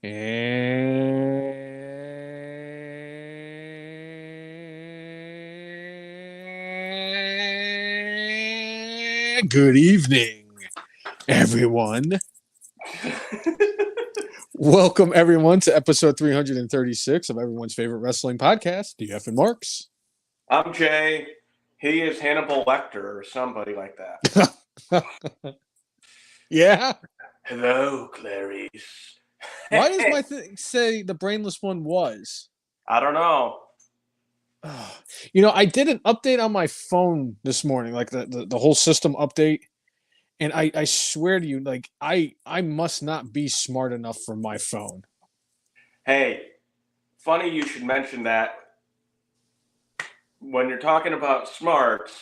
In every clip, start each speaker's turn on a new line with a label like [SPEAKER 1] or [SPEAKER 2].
[SPEAKER 1] And good evening, everyone. Welcome, everyone, to episode 336 of everyone's favorite wrestling podcast, DF and Marks.
[SPEAKER 2] I'm Jay. He is Hannibal Lecter or somebody like that.
[SPEAKER 1] Yeah?
[SPEAKER 2] Hello, Clarice.
[SPEAKER 1] Why does my thing say the Brainless one was?
[SPEAKER 2] I don't know.
[SPEAKER 1] You know, I did an update on my phone this morning, like the whole system update. And I swear to you, like, I must not be smart enough for my phone.
[SPEAKER 2] Hey, funny you should mention that. When you're talking about smarts,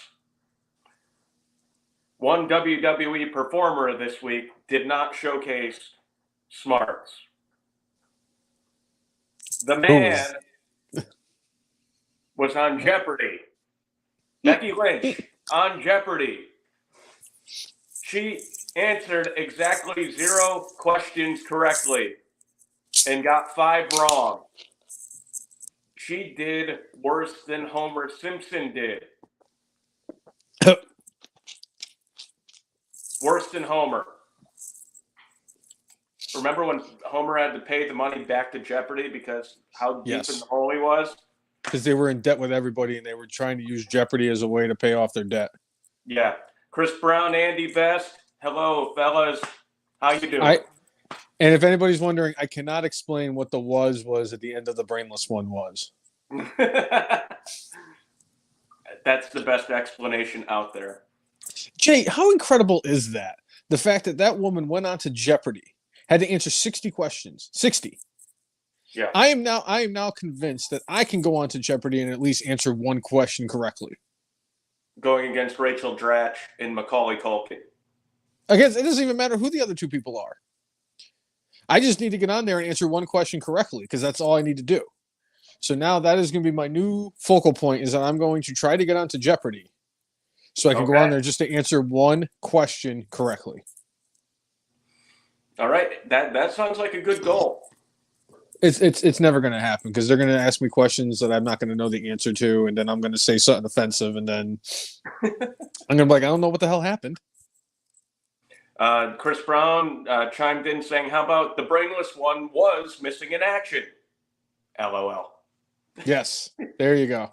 [SPEAKER 2] one WWE performer this week did not showcase smarts. The man was on Jeopardy. Becky Lynch on Jeopardy. She answered exactly 0 questions correctly and got 5 wrong. She did worse than Homer Simpson did. Worse than Homer. Remember when Homer had to pay the money back to Jeopardy because how deep in the hole he was?
[SPEAKER 1] Because they were in debt with everybody and they were trying to use Jeopardy as a way to pay off their debt.
[SPEAKER 2] Yeah. Chris Brown, Andy Best. Hello, fellas. How you doing?
[SPEAKER 1] And if anybody's wondering, I cannot explain what the was at the end of the Brainless one was.
[SPEAKER 2] That's the best explanation out there.
[SPEAKER 1] Jay, how incredible is that? The fact that that woman went on to Jeopardy, had to answer 60 questions. 60.
[SPEAKER 2] Yeah.
[SPEAKER 1] I am now convinced that I can go on to Jeopardy and at least answer one question correctly.
[SPEAKER 2] Going against Rachel Dratch and Macaulay Culkin.
[SPEAKER 1] I guess it doesn't even matter who the other two people are. I just need to get on there and answer one question correctly because that's all I need to do. So now that is going to be my new focal point, is that I'm going to try to get onto Jeopardy so I can go on there just to answer one question correctly.
[SPEAKER 2] All right. That sounds like a good goal.
[SPEAKER 1] It's never going to happen because they're going to ask me questions that I'm not going to know the answer to, and then I'm going to say something offensive, and then I'm going to be like, I don't know what the hell happened.
[SPEAKER 2] Chris Brown chimed in saying, how about the Brainless one was missing in action? LOL.
[SPEAKER 1] Yes, there you go.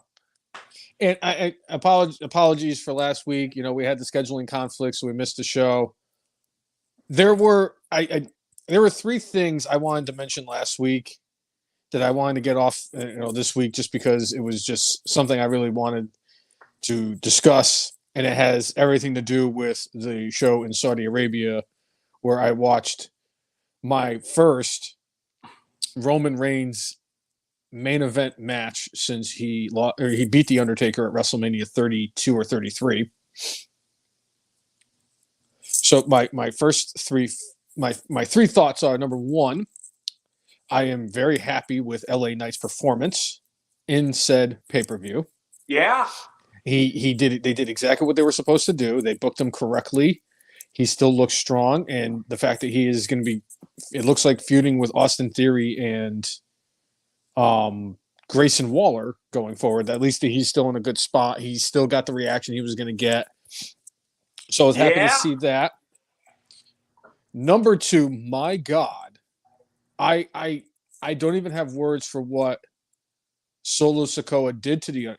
[SPEAKER 1] And I apologies for last week. You know, we had the scheduling conflicts, so we missed the show. There were 3 things I wanted to mention last week that I wanted to get off, this week, just because it was just something I really wanted to discuss, and it has everything to do with the show in Saudi Arabia, where I watched my first Roman Reigns main event match since he beat the Undertaker at WrestleMania 32 or 33. So my first 3 my 3 thoughts are: number 1, I am very happy with LA Knight's performance in said pay-per-view.
[SPEAKER 2] Yeah.
[SPEAKER 1] They did exactly what they were supposed to do. They booked him correctly. He still looks strong, and the fact that he is going to be, it looks like, feuding with Austin Theory and Grayson Waller going forward. At least he's still in a good spot. He's still got the reaction he was going to get. So I was happy to see that. Number 2, my God, I don't even have words for what Solo Sikoa did to the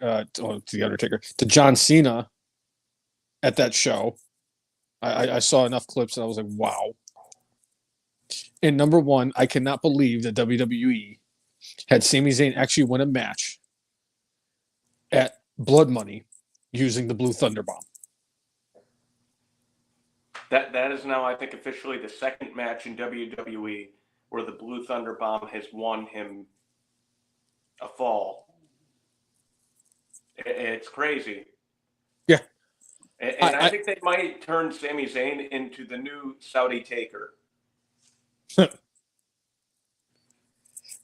[SPEAKER 1] Undertaker, to John Cena at that show. I saw enough clips and I was like, wow. And number 1, I cannot believe that WWE had Sami Zayn actually win a match at Blood Money using the Blue Thunder Bomb.
[SPEAKER 2] That is now, I think, officially the second match in WWE where the Blue Thunder Bomb has won him a fall. It's crazy.
[SPEAKER 1] Yeah.
[SPEAKER 2] And I think they might turn Sami Zayn into the new Saudi Taker.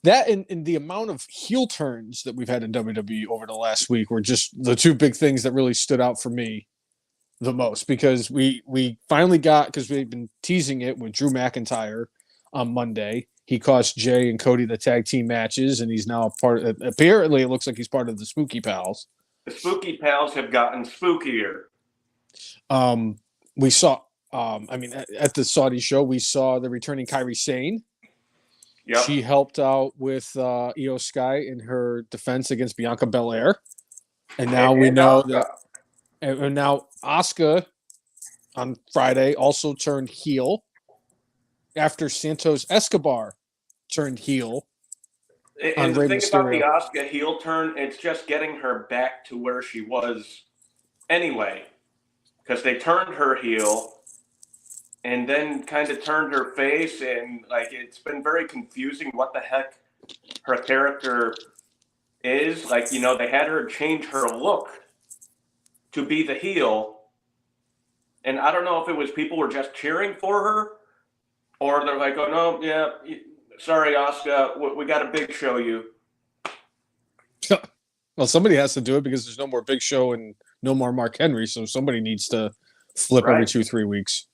[SPEAKER 1] That and the amount of heel turns that we've had in WWE over the last week were just the 2 big things that really stood out for me the most, because we finally got, because we've been teasing it with Drew McIntyre on Monday. He cost Jay and Cody the tag team matches, and he's now apparently, it looks like he's part of the Spooky Pals.
[SPEAKER 2] The Spooky Pals have gotten spookier.
[SPEAKER 1] We saw, at the Saudi show, we saw the returning Kairi Sane.
[SPEAKER 2] Yep.
[SPEAKER 1] She helped out with Io Sky in her defense against Bianca Belair. And now we know that. And now Asuka on Friday also turned heel after Santos Escobar turned heel.
[SPEAKER 2] And the thing about the Asuka heel turn, it's just getting her back to where she was anyway. Because they turned her heel and then kind of turned her face. And, like, it's been very confusing what the heck her character is. Like, you know, they had her change her look to be the heel. And I don't know if it was people were just cheering for her or they're like, oh, no, yeah, sorry, Asuka, we got to big show you.
[SPEAKER 1] Well, somebody has to do it because there's no more Big Show and no more Mark Henry, so somebody needs to flip every 2-3 weeks.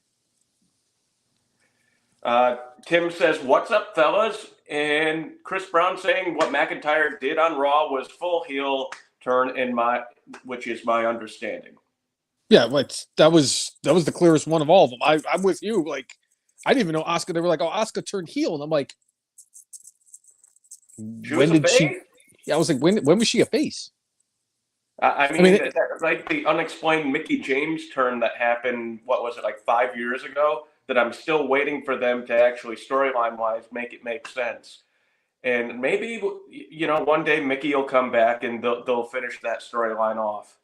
[SPEAKER 2] Tim says, what's up, fellas? And Chris Brown saying what McIntyre did on Raw was full heel turn which is my understanding.
[SPEAKER 1] Yeah, like that was the clearest one of all of them. I'm with you. Like, I didn't even know Asuka. They were like, oh, Asuka turned heel, and I'm like, when did she? Yeah, I was like, when was she a face?
[SPEAKER 2] I mean like the unexplained Mickie James turn that happened, what was it, like 5 years ago, that I'm still waiting for them to actually storyline-wise make it make sense. And maybe, you know, one day Mickie will come back and they'll finish that storyline off.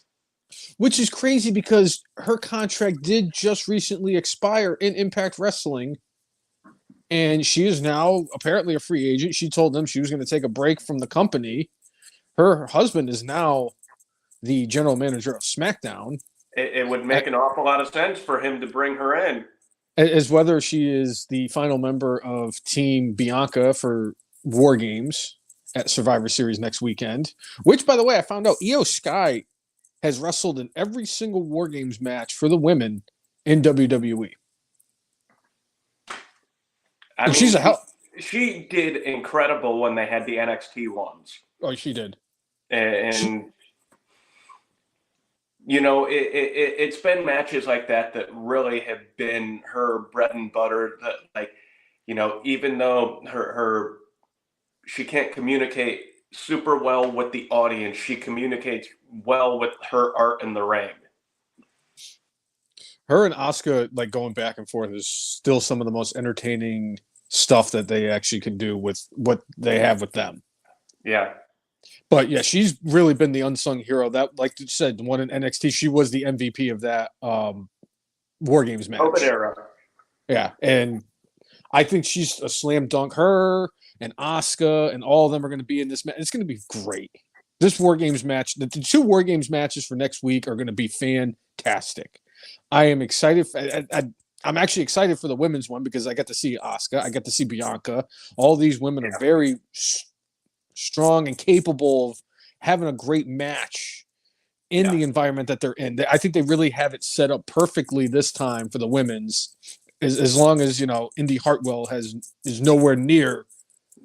[SPEAKER 1] Which is crazy because her contract did just recently expire in Impact Wrestling. And she is now apparently a free agent. She told them she was going to take a break from the company. Her husband is now the general manager of SmackDown.
[SPEAKER 2] It would make an awful lot of sense for him to bring her in.
[SPEAKER 1] As whether she is the final member of Team Bianca for War Games at Survivor Series next weekend. Which, by the way, I found out Io Sky has wrestled in every single War Games match for the women in WWE.
[SPEAKER 2] I mean, she did incredible when they had the NXT ones.
[SPEAKER 1] Oh, she did.
[SPEAKER 2] And you know, it's been matches like that really have been her bread and butter. That, like, you know, even though she can't communicate super well with the audience, she communicates well with her art in the ring.
[SPEAKER 1] Her and Asuka, like, going back and forth is still some of the most entertaining stuff that they actually can do with what they have with them.
[SPEAKER 2] Yeah.
[SPEAKER 1] But yeah, she's really been the unsung hero. That, like you said, one in NXT, she was the MVP of that War Games match.
[SPEAKER 2] Open era.
[SPEAKER 1] Yeah, and I think she's a slam dunk. Her and Asuka and all of them are going to be in this match. It's going to be great. This War Games match, the 2 War Games matches for next week are going to be fantastic. I am excited. I'm actually excited for the women's one because I get to see Asuka. I get to see Bianca. All these women are very strong and capable of having a great match in the environment that they're in. I think they really have it set up perfectly this time for the women's, as long as, you know, Indy Hartwell is nowhere near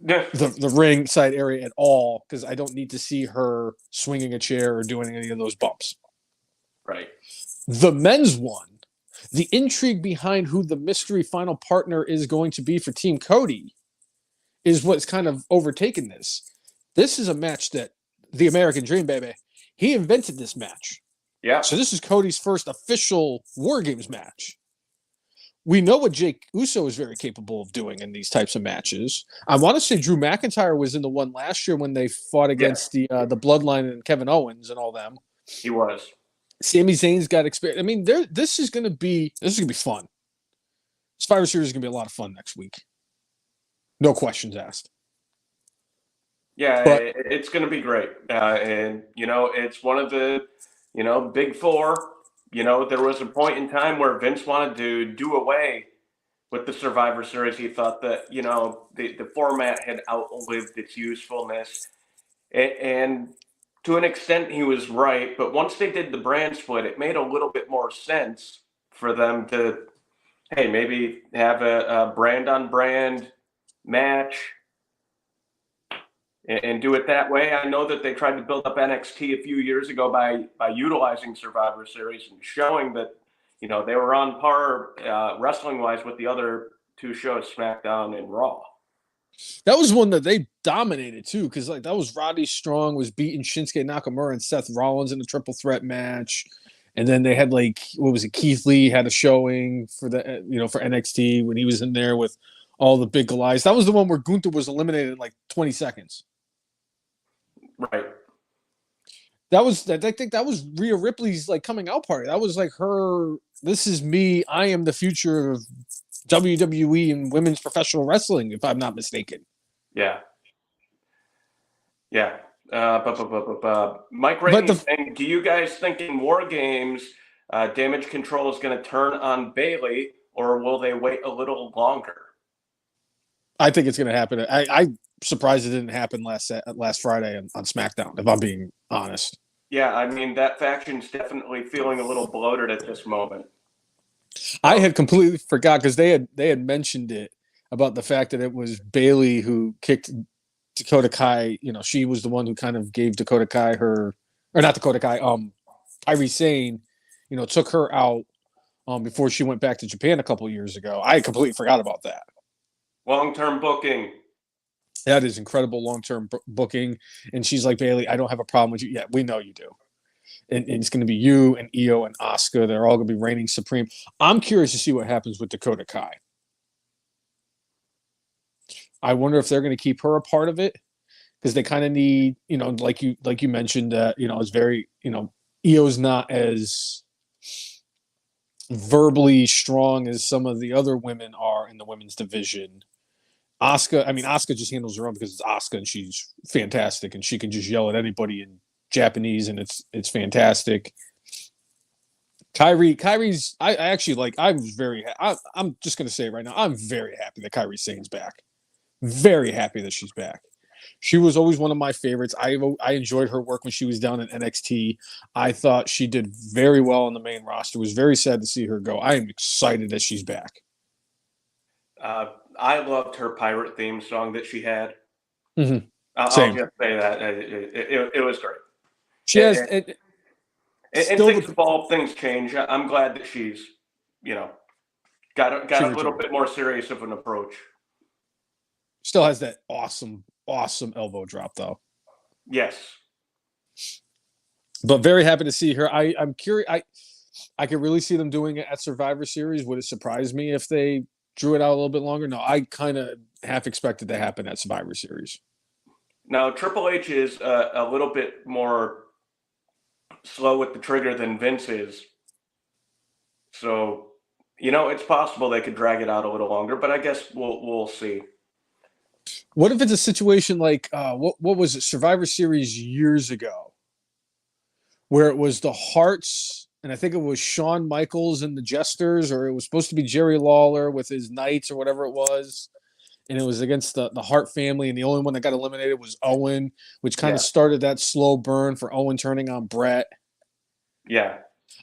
[SPEAKER 1] the ring side area at all, because I don't need to see her swinging a chair or doing any of those bumps.
[SPEAKER 2] Right.
[SPEAKER 1] The men's one, the intrigue behind who the mystery final partner is going to be for Team Cody is what's kind of overtaken this. This is a match that the American Dream, baby, he invented this match.
[SPEAKER 2] Yeah.
[SPEAKER 1] So this is Cody's first official War Games match. We know what Jake Uso is very capable of doing in these types of matches. I want to say Drew McIntyre was in the one last year when they fought against the Bloodline and Kevin Owens and all them.
[SPEAKER 2] He was.
[SPEAKER 1] Sami Zayn's got experience. I mean, this is gonna be fun. Survivor Series is gonna be a lot of fun next week. No questions asked.
[SPEAKER 2] Yeah, but it's going to be great. And, you know, it's one of the, you know, big 4. You know, there was a point in time where Vince wanted to do away with the Survivor Series. He thought that, you know, the format had outlived its usefulness. And to an extent, he was right. But once they did the brand split, it made a little bit more sense for them to, hey, maybe have a brand on brand match and do it that way. I know that they tried to build up NXT a few years ago by utilizing Survivor Series and showing that, you know, they were on par wrestling-wise with the other two shows, SmackDown and Raw.
[SPEAKER 1] That was one that they dominated too, because like that was Roddy Strong was beating Shinsuke Nakamura and Seth Rollins in a triple threat match, and then they had like what was it? Keith Lee had a showing for the for NXT when he was in there with all the big Goliaths. That was the one where Gunther was eliminated in like 20 seconds.
[SPEAKER 2] Right.
[SPEAKER 1] That was I think that was Rhea Ripley's like coming out party. That was like her. This is me. I am the future of WWE and women's professional wrestling, if I'm not mistaken.
[SPEAKER 2] Yeah. Yeah. Mike Rainey saying, do you guys think in War Games, Damage Control is going to turn on Bayley, or will they wait a little longer?
[SPEAKER 1] I think it's going to happen. I'm surprised it didn't happen last Friday on SmackDown, if I'm being honest.
[SPEAKER 2] Yeah, I mean, that faction's definitely feeling a little bloated at this moment.
[SPEAKER 1] I had completely forgot because they had mentioned it about the fact that it was Bayley who kicked Dakota Kai. You know, she was the one who kind of gave Dakota Kai or not Dakota Kai, Kairi Sane, took her out before she went back to Japan a couple of years ago. I completely forgot about that.
[SPEAKER 2] Long-term booking.
[SPEAKER 1] That is incredible long-term booking. And she's like, Bayley, I don't have a problem with you. Yeah, we know you do. And it's going to be you and Io and Asuka. They're all going to be reigning supreme. I'm curious to see what happens with Dakota Kai. I wonder if they're going to keep her a part of it because they kind of need, like you mentioned, it's very, Io's not as verbally strong as some of the other women are in the women's division. Asuka just handles her own because it's Asuka and she's fantastic and she can just yell at anybody in Japanese and it's fantastic. Kairi's I actually like. I'm just gonna say it right now. I'm very happy that Kairi Sane's back. Very happy that she's back. She was always one of my favorites. I enjoyed her work when she was down in NXT. I thought she did very well on the main roster. It was very sad to see her go. I am excited that she's back.
[SPEAKER 2] I loved her pirate theme song that she had.
[SPEAKER 1] Mm-hmm.
[SPEAKER 2] I'll just say that it was great.
[SPEAKER 1] She has.
[SPEAKER 2] And things evolve, things change. I'm glad that she's, got a little bit more serious of an approach.
[SPEAKER 1] Still has that awesome elbow drop, though.
[SPEAKER 2] Yes.
[SPEAKER 1] But very happy to see her. I'm curious. I could really see them doing it at Survivor Series. Would it surprise me if they drew it out a little bit longer? No, I kind of half expected to happen at Survivor Series. Now,
[SPEAKER 2] Triple H is a little bit more slow with the trigger than Vince is. So, it's possible they could drag it out a little longer, but I guess we'll see.
[SPEAKER 1] What if it's a situation like what was it, Survivor Series years ago, where it was the Hearts, and I think it was Shawn Michaels and the Jesters, or it was supposed to be Jerry Lawler with his Knights or whatever it was, and it was against the Hart family, and the only one that got eliminated was Owen, which kind of started that slow burn for Owen turning on Brett.
[SPEAKER 2] Yeah.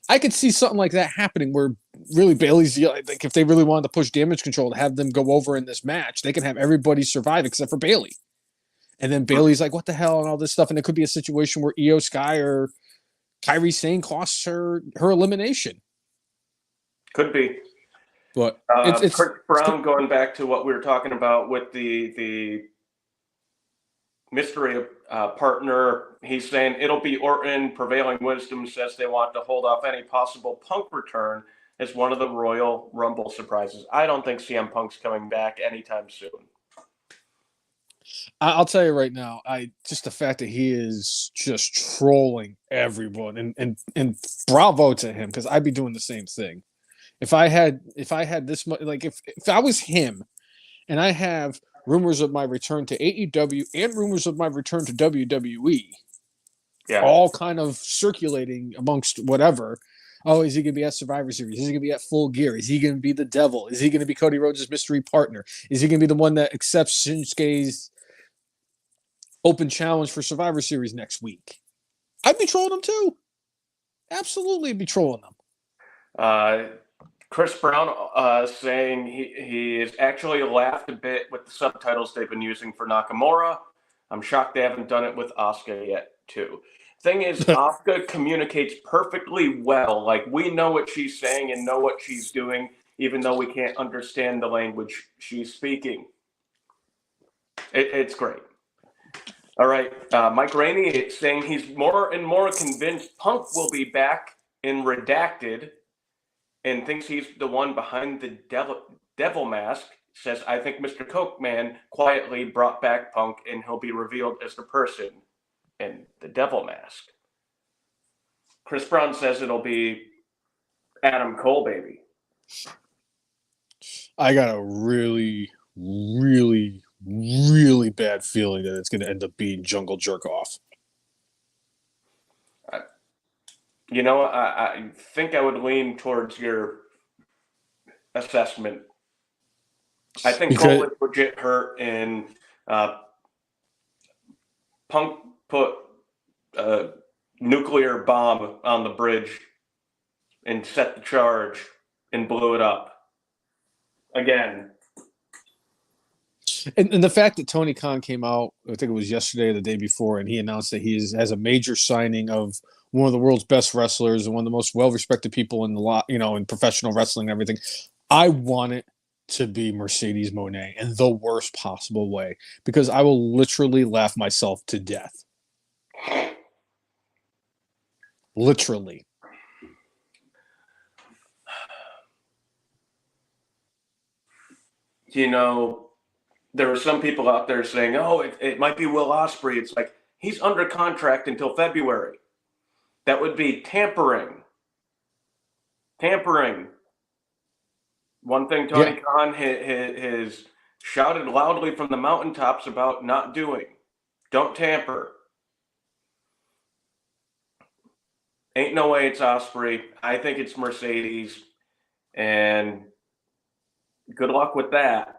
[SPEAKER 1] I could see something like that happening where really Bayley's, like if they really wanted to push Damage Control to have them go over in this match, they can have everybody survive except for Bayley. And then Bayley's like, what the hell, and all this stuff. And it could be a situation where Io Sky or Kairi Sane costs her elimination.
[SPEAKER 2] Could be.
[SPEAKER 1] But
[SPEAKER 2] Chris Brown, going back to what we were talking about with the mystery partner, he's saying it'll be Orton. Prevailing Wisdom says they want to hold off any possible Punk return as one of the Royal Rumble surprises. I don't think CM Punk's coming back anytime soon.
[SPEAKER 1] I'll tell you right now, just the fact that he is just trolling everyone, and bravo to him, because I'd be doing the same thing. If I had this much, like if I was him, and I have rumors of my return to AEW and rumors of my return to WWE, all kind of circulating amongst whatever. Oh, is he going to be at Survivor Series? Is he going to be at Full Gear? Is he going to be the Devil? Is he going to be Cody Rhodes' mystery partner? Is he going to be the one that accepts Shinsuke's open challenge for Survivor Series next week? I'd be trolling him too. Absolutely be trolling them.
[SPEAKER 2] Chris Brown saying he has actually laughed a bit with the subtitles they've been using for Nakamura. I'm shocked they haven't done it with Asuka yet, too. Thing is, Asuka communicates perfectly well. Like, we know what she's saying and know what she's doing, even though we can't understand the language she's speaking. It's great. All right. Mike Rainey is saying he's more and more convinced Punk will be back in Redacted and thinks he's the one behind the devil mask. Says, I think Mr. Coke Man quietly brought back Punk and he'll be revealed as the person in the devil mask. Chris Brown says it'll be Adam Cole, baby.
[SPEAKER 1] I got a really, really, really bad feeling that it's going to end up being Jungle Jerk Off.
[SPEAKER 2] You know, I think I would lean towards your assessment. I think Cole is legit hurt, and Punk put a nuclear bomb on the bridge and set the charge and blew it up again.
[SPEAKER 1] And the fact that Tony Khan came out, I think it was yesterday or the day before, and he announced that he has a major signing of one of the world's best wrestlers and one of the most well-respected people in in professional wrestling and everything. I want it to be Mercedes Moné in the worst possible way, because I will literally laugh myself to death. Literally.
[SPEAKER 2] You know, there are some people out there saying, oh, it might be Will Ospreay. It's like, he's under contract until February. That would be tampering. Tampering. One thing Tony Khan has shouted loudly from the mountaintops about not doing. Don't tamper. Ain't no way it's Ospreay. I think it's Mercedes. And good luck with that.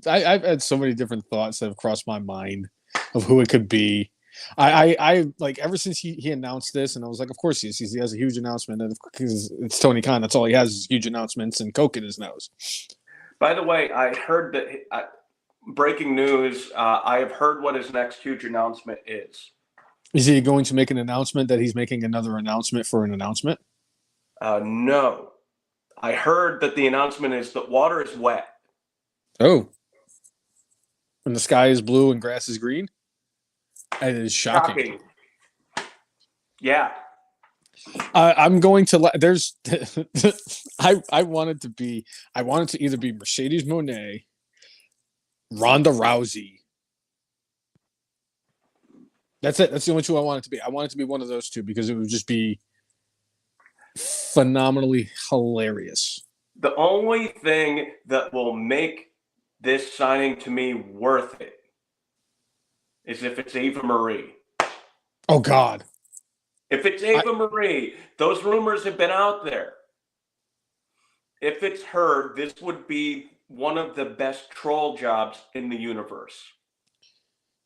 [SPEAKER 1] I've had so many different thoughts that have crossed my mind of who it could be. I like, ever since he announced this, and I was like, of course he has a huge announcement, and because it's Tony Khan, that's all he has is huge announcements and coke in his nose.
[SPEAKER 2] By the way, I heard that breaking news. I have heard what his next huge announcement is.
[SPEAKER 1] Is he going to make an announcement that he's making another announcement for an announcement?
[SPEAKER 2] No, I heard that the announcement is that water is wet.
[SPEAKER 1] Oh, and the sky is blue and grass is green. It is shocking.
[SPEAKER 2] Yeah.
[SPEAKER 1] I'm going to there's I want it to either be Mercedes Moné, Ronda Rousey. That's it. That's the only two I want it to be. I want it to be one of those two because it would just be phenomenally hilarious.
[SPEAKER 2] The only thing that will make this signing to me worth it is if it's Eva Marie.
[SPEAKER 1] Oh, God.
[SPEAKER 2] If it's Eva Marie, those rumors have been out there. If it's her, this would be one of the best troll jobs in the universe.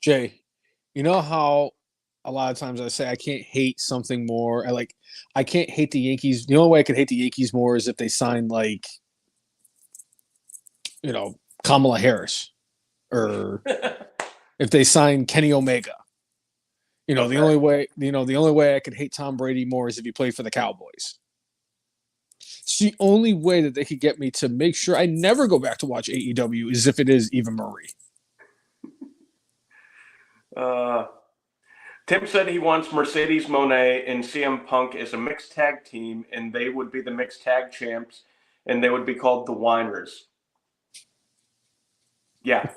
[SPEAKER 1] Jay, you know how a lot of times I say I can't hate something more. I can't hate the Yankees. The only way I could hate the Yankees more is if they signed, like, Kamala Harris, or if they signed Kenny Omega. The only way I could hate Tom Brady more is if he played for the Cowboys. It's the only way that they could get me to make sure I never go back to watch AEW is if it is Eva Marie.
[SPEAKER 2] Tim said he wants Mercedes Moné and CM Punk as a mixed tag team, and they would be the mixed tag champs, and they would be called the Whiners. Yeah.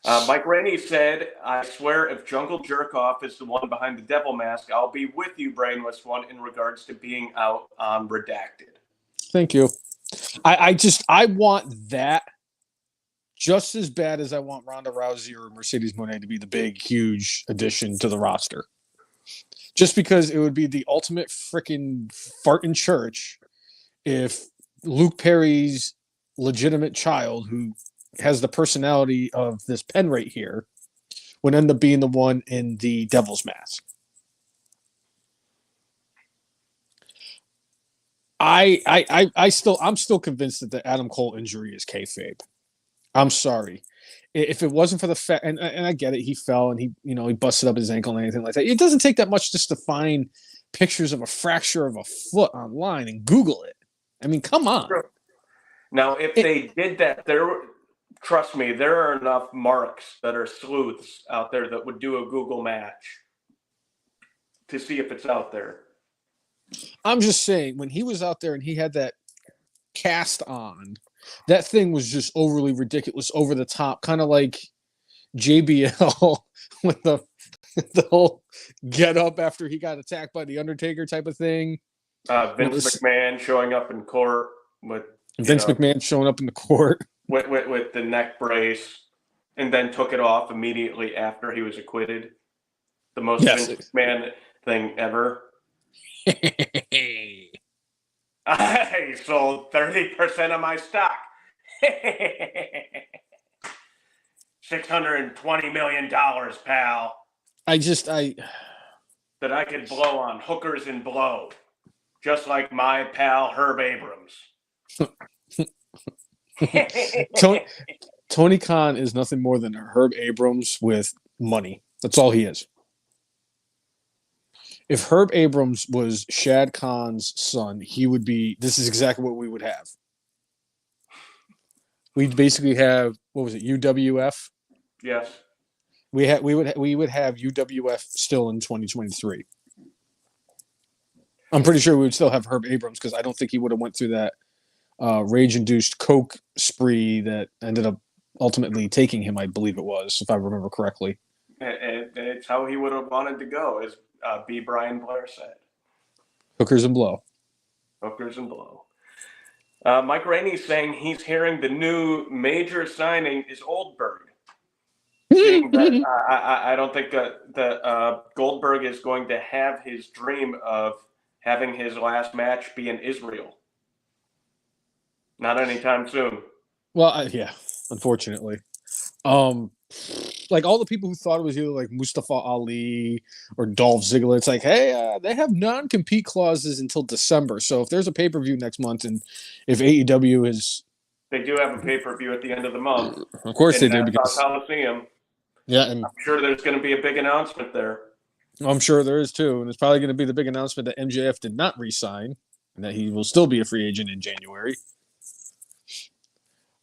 [SPEAKER 2] Mike Rainey said, I swear if Jungle Jerkoff is the one behind the devil mask, I'll be with you, Brainless One, in regards to being out on Redacted.
[SPEAKER 1] Thank you. I want that just as bad as I want Ronda Rousey or Mercedes Moné to be the big, huge addition to the roster. Just because it would be the ultimate freaking fart in church if Luke Perry's legitimate child, who has the personality of this pen right here, would end up being the one in the devil's mask. I'm still convinced that the Adam Cole injury is kayfabe. I'm sorry. If it wasn't for the fact, and I get it, he fell and he busted up his ankle and anything like that. It doesn't take that much just to find pictures of a fracture of a foot online and Google it. I mean, come on.
[SPEAKER 2] Now, if they did that, trust me, there are enough marks that are sleuths out there that would do a Google match to see if it's out there.
[SPEAKER 1] I'm just saying, when he was out there and he had that cast on, that thing was just overly ridiculous, over the top, kind of like JBL with the whole get up after he got attacked by the Undertaker type of thing.
[SPEAKER 2] Vince McMahon showing up in court with
[SPEAKER 1] McMahon showing up in the court
[SPEAKER 2] with the neck brace, and then took it off immediately after he was acquitted. The most Vince McMahon thing ever. I sold 30% of my stock. $620 million, pal. That I could blow on hookers and blow, just like my pal Herb Abrams.
[SPEAKER 1] Tony Khan is nothing more than a Herb Abrams with money. That's all he is. If Herb Abrams was Shad Khan's son, he would be. This is exactly what we would have. We'd basically have, what was it, UWF?
[SPEAKER 2] Yes.
[SPEAKER 1] We would have UWF still in 2023. I'm pretty sure we would still have Herb Abrams, because I don't think he would have went through that rage-induced coke spree that ended up ultimately taking him, I believe it was, if I remember correctly.
[SPEAKER 2] It's how he would have wanted to go, as B. Brian Blair said.
[SPEAKER 1] Hookers and blow.
[SPEAKER 2] Hookers and blow. Mike Rainey's saying he's hearing the new major signing is Goldberg. That, I don't think that Goldberg is going to have his dream of having his last match be in Israel. Not anytime soon.
[SPEAKER 1] Well, yeah, unfortunately. Like all the people who thought it was either like Mustafa Ali or Dolph Ziggler, it's like, hey, they have non-compete clauses until December. So if there's a pay-per-view next month, and if AEW is,
[SPEAKER 2] they do have a pay-per-view at the end of the month.
[SPEAKER 1] Of course they do, because
[SPEAKER 2] Coliseum.
[SPEAKER 1] Yeah, and
[SPEAKER 2] I'm sure there's going to be a big announcement there.
[SPEAKER 1] I'm sure there is too, and it's probably going to be the big announcement that MJF did not re-sign and that he will still be a free agent in January.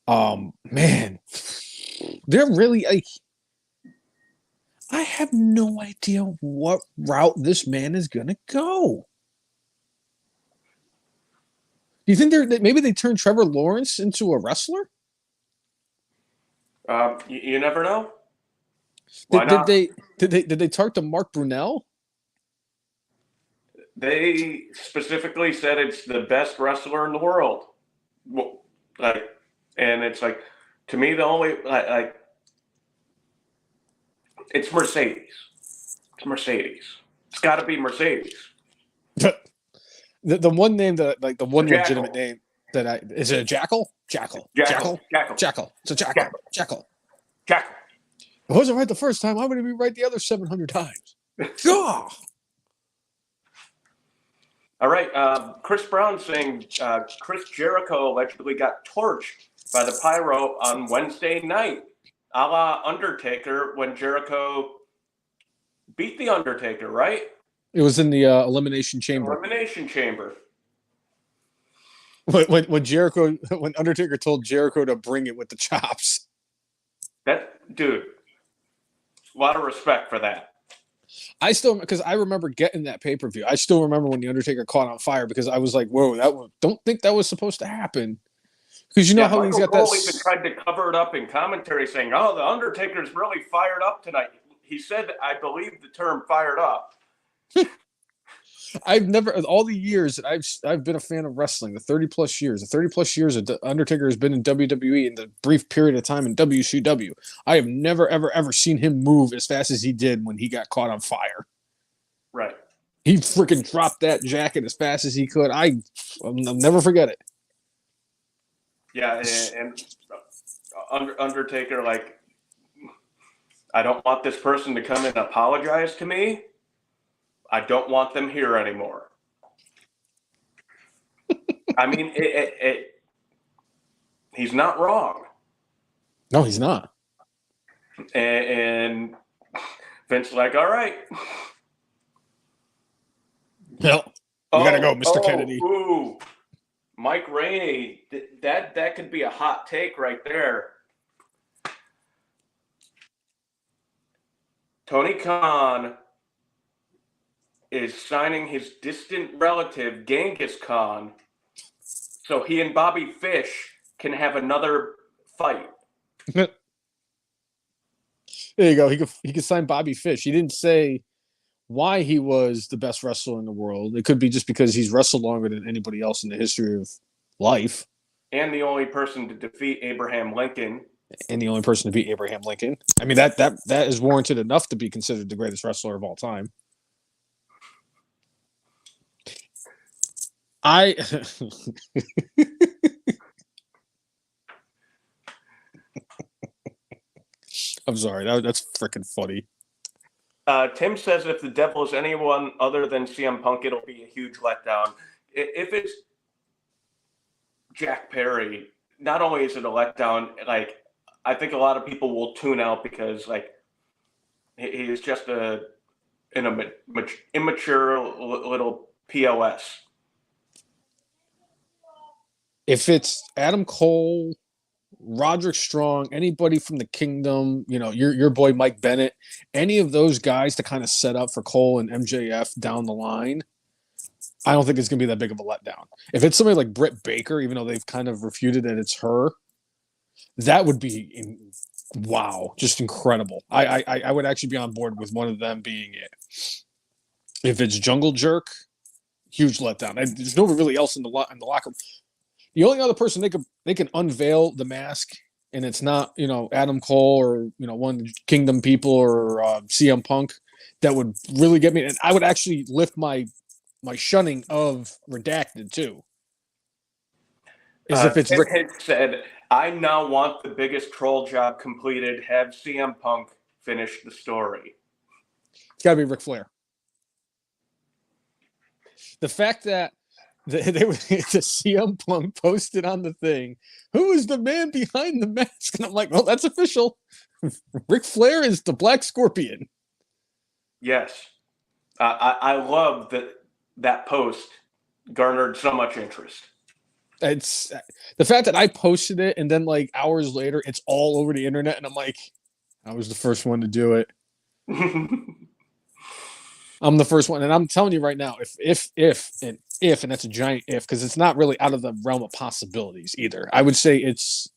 [SPEAKER 1] Man, they're really I have no idea what route this man is going to go. Do you think maybe they turned Trevor Lawrence into a wrestler?
[SPEAKER 2] You never know. Why not?
[SPEAKER 1] Did they talk to Mark Brunell?
[SPEAKER 2] They specifically said it's the best wrestler in the world. Well, and it's like, to me, the only it's Mercedes. It's Mercedes. It's got to be Mercedes.
[SPEAKER 1] The one name that, like, the one
[SPEAKER 2] Jackal.
[SPEAKER 1] legitimate name that is it a Jackal? Jackal. It's a Jackal. If it wasn't right the first time, why would it be right the other 700 times? Oh!
[SPEAKER 2] All right. Chris Brown saying Chris Jericho allegedly got torched by the pyro on Wednesday night, a la Undertaker, when Jericho beat the Undertaker, right?
[SPEAKER 1] It was in the Elimination Chamber.
[SPEAKER 2] Elimination Chamber.
[SPEAKER 1] When Undertaker told Jericho to bring it with the chops.
[SPEAKER 2] Dude, a lot of respect for that.
[SPEAKER 1] Because I remember getting that pay-per-view. I still remember when the Undertaker caught on fire, because I was like, whoa, don't think that was supposed to happen. Because you know how he's got that.
[SPEAKER 2] Cole even tried to cover it up in commentary, saying, "Oh, the Undertaker's really fired up tonight." He said, I believe the term "fired up."
[SPEAKER 1] I've never, all the years that I've been a fan of wrestling, the 30 plus years that Undertaker has been in WWE, in the brief period of time in WCW, I have never, ever seen him move as fast as he did when he got caught on fire.
[SPEAKER 2] Right.
[SPEAKER 1] He freaking dropped that jacket as fast as he could. I'll never forget it.
[SPEAKER 2] Yeah, and Undertaker, like, I don't want this person to come and apologize to me. I don't want them here anymore. I mean, he's not wrong.
[SPEAKER 1] No, he's not.
[SPEAKER 2] And Vince like, all right.
[SPEAKER 1] No, you gotta go, Mr. Kennedy.
[SPEAKER 2] Ooh. Mike Rainey, that could be a hot take right there. Tony Khan is signing his distant relative, Genghis Khan, so he and Bobby Fish can have another fight.
[SPEAKER 1] There you go. He could sign Bobby Fish. He didn't say why he was the best wrestler in the world. It could be just because he's wrestled longer than anybody else in the history of life.
[SPEAKER 2] And the only person to defeat Abraham Lincoln.
[SPEAKER 1] And the only person to beat Abraham Lincoln. I mean, that is warranted enough to be considered the greatest wrestler of all time. I'm sorry. That's freaking funny.
[SPEAKER 2] Tim says if the devil is anyone other than CM Punk, it'll be a huge letdown. If it's Jack Perry, not only is it a letdown, like, I think a lot of people will tune out because, like, he's just an immature little POS.
[SPEAKER 1] If it's Adam Cole, Roderick Strong, anybody from the Kingdom, your boy Mike Bennett, any of those guys to kind of set up for Cole and MJF down the line, I don't think it's going to be that big of a letdown. If it's somebody like Britt Baker, even though they've kind of refuted that it's her, that would be, wow, just incredible. I would actually be on board with one of them being it. If it's Jungle Jerk, huge letdown. There's nobody really else in the locker room. The only other person they can unveil the mask, and it's not Adam Cole or one of the Kingdom people or CM Punk, that would really get me. And I would actually lift my shunning of Redacted too.
[SPEAKER 2] If it's Rick said, I now want the biggest troll job completed. Have CM Punk finish the story.
[SPEAKER 1] It's got to be Ric Flair. The fact that the CM Punk posted on the thing, who is the man behind the mask? And I'm like, well, that's official. Ric Flair is the Black Scorpion.
[SPEAKER 2] Yes. I love that post garnered so much interest.
[SPEAKER 1] It's the fact that I posted it and then like hours later, it's all over the internet. And I'm like, I was the first one to do it. I'm the first one. And I'm telling you right now, if, and that's a giant if, because it's not really out of the realm of possibilities either. I would say it's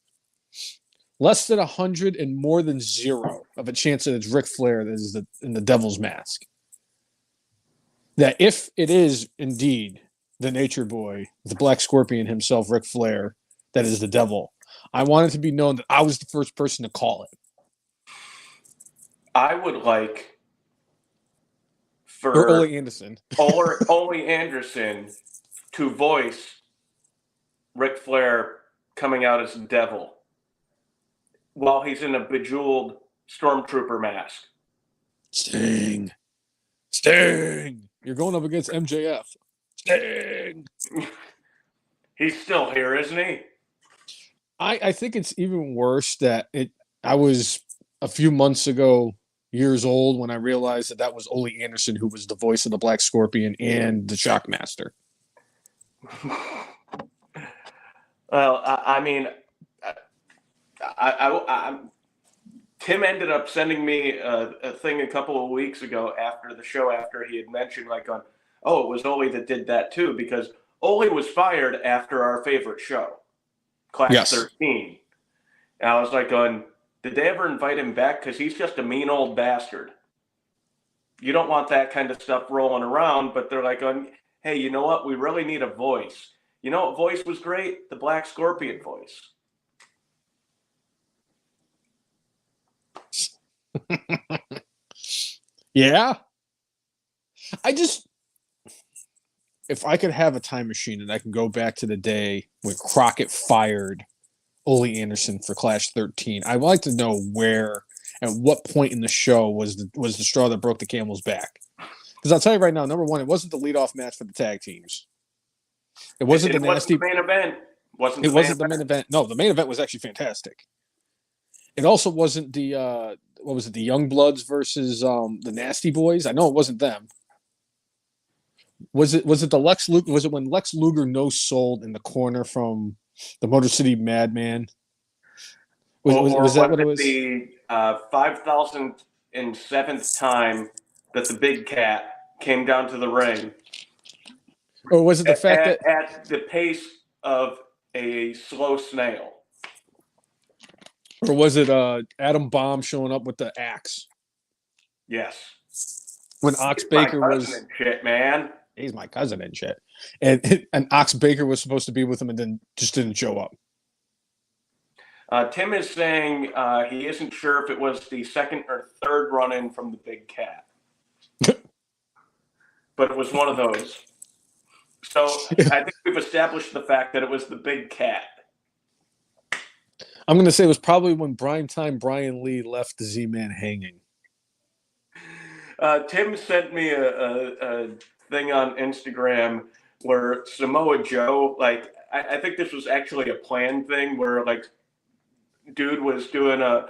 [SPEAKER 1] less than 100 and more than 0 of a chance that it's Ric Flair that is in the Devil's Mask. That if it is indeed the Nature Boy, the Black Scorpion himself, Ric Flair, that is the devil, I want it to be known that I was the first person to call it.
[SPEAKER 2] I would like for
[SPEAKER 1] or Ole Anderson.
[SPEAKER 2] Ole Anderson to voice Ric Flair coming out as the devil while he's in a bejeweled stormtrooper mask.
[SPEAKER 1] Sting. You're going up against MJF. Sting.
[SPEAKER 2] He's still here, isn't he?
[SPEAKER 1] I think it's even worse that I was a few months ago years old when I realized that was Ole Anderson who was the voice of the Black Scorpion and the Shockmaster.
[SPEAKER 2] Well, I mean, Tim ended up sending me a thing a couple of weeks ago after the show, after he had mentioned, like, it was Ole that did that too, because Ole was fired after our favorite show, Class 13. And I was like, did they ever invite him back? Because he's just a mean old bastard. You don't want that kind of stuff rolling around, but they're like, hey, you know what? We really need a voice. You know what voice was great? The Black Scorpion voice.
[SPEAKER 1] Yeah. If I could have a time machine and I can go back to the day when Crockett fired Ole Anderson for Clash 13, I'd like to know where, at what point in the show was the straw that broke the camel's back. Because I'll tell you right now, number one, it wasn't the leadoff match for the tag teams. It wasn't the nasty.
[SPEAKER 2] Wasn't the main event.
[SPEAKER 1] It wasn't the main event. No, the main event was actually fantastic. It also wasn't the what was it? The Young Bloods versus the Nasty Boys. I know it wasn't them. Was it the Lex Luger? Was it when Lex Luger no sold in the corner from the Motor City Madman? Was that what it was?
[SPEAKER 2] The 5,007th time that the Big Cat came down to the ring?
[SPEAKER 1] Or was it the fact that
[SPEAKER 2] at the pace of a slow snail?
[SPEAKER 1] Or was it Adam Bomb showing up with the axe?
[SPEAKER 2] Yes.
[SPEAKER 1] When Ox Baker was
[SPEAKER 2] and shit, man.
[SPEAKER 1] He's my cousin and shit. And Ox Baker was supposed to be with him and then just didn't show up.
[SPEAKER 2] Tim is saying he isn't sure if it was the second or third run-in from the Big Cat. But it was one of those. So I think we've established the fact that it was the Big Cat.
[SPEAKER 1] I'm going to say it was probably when Primetime Brian Lee left the Z-Man hanging.
[SPEAKER 2] Tim sent me a thing on Instagram where Samoa Joe, like, I think this was actually a planned thing where, like, dude was doing a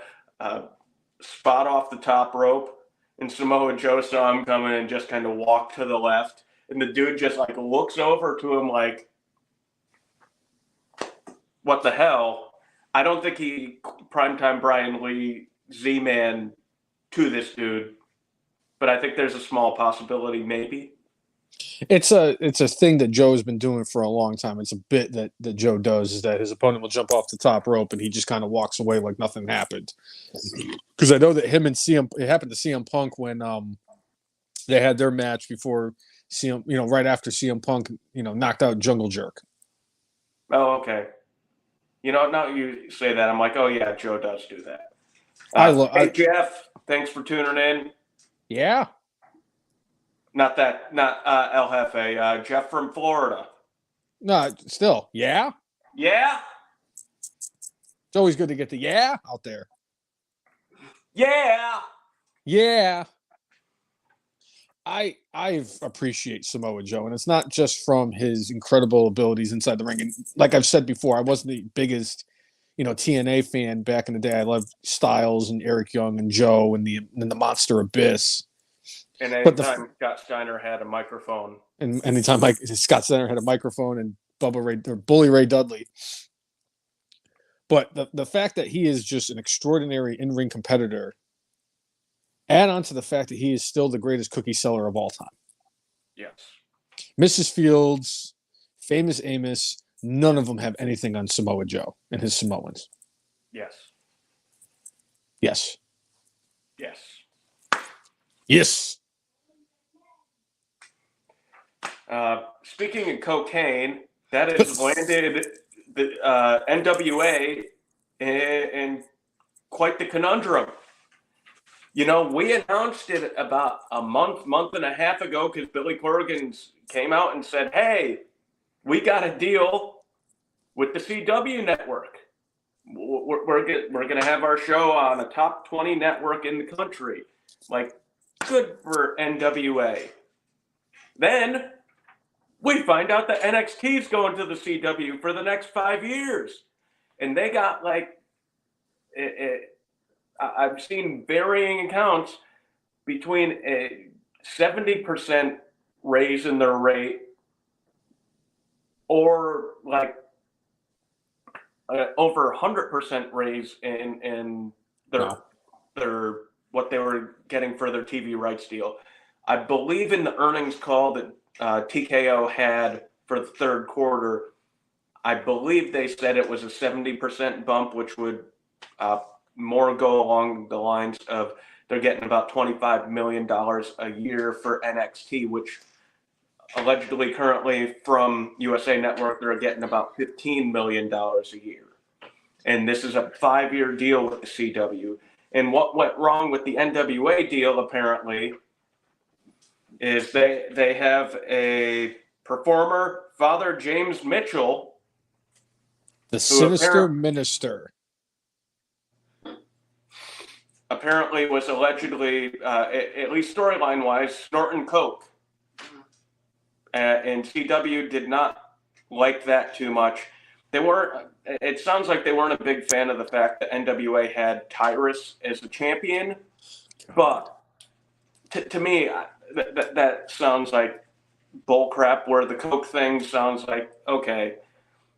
[SPEAKER 2] spot off the top rope, and Samoa Joe saw him coming and just kind of walked to the left, and the dude just, like, looks over to him like, what the hell? I don't think he Primetime Brian Lee Z-Man to this dude, but I think there's a small possibility maybe.
[SPEAKER 1] It's a thing that Joe has been doing for a long time. It's a bit that Joe does, is that his opponent will jump off the top rope and he just kind of walks away like nothing happened. Because I know that him and it happened to CM Punk when they had their match before CM, right after CM Punk, knocked out Jungle Jerk.
[SPEAKER 2] Oh, okay. Now you say that, I'm like, oh yeah, Joe does do that. Hey, Jeff, thanks for tuning in.
[SPEAKER 1] Yeah.
[SPEAKER 2] Not El Jefe, Jeff from Florida.
[SPEAKER 1] No, still, yeah.
[SPEAKER 2] Yeah.
[SPEAKER 1] It's always good to get the yeah out there.
[SPEAKER 2] Yeah.
[SPEAKER 1] Yeah. I appreciate Samoa Joe, and it's not just from his incredible abilities inside the ring. And like I've said before, I wasn't the biggest, TNA fan back in the day. I loved Styles and Eric Young and Joe and the Monster Abyss.
[SPEAKER 2] And anytime Scott Steiner had a microphone.
[SPEAKER 1] And anytime Scott Steiner had a microphone and Bully Ray Dudley. But the fact that he is just an extraordinary in-ring competitor, add on to the fact that he is still the greatest cookie seller of all time.
[SPEAKER 2] Yes.
[SPEAKER 1] Mrs. Fields, Famous Amos, none of them have anything on Samoa Joe and his Samoans.
[SPEAKER 2] Yes.
[SPEAKER 1] Yes.
[SPEAKER 2] Yes.
[SPEAKER 1] Yes.
[SPEAKER 2] Speaking of cocaine, that has landed the NWA in quite the conundrum. We announced it about a month and a half ago because Billy Corgan came out and said, hey, we got a deal with the CW network. We're going to have our show on a top 20 network in the country. Like, good for NWA. Then we find out that NXT is going to the CW for the next 5 years. And they got I've seen varying accounts between a 70% raise in their rate or over 100% raise in their what they were getting for their TV rights deal. I believe in the earnings call that TKO had for the third quarter, I believe they said it was a 70% bump, which would more go along the lines of they're getting about $25 million a year for NXT, which allegedly currently from USA Network, they're getting about $15 million a year. And this is a 5-year deal with the CW. And what went wrong with the NWA deal, apparently, is they have a performer, Father James Mitchell.
[SPEAKER 1] The Sinister Minister.
[SPEAKER 2] Apparently was allegedly, at least storyline-wise, snorting coke. And CW did not like that too much. They weren't. It sounds like they weren't a big fan of the fact that NWA had Tyrus as the champion, but to me, that sounds like bullcrap. Where the Coke thing sounds like, okay,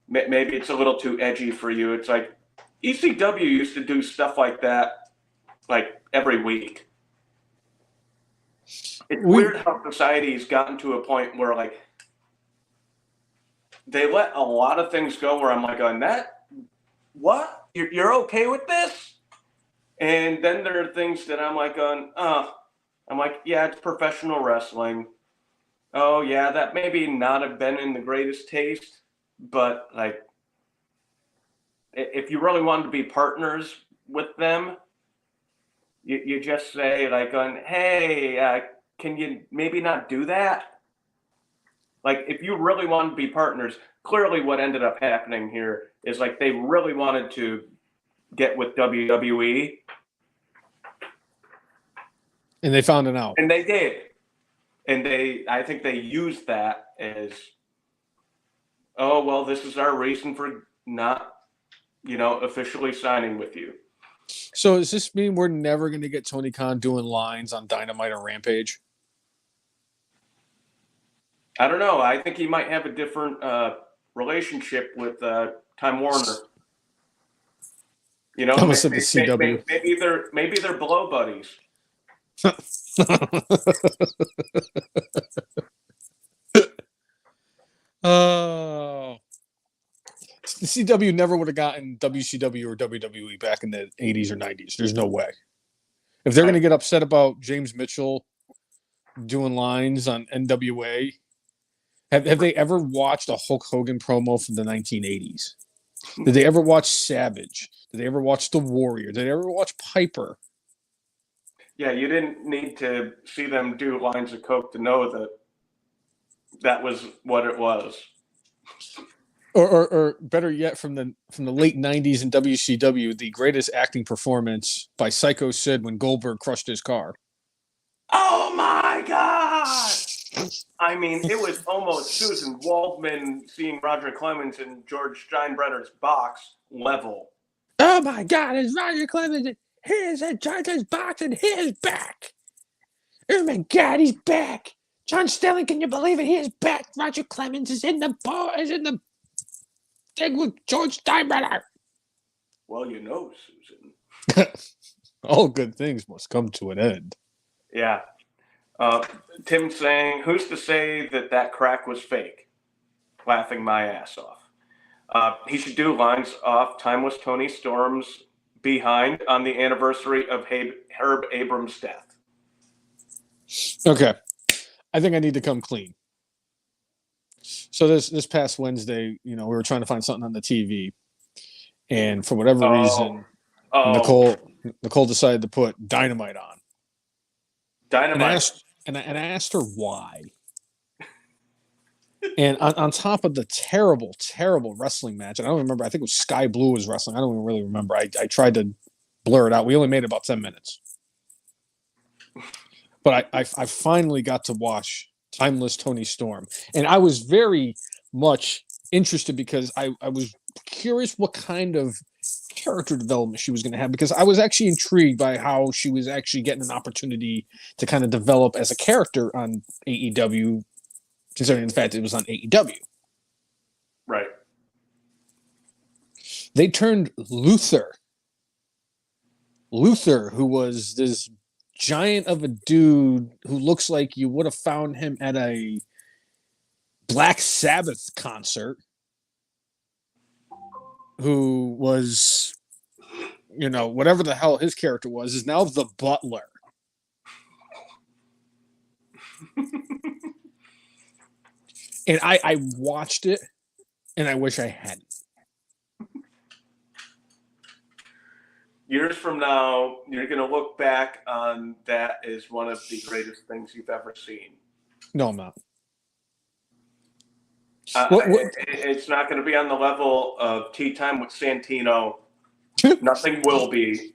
[SPEAKER 2] maybe it's a little too edgy for you. It's like ECW used to do stuff like that like every week. It's weird how society's gotten to a point where like they let a lot of things go where I'm like, on that, what? You're okay with this? And then there are things that I'm like, I'm like, yeah, it's professional wrestling. Oh yeah, that maybe not have been in the greatest taste, but like, if you really wanted to be partners with them, you just say like, hey, can you maybe not do that? Like, if you really wanted to be partners, clearly what ended up happening here is like they really wanted to get with WWE.
[SPEAKER 1] And they found it out.
[SPEAKER 2] And they did. And I think they used that as, oh, well, this is our reason for not, officially signing with you.
[SPEAKER 1] So does this mean we're never going to get Tony Khan doing lines on Dynamite or Rampage?
[SPEAKER 2] I don't know. I think he might have a different relationship with Time Warner.
[SPEAKER 1] Almost said the CW.
[SPEAKER 2] Maybe they're blow buddies.
[SPEAKER 1] Oh, the CW never would have gotten WCW or WWE back in the 80s or 90s. There's no way. If they're going to get upset about James Mitchell doing lines on NWA, have they ever watched a Hulk Hogan promo from the 1980s? Did they ever watch Savage? Did they ever watch The Warrior? Did they ever watch Piper?
[SPEAKER 2] Yeah, you didn't need to see them do lines of coke to know that was what it was.
[SPEAKER 1] Or better yet, from the late 90s in WCW, the greatest acting performance by Psycho Sid when Goldberg crushed his car.
[SPEAKER 2] Oh my God! I mean, it was almost Susan Waldman seeing Roger Clemens in George Steinbrenner's box level.
[SPEAKER 1] Oh my God, it's Roger Clemens. Here's in George's box and he's back. Oh my God, he's back. John Stelling, can you believe it? He is back. Roger Clemens is in the bar, is in the thing with George Steinbrenner.
[SPEAKER 2] Well, Susan.
[SPEAKER 1] All good things must come to an end.
[SPEAKER 2] Yeah. Tim saying, who's to say that crack was fake? Laughing my ass off. He should do lines off Time Was Tony Storm's Behind on the anniversary of Herb Abrams' death.
[SPEAKER 1] Okay. I think I need to come clean. So this past Wednesday, we were trying to find something on the TV. And for whatever reason, Nicole decided to put Dynamite on.
[SPEAKER 2] Dynamite.
[SPEAKER 1] And I asked her why. And on top of the terrible, terrible wrestling match, and I don't remember, I think it was Sky Blue was wrestling. I don't even really remember. I tried to blur it out. We only made about 10 minutes. But I finally got to watch Timeless Tony Storm. And I was very much interested because I was curious what kind of character development she was going to have, because I was actually intrigued by how she was actually getting an opportunity to kind of develop as a character on AEW, considering the fact it was on AEW.
[SPEAKER 2] Right.
[SPEAKER 1] They turned Luther, who was this giant of a dude who looks like you would have found him at a Black Sabbath concert, who was, whatever the hell his character was, is now the Butler. And I watched it, and I wish I hadn't.
[SPEAKER 2] Years from now, you're going to look back on that as one of the greatest things you've ever seen.
[SPEAKER 1] No, I'm not.
[SPEAKER 2] It's not going to be on the level of Tea Time with Santino. Nothing will be.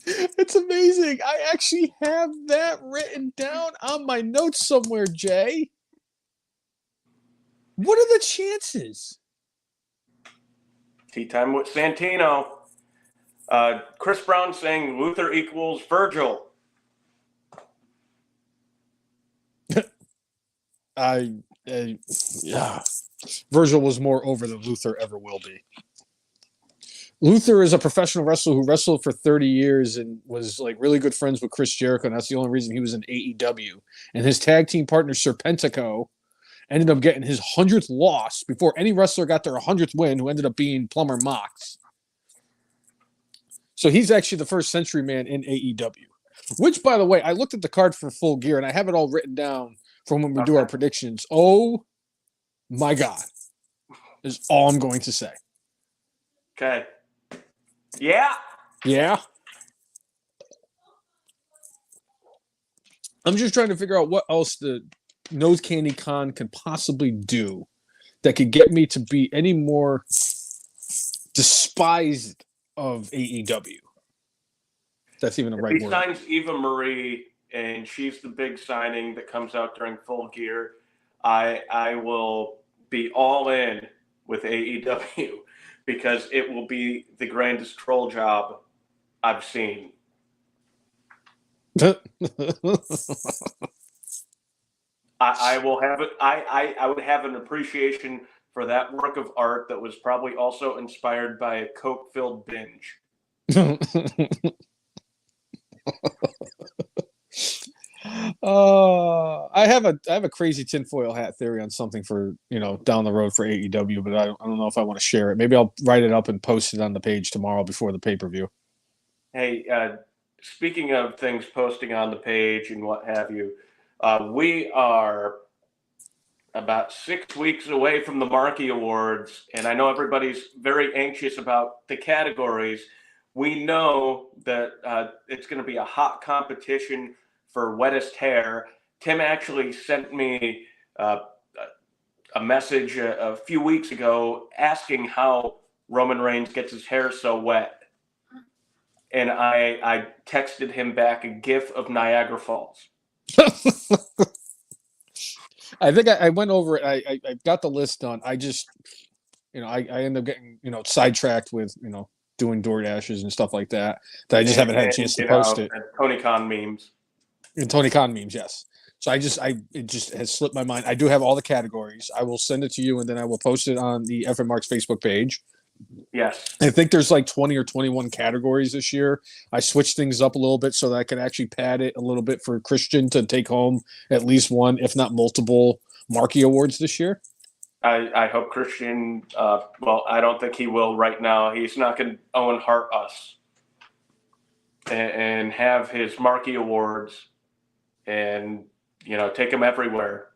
[SPEAKER 1] It's amazing. I actually have that written down on my notes somewhere, Jay. What are the chances?
[SPEAKER 2] Tea time with Santino. Chris Brown saying Luther equals Virgil.
[SPEAKER 1] Yeah. Virgil was more over than Luther ever will be. Luther is a professional wrestler who wrestled for 30 years and was like really good friends with Chris Jericho, and that's the only reason he was in AEW. And his tag team partner Serpentico ended up getting his 100th loss before any wrestler got their 100th win, who ended up being Plumber Mox. So he's actually the first century man in AEW. Which, by the way, I looked at the card for Full Gear, and I have it all written down from when we do our predictions. Oh my God, is all I'm going to say.
[SPEAKER 2] Okay. Yeah.
[SPEAKER 1] Yeah. I'm just trying to figure out what else the Nose Candy Con could possibly do that could get me to be any more despised of AEW. That's even the right word.
[SPEAKER 2] He signs Eva Marie, and she's the big signing that comes out during Full Gear. I will be all in with AEW because it will be the grandest troll job I've seen. I will have it. I would have an appreciation for that work of art that was probably also inspired by a coke-filled binge.
[SPEAKER 1] I have a crazy tinfoil hat theory on something for down the road for AEW, but I don't know if I want to share it. Maybe I'll write it up and post it on the page tomorrow before the pay-per-view.
[SPEAKER 2] Hey, speaking of things posting on the page and what have you, we are about 6 weeks away from the Marquee Awards, and I know everybody's very anxious about the categories. We know that it's going to be a hot competition for wettest hair. Tim actually sent me a message a few weeks ago asking how Roman Reigns gets his hair so wet. And I texted him back a GIF of Niagara Falls.
[SPEAKER 1] I think I went over it. I got the list done. I just, I end up getting, sidetracked with, doing DoorDashes and stuff like that. That I just haven't had a chance to post it.
[SPEAKER 2] And Tony Khan memes.
[SPEAKER 1] And Tony Khan memes, yes. So it just has slipped my mind. I do have all the categories. I will send it to you, and then I will post it on the FM Marks Facebook page.
[SPEAKER 2] Yes.
[SPEAKER 1] I think there's like 20 or 21 categories this year. I switched things up a little bit so that I can actually pad it a little bit for Christian to take home at least one, if not multiple, Marquee Awards this year.
[SPEAKER 2] I hope Christian, well, I don't think he will right now. He's not going to Owen Hart us and have his Marquee Awards and, take him everywhere.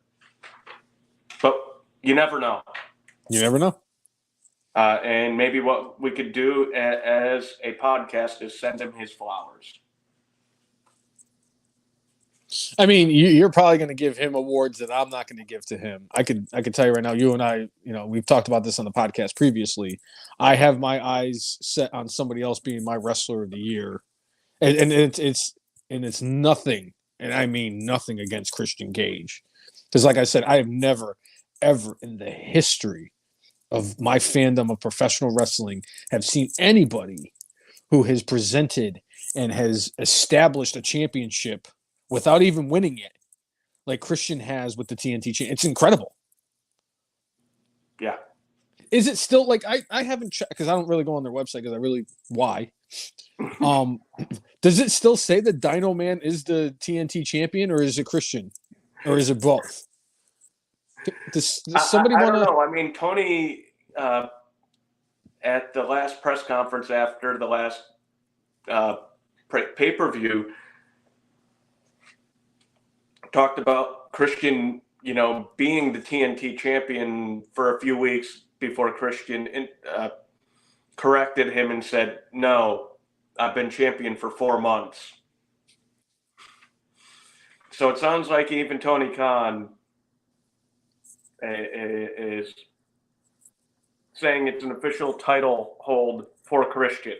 [SPEAKER 2] But you never know.
[SPEAKER 1] You never know.
[SPEAKER 2] And maybe what we could do as a podcast is send him his flowers.
[SPEAKER 1] I mean, you're probably going to give him awards that I'm not going to give to him. I could tell you right now, you and I, we've talked about this on the podcast previously. I have my eyes set on somebody else being my wrestler of the year, and it's nothing, and I mean nothing against Christian Cage, because like I said, I have never, ever in the history of my fandom of professional wrestling have seen anybody who has presented and has established a championship without even winning it, like Christian has with the TNT chain. It's incredible.
[SPEAKER 2] Yeah.
[SPEAKER 1] Is it still like I haven't checked because I don't really go on their website because why? Does it still say that Dino Man is the TNT champion, or is it Christian, or is it both? Does somebody want to?
[SPEAKER 2] I don't know. I mean, Tony at the last press conference after the last pay-per-view talked about Christian, being the TNT champion for a few weeks before Christian corrected him and said, "No, I've been champion for 4 months." So it sounds like even Tony Khan is saying it's an official title hold for Christian.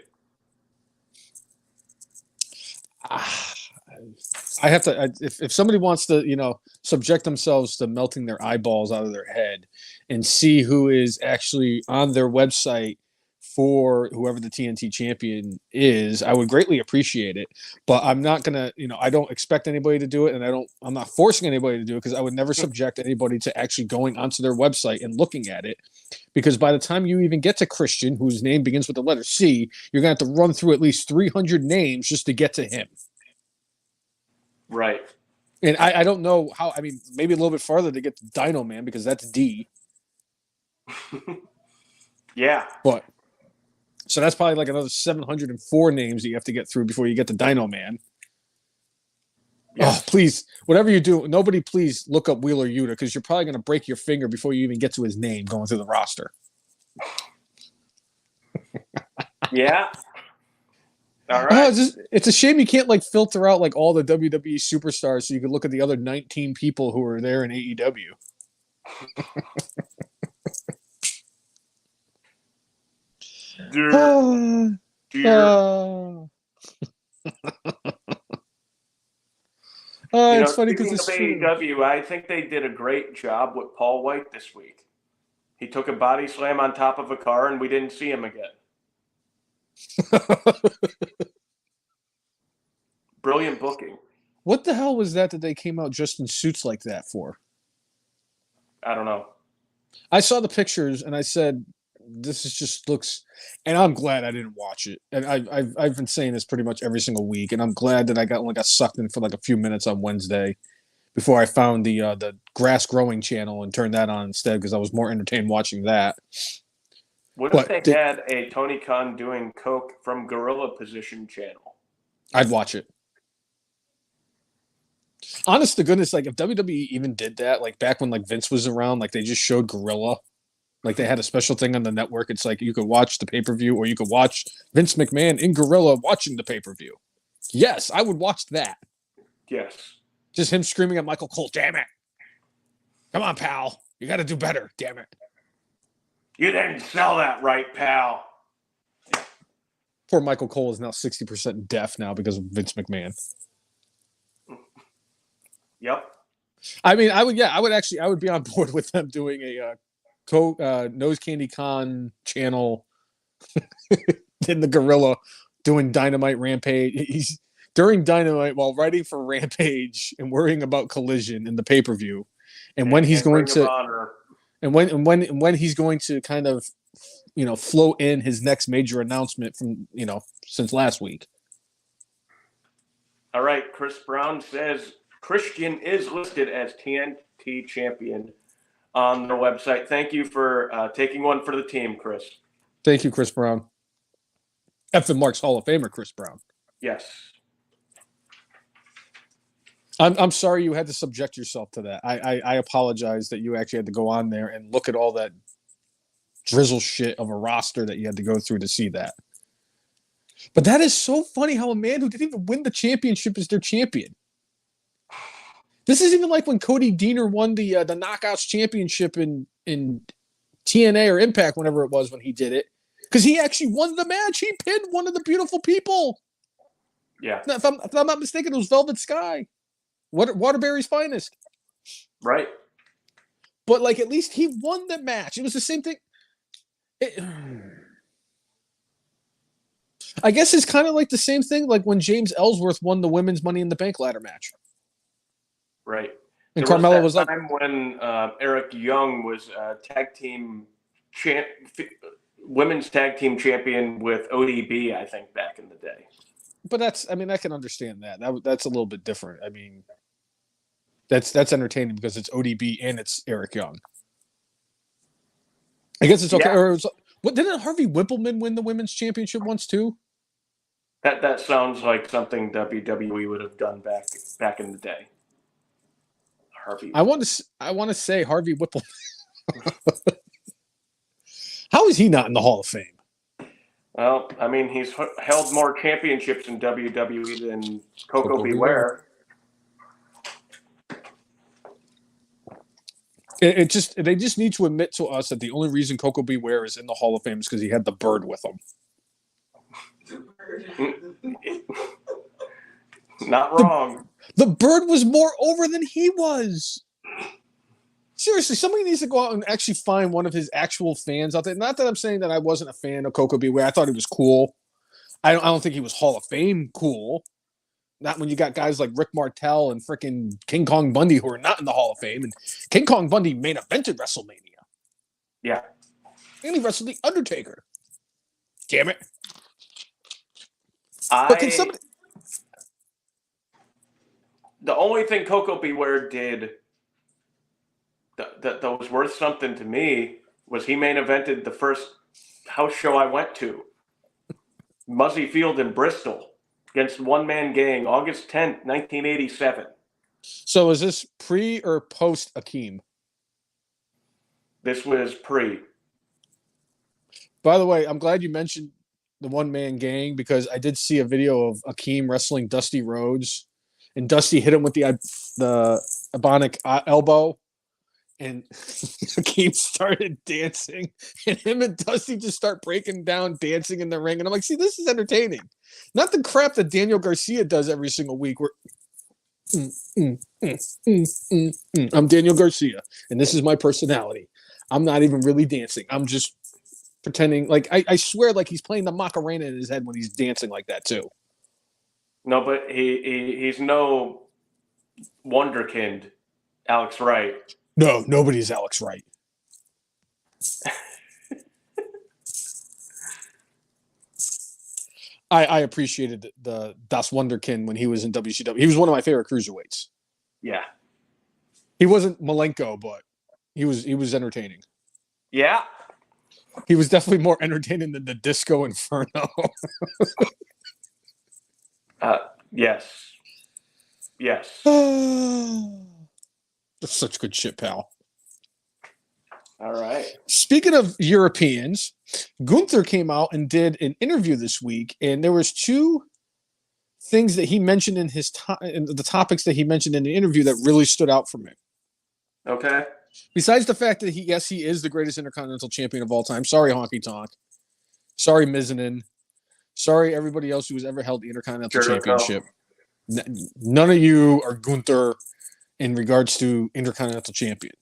[SPEAKER 1] I have to. If somebody wants to, subject themselves to melting their eyeballs out of their head and see who is actually on their website for whoever the TNT champion is, I would greatly appreciate it. But I'm not gonna, I don't expect anybody to do it, and I'm not forcing anybody to do it because I would never subject anybody to actually going onto their website and looking at it. Because by the time you even get to Christian, whose name begins with the letter C, you're gonna have to run through at least 300 names just to get to him.
[SPEAKER 2] Right.
[SPEAKER 1] And I don't know how. I mean, maybe a little bit farther to get to Dino Man because that's D.
[SPEAKER 2] Yeah.
[SPEAKER 1] But so that's probably like another 704 names that you have to get through before you get to Dino Man. Yes. Oh, please, whatever you do, nobody please look up Wheeler Yuta because you're probably going to break your finger before you even get to his name going through the roster.
[SPEAKER 2] Yeah. All right.
[SPEAKER 1] Oh, it's a shame you can't like filter out like all the WWE superstars so you can look at the other 19 people who are there in AEW. It's funny because it's true.
[SPEAKER 2] AEW, I think they did a great job with Paul White this week. He took a body slam on top of a car, and we didn't see him again. Brilliant booking.
[SPEAKER 1] What the hell was that they came out just in suits like that for?
[SPEAKER 2] I don't know.
[SPEAKER 1] I saw the pictures and I said, "This is just looks," and I'm glad I didn't watch it. And I've been saying this pretty much every single week, and I'm glad that I only got sucked in for like a few minutes on Wednesday before I found the grass growing channel and turned that on instead because I was more entertained watching that.
[SPEAKER 2] What if they had a Tony Khan doing coke from gorilla position channel?
[SPEAKER 1] I'd watch it. Honest to goodness, like if WWE even did that, like back when like Vince was around, like they just showed gorilla, like they had a special thing on the network. It's like you could watch the pay-per-view or you could watch Vince McMahon in gorilla watching the pay-per-view. Yes, I would watch that.
[SPEAKER 2] Yes.
[SPEAKER 1] Just him screaming at Michael Cole, damn it. Come on, pal. You got to do better, damn it.
[SPEAKER 2] You didn't sell that right, pal.
[SPEAKER 1] Poor Michael Cole is now 60% deaf now because of Vince McMahon.
[SPEAKER 2] Yep.
[SPEAKER 1] I mean, I would be on board with them doing a Nose Candy Con channel in the gorilla doing Dynamite Rampage. He's during Dynamite while writing for Rampage and worrying about Collision in the pay-per-view. And when he's going to and when he's going to kind of float in his next major announcement from since last week.
[SPEAKER 2] All right, Chris Brown says Christian is listed as TNT champion on their website. Thank you for taking one for the team, Chris.
[SPEAKER 1] Thank you, Chris Brown. F. Mark's Hall of Famer, Chris Brown.
[SPEAKER 2] Yes.
[SPEAKER 1] I'm sorry you had to subject yourself to that. I apologize that you actually had to go on there and look at all that drizzle shit of a roster that you had to go through to see that. But that is so funny how a man who didn't even win the championship is their champion. This is even like when Cody Deaner won the Knockouts championship in TNA or Impact, whenever it was when he did it, because he actually won the match. He pinned one of the beautiful people.
[SPEAKER 2] Yeah.
[SPEAKER 1] If I'm not mistaken, it was Velvet Sky, Waterbury's finest.
[SPEAKER 2] Right.
[SPEAKER 1] But like, at least he won the match. It was the same thing. I guess it's kind of like the same thing, like when James Ellsworth won the women's Money in the Bank ladder match.
[SPEAKER 2] Right.
[SPEAKER 1] And Carmella was like,
[SPEAKER 2] time when Eric Young was women's tag team champion with ODB, I think, back in the day.
[SPEAKER 1] But I can understand that. That's a little bit different. I mean, that's entertaining because it's ODB and it's Eric Young. I guess it's okay.
[SPEAKER 2] Yeah.
[SPEAKER 1] Or didn't Harvey Wippleman win the women's championship once too?
[SPEAKER 2] That sounds like something WWE would have done back in the day. Harvey.
[SPEAKER 1] I want to say Harvey Whipple. How is he not in the Hall of Fame?
[SPEAKER 2] Well, I mean, he's held more championships in WWE than Coco Beware.
[SPEAKER 1] They just need to admit to us that the only reason Coco Beware is in the Hall of Fame is because he had the bird with him.
[SPEAKER 2] Not wrong.
[SPEAKER 1] The bird was more over than he was. seriously, somebody needs to go out and actually find one of his actual fans out there. Not that I'm saying that I wasn't a fan of Coco Beware. I thought he was cool. I don't think he was Hall of Fame cool. Not when you got guys like Rick Martel and freaking King Kong Bundy who are not in the Hall of Fame. And King Kong Bundy main evented WrestleMania.
[SPEAKER 2] Yeah.
[SPEAKER 1] And he wrestled The Undertaker. Damn it.
[SPEAKER 2] The only thing Coco Beware did that was worth something to me was he main evented the first house show I went to. Muzzy Field in Bristol against One Man Gang, August 10th, 1987.
[SPEAKER 1] So is this pre or post Akeem?
[SPEAKER 2] This was pre.
[SPEAKER 1] By the way, I'm glad you mentioned the One Man Gang because I did see a video of Akeem wrestling Dusty Rhodes, and Dusty hit him with the Ebonic elbow, and Akeem started dancing, and him and Dusty just start breaking down, dancing in the ring, and I'm like, see, this is entertaining. Not the crap that Daniel Garcia does every single week where I'm Daniel Garcia, and this is my personality. I'm not even really dancing. I'm just pretending. Like I swear, like he's playing the Macarena in his head when he's dancing like that too.
[SPEAKER 2] No, but he's no wonderkind, Alex Wright.
[SPEAKER 1] No, nobody's Alex Wright. I appreciated the Das Wunderkind when he was in WCW. He was one of my favorite cruiserweights.
[SPEAKER 2] Yeah.
[SPEAKER 1] He wasn't Malenko, but he was entertaining.
[SPEAKER 2] Yeah.
[SPEAKER 1] He was definitely more entertaining than the Disco Inferno.
[SPEAKER 2] Yes. Yes.
[SPEAKER 1] That's such good shit, pal.
[SPEAKER 2] All right.
[SPEAKER 1] Speaking of Europeans, Gunther came out and did an interview this week, and there was two things that he mentioned in the topics that he mentioned in the interview that really stood out for me.
[SPEAKER 2] Okay.
[SPEAKER 1] Besides the fact that he is the greatest Intercontinental Champion of all time. Sorry, Honky Tonk. Sorry, Mizanin. Sorry, everybody else who has ever held the Intercontinental Championship. None of you are Gunther in regards to Intercontinental Champion.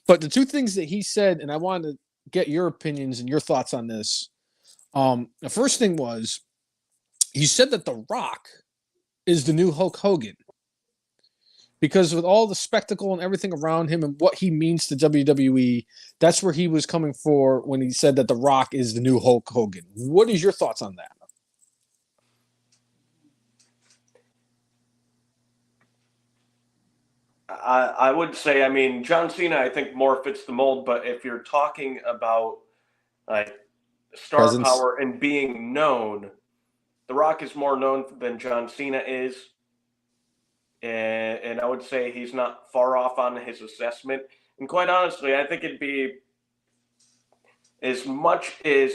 [SPEAKER 1] But the two things that he said, and I wanted to get your opinions and your thoughts on this. The first thing was, he said that The Rock is the new Hulk Hogan. Because with all the spectacle and everything around him and what he means to WWE, that's where he was coming for when he said that The Rock is the new Hulk Hogan. What is your thoughts on that?
[SPEAKER 2] I would say, I mean, John Cena, I think more fits the mold, but if you're talking about like star
[SPEAKER 1] Presence.
[SPEAKER 2] Power and being known, The Rock is more known than John Cena is. And I would say he's not far off on his assessment. And quite honestly, I think it'd be, as much as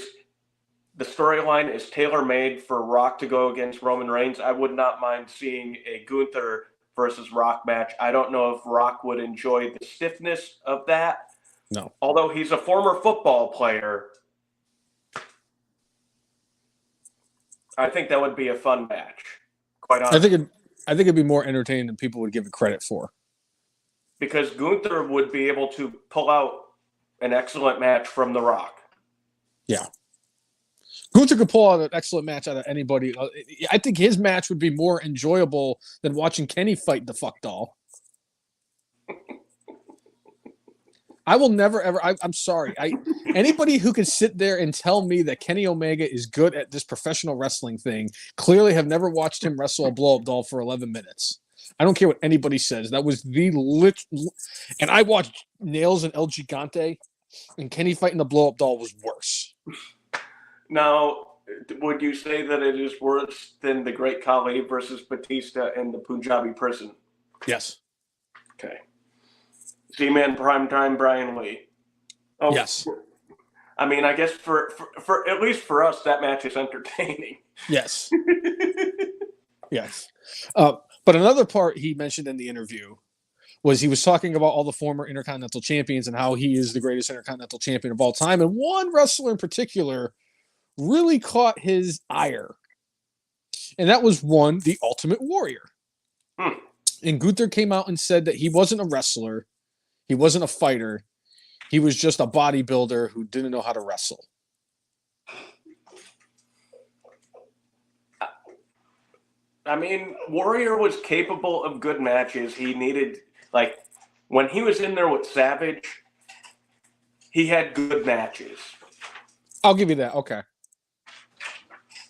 [SPEAKER 2] the storyline is tailor-made for Rock to go against Roman Reigns, I would not mind seeing a Gunther versus Rock match. I don't know if Rock would enjoy the stiffness of that.
[SPEAKER 1] No.
[SPEAKER 2] Although he's a former football player, I think that would be a fun match. Quite honestly.
[SPEAKER 1] I think it'd be more entertaining than people would give it credit for.
[SPEAKER 2] Because Gunther would be able to pull out an excellent match from The Rock.
[SPEAKER 1] Yeah. Gunther could pull out an excellent match out of anybody. I think his match would be more enjoyable than watching Kenny fight the fuck doll. I will never, ever, I'm sorry. Anybody who can sit there and tell me that Kenny Omega is good at this professional wrestling thing clearly have never watched him wrestle a blow-up doll for 11 minutes. I don't care what anybody says. That was and I watched Nails and El Gigante, and Kenny fighting the blow-up doll was worse.
[SPEAKER 2] Now, would you say that it is worse than the Great Khali versus Batista in the Punjabi prison?
[SPEAKER 1] Yes.
[SPEAKER 2] Okay. Z-Man Primetime Brian Lee. Oh,
[SPEAKER 1] yes.
[SPEAKER 2] I mean, I guess for at least for us, that match is entertaining.
[SPEAKER 1] Yes. Yes. But another part he mentioned in the interview was he was talking about all the former Intercontinental Champions and how he is the greatest Intercontinental Champion of all time. And one wrestler in particular really caught his ire. And that was the Ultimate Warrior. And Gunther came out and said that he wasn't a wrestler. He wasn't a fighter. He was just a bodybuilder who didn't know how to wrestle.
[SPEAKER 2] I mean, Warrior was capable of good matches. He needed, like, when he was in there with Savage, he had good matches.
[SPEAKER 1] I'll give you that. Okay.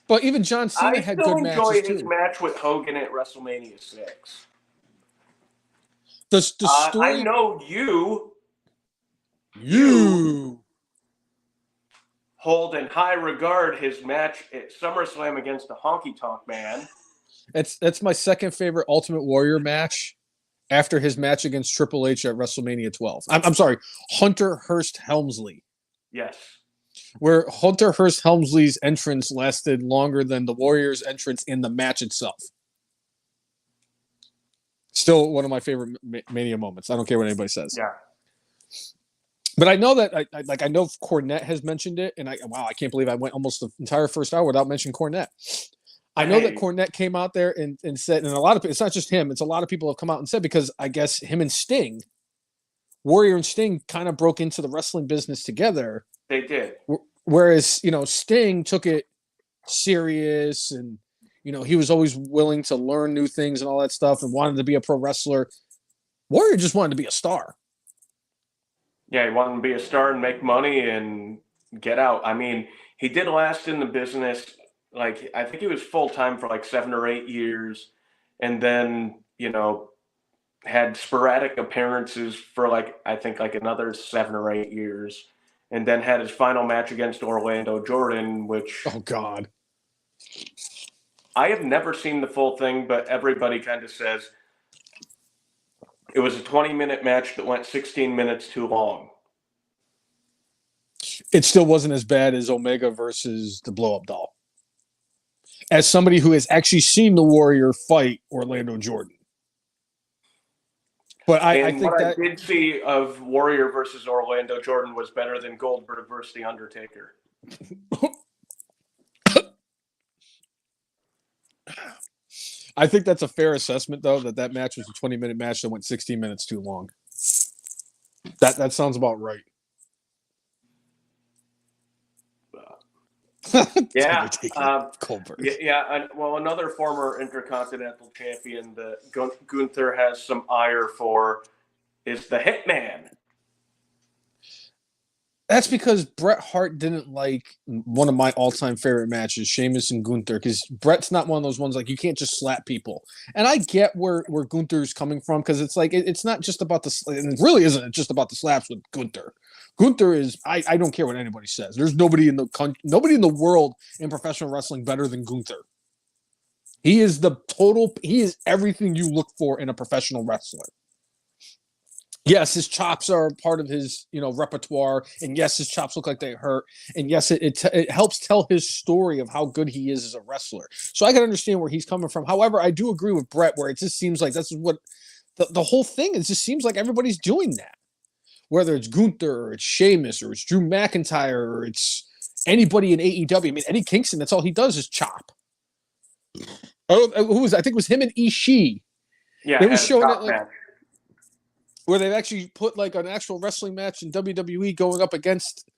[SPEAKER 1] But even John Cena had good matches, too. I
[SPEAKER 2] still enjoy his match with Hogan at WrestleMania 6.
[SPEAKER 1] The story...
[SPEAKER 2] I know you hold in high regard his match at SummerSlam against the Honky Tonk Man.
[SPEAKER 1] That's my second favorite Ultimate Warrior match after his match against Triple H at WrestleMania 12. I'm sorry, Hunter Hearst Helmsley.
[SPEAKER 2] Yes.
[SPEAKER 1] Where Hunter Hearst Helmsley's entrance lasted longer than the Warriors' entrance in the match itself. Still one of my favorite Mania moments. I don't care what anybody says.
[SPEAKER 2] Yeah.
[SPEAKER 1] But I know that I know Cornette has mentioned it, and I can't believe I went almost the entire first hour without mentioning Cornette. I know that Cornette came out there and said, and a lot of people, it's not just him, it's a lot of people have come out and said, because I guess him and Sting, Warrior and Sting, kind of broke into the wrestling business together.
[SPEAKER 2] They did.
[SPEAKER 1] Whereas, Sting took it serious, and, he was always willing to learn new things and all that stuff and wanted to be a pro wrestler. Warrior just wanted to be a star.
[SPEAKER 2] Yeah, he wanted to be a star and make money and get out. I mean, he did last in the business. Like, I think he was full-time for like 7 or 8 years, and then, had sporadic appearances for I think another 7 or 8 years, and then had his final match against Orlando Jordan, which...
[SPEAKER 1] Oh, God.
[SPEAKER 2] I have never seen the full thing, but everybody kind of says it was a 20-minute match that went 16 minutes too long.
[SPEAKER 1] It still wasn't as bad as Omega versus the Blow-Up Doll. As somebody who has actually seen the Warrior fight Orlando Jordan. But I think
[SPEAKER 2] what
[SPEAKER 1] that...
[SPEAKER 2] I did see of Warrior versus Orlando Jordan was better than Goldberg versus The Undertaker.
[SPEAKER 1] I think that's a fair assessment, though, that match was a 20-minute match that went 16 minutes too long. That sounds about right.
[SPEAKER 2] Yeah.
[SPEAKER 1] Goldberg.
[SPEAKER 2] Yeah. Well, another former Intercontinental Champion that Gunther has some ire for is the Hitman.
[SPEAKER 1] That's because Bret Hart didn't like one of my all-time favorite matches, Sheamus and Gunther, because Bret's not one of those ones you can't just slap people. And I get where Gunther's coming from, because it's it's not just about and it really isn't just about the slaps with Gunther. Gunther is, I don't care what anybody says. There's nobody in the world in professional wrestling better than Gunther. He is he is everything you look for in a professional wrestler. Yes, his chops are part of his, repertoire, and yes, his chops look like they hurt, and yes, it helps tell his story of how good he is as a wrestler. So I can understand where he's coming from. However, I do agree with Bret, where it just seems like that's what the whole thing is. Just seems like everybody's doing that, whether it's Gunther or it's Sheamus or it's Drew McIntyre or it's anybody in AEW. I mean, Eddie Kingston, that's all he does is chop. I think it was him and Ishii.
[SPEAKER 2] Yeah,
[SPEAKER 1] they were showing it where they've actually put an actual wrestling match in WWE going up against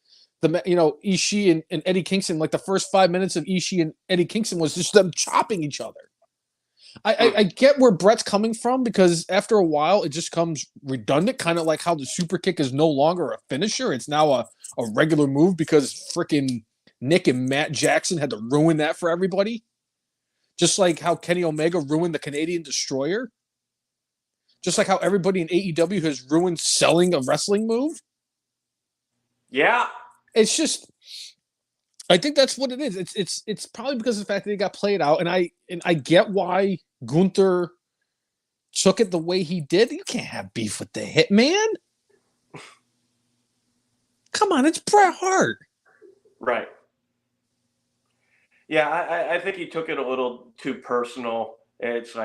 [SPEAKER 1] Ishii and Eddie Kingston. The first 5 minutes of Ishii and Eddie Kingston was just them chopping each other. I get where Bret's coming from, because after a while it just comes redundant, kind of like how the super kick is no longer a finisher. It's now a regular move because freaking Nick and Matt Jackson had to ruin that for everybody. Just like how Kenny Omega ruined the Canadian Destroyer. Just like how everybody in AEW has ruined selling a wrestling move.
[SPEAKER 2] Yeah.
[SPEAKER 1] It's just, I think that's what it is. It's probably because of the fact that it got played out, and I get why Gunther took it the way he did. You can't have beef with the Hitman. Come on, it's Bret Hart.
[SPEAKER 2] Right. Yeah, I think he took it a little too personal. It's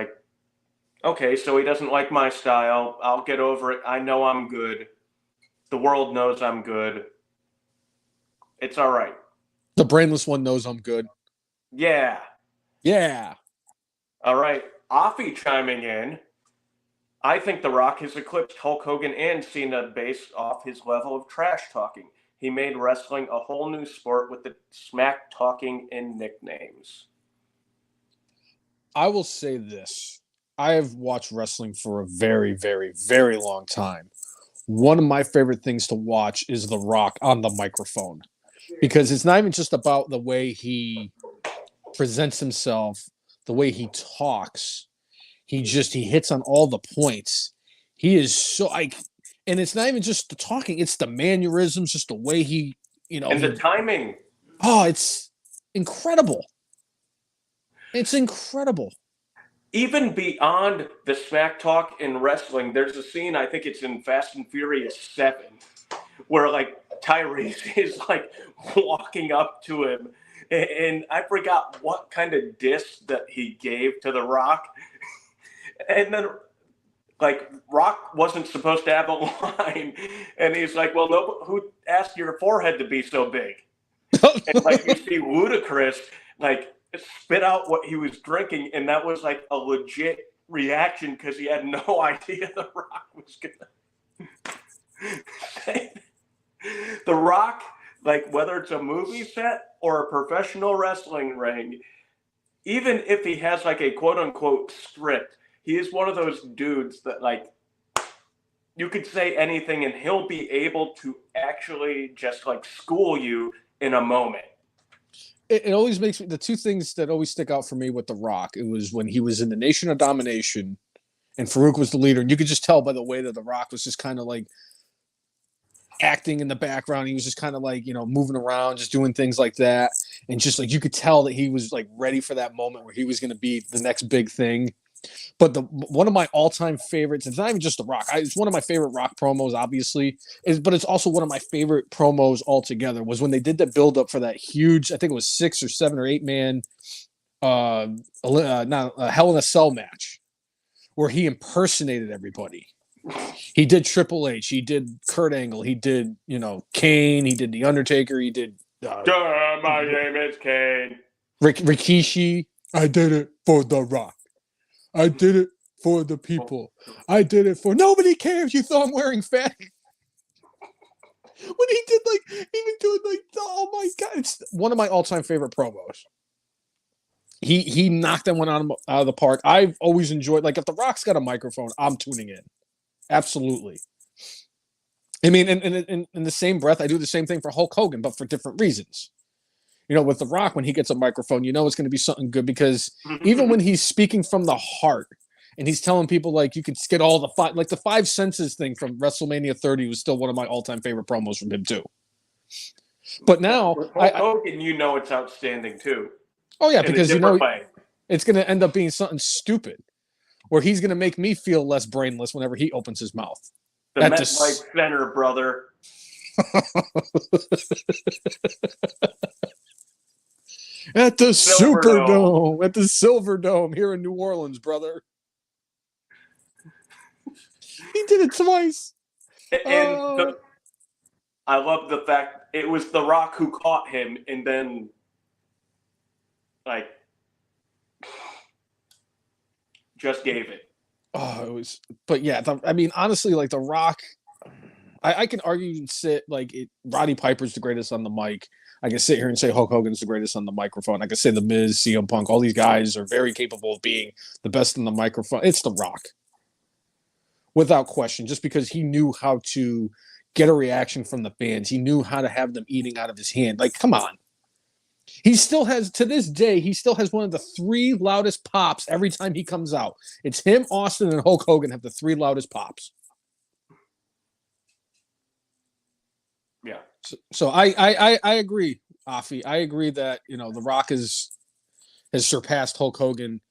[SPEAKER 2] okay, so he doesn't like my style. I'll get over it. I know I'm good. The world knows I'm good. It's all right.
[SPEAKER 1] The Brainless one knows I'm good.
[SPEAKER 2] Yeah.
[SPEAKER 1] Yeah.
[SPEAKER 2] All right. Offie chiming in. I think The Rock has eclipsed Hulk Hogan and Cena based off his level of trash talking. He made wrestling a whole new sport with the smack talking and nicknames.
[SPEAKER 1] I will say this. I have watched wrestling for a very, very, very long time. One of my favorite things to watch is The Rock on the microphone because it's not even just about the way he presents himself, the way he talks. He hits on all the points. He is so like, and it's not even just the talking; it's the mannerisms, just the way he,
[SPEAKER 2] and the timing.
[SPEAKER 1] Oh, it's incredible! It's incredible.
[SPEAKER 2] Even beyond the smack talk in wrestling, there's a scene, I think it's in Fast and Furious 7, where like Tyrese is like walking up to him, and I forgot what kind of diss that he gave to The Rock. And then like Rock wasn't supposed to have a line, and he's like, well, no, who asked your forehead to be so big? And like you see Ludacris like spit out what he was drinking, and that was like a legit reaction because he had no idea The Rock was gonna say. The Rock, like whether it's a movie set or a professional wrestling ring, even if he has like a quote unquote script, he is one of those dudes that like you could say anything and he'll be able to actually just like school you in a moment.
[SPEAKER 1] It always makes me, the two things that always stick out for me with The Rock, it was when he was in the Nation of Domination and Farouk was the leader, and you could just tell by the way that The Rock was just kind of like acting in the background. He was just kind of like, moving around, just doing things like that. And just like you could tell that he was like ready for that moment where he was going to be the next big thing. But one of my all-time favorites, it's not even just The Rock. It's one of my favorite Rock promos, obviously, but it's also one of my favorite promos altogether, was when they did the build-up for that huge, I think it was 6 or 7 or 8 man Hell in a Cell match, where he impersonated everybody. He did Triple H, he did Kurt Angle, he did, Kane, he did The Undertaker, he did
[SPEAKER 2] my name is Kane.
[SPEAKER 1] Rikishi. I did it for The Rock. I did it for the people. I did it for nobody cares. You thought I'm wearing fat. When he did like even doing like, oh my god, it's one of my all-time favorite promos. He knocked that one out of the park. I've always enjoyed, like, if The Rock's got a microphone, I'm tuning in. Absolutely. I mean, in the same breath, I do the same thing for Hulk Hogan, but for different reasons. With The Rock, when he gets a microphone, it's going to be something good, because even when he's speaking from the heart and he's telling people, like, you can get all the five senses thing from WrestleMania 30 was still one of my all-time favorite promos from him too. But now,
[SPEAKER 2] Hulk Hogan, it's outstanding too.
[SPEAKER 1] Oh yeah, because it's going to end up being something stupid, where he's going to make me feel less brainless whenever he opens his mouth.
[SPEAKER 2] The MetLife Center, brother.
[SPEAKER 1] At the Superdome, at the Silverdome here in New Orleans, brother. He did it twice.
[SPEAKER 2] And I love the fact it was The Rock who caught him, and then, like, just gave it.
[SPEAKER 1] Oh, it was, but yeah, I mean, honestly, like, The Rock, I can argue and sit, like, Roddy Piper's the greatest on the mic. I can sit here and say Hulk Hogan's the greatest on the microphone. I can say The Miz, CM Punk, all these guys are very capable of being the best on the microphone. It's The Rock, without question, just because he knew how to get a reaction from the fans. He knew how to have them eating out of his hand. Like, come on. He still has, to this day, one of the 3 loudest pops every time he comes out. It's him, Austin, and Hulk Hogan have the 3 loudest pops.
[SPEAKER 2] Yeah.
[SPEAKER 1] So I agree, Afi. I agree that, The Rock has surpassed Hulk Hogan,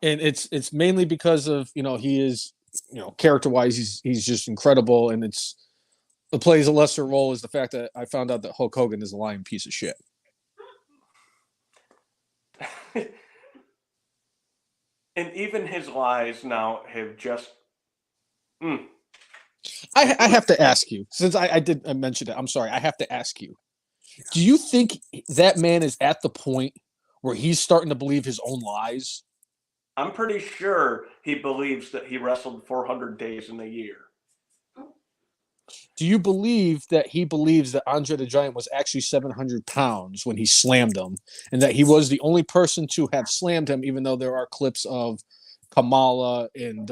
[SPEAKER 1] and it's mainly because of, he is, character-wise, he's just incredible, and it plays a lesser role is the fact that I found out that Hulk Hogan is a lying piece of shit.
[SPEAKER 2] And even his lies now have just.
[SPEAKER 1] I have to ask you, since I mentioned it, I'm sorry, I have to ask you. Do you think that man is at the point where he's starting to believe his own lies?
[SPEAKER 2] I'm pretty sure he believes that he wrestled 400 days in a year.
[SPEAKER 1] Do you believe that he believes that Andre the Giant was actually 700 pounds when he slammed him, and that he was the only person to have slammed him, even though there are clips of Kamala and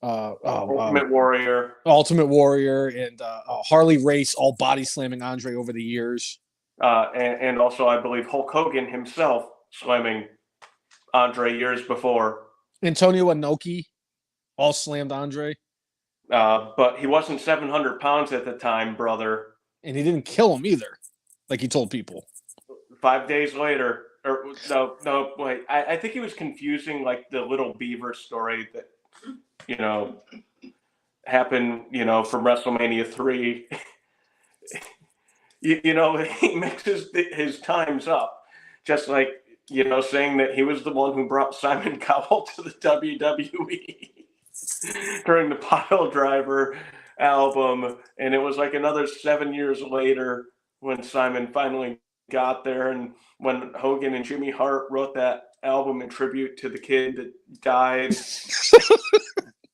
[SPEAKER 2] Ultimate Warrior,
[SPEAKER 1] and Harley Race all body slamming Andre over the years,
[SPEAKER 2] and also I believe Hulk Hogan himself slamming Andre years before.
[SPEAKER 1] Antonio Inoki all slammed Andre.
[SPEAKER 2] But he wasn't 700 pounds at the time, brother.
[SPEAKER 1] And he didn't kill him either, like he told people.
[SPEAKER 2] 5 days later, or no, wait. I think he was confusing like the Little Beaver story that, happened, from WrestleMania 3. He mixes his times up, just like, saying that he was the one who brought Simon Cowell to the WWE. During the Pile Driver album, and it was like another 7 years later when Simon finally got there, and when Hogan and Jimmy Hart wrote that album in tribute to the kid that died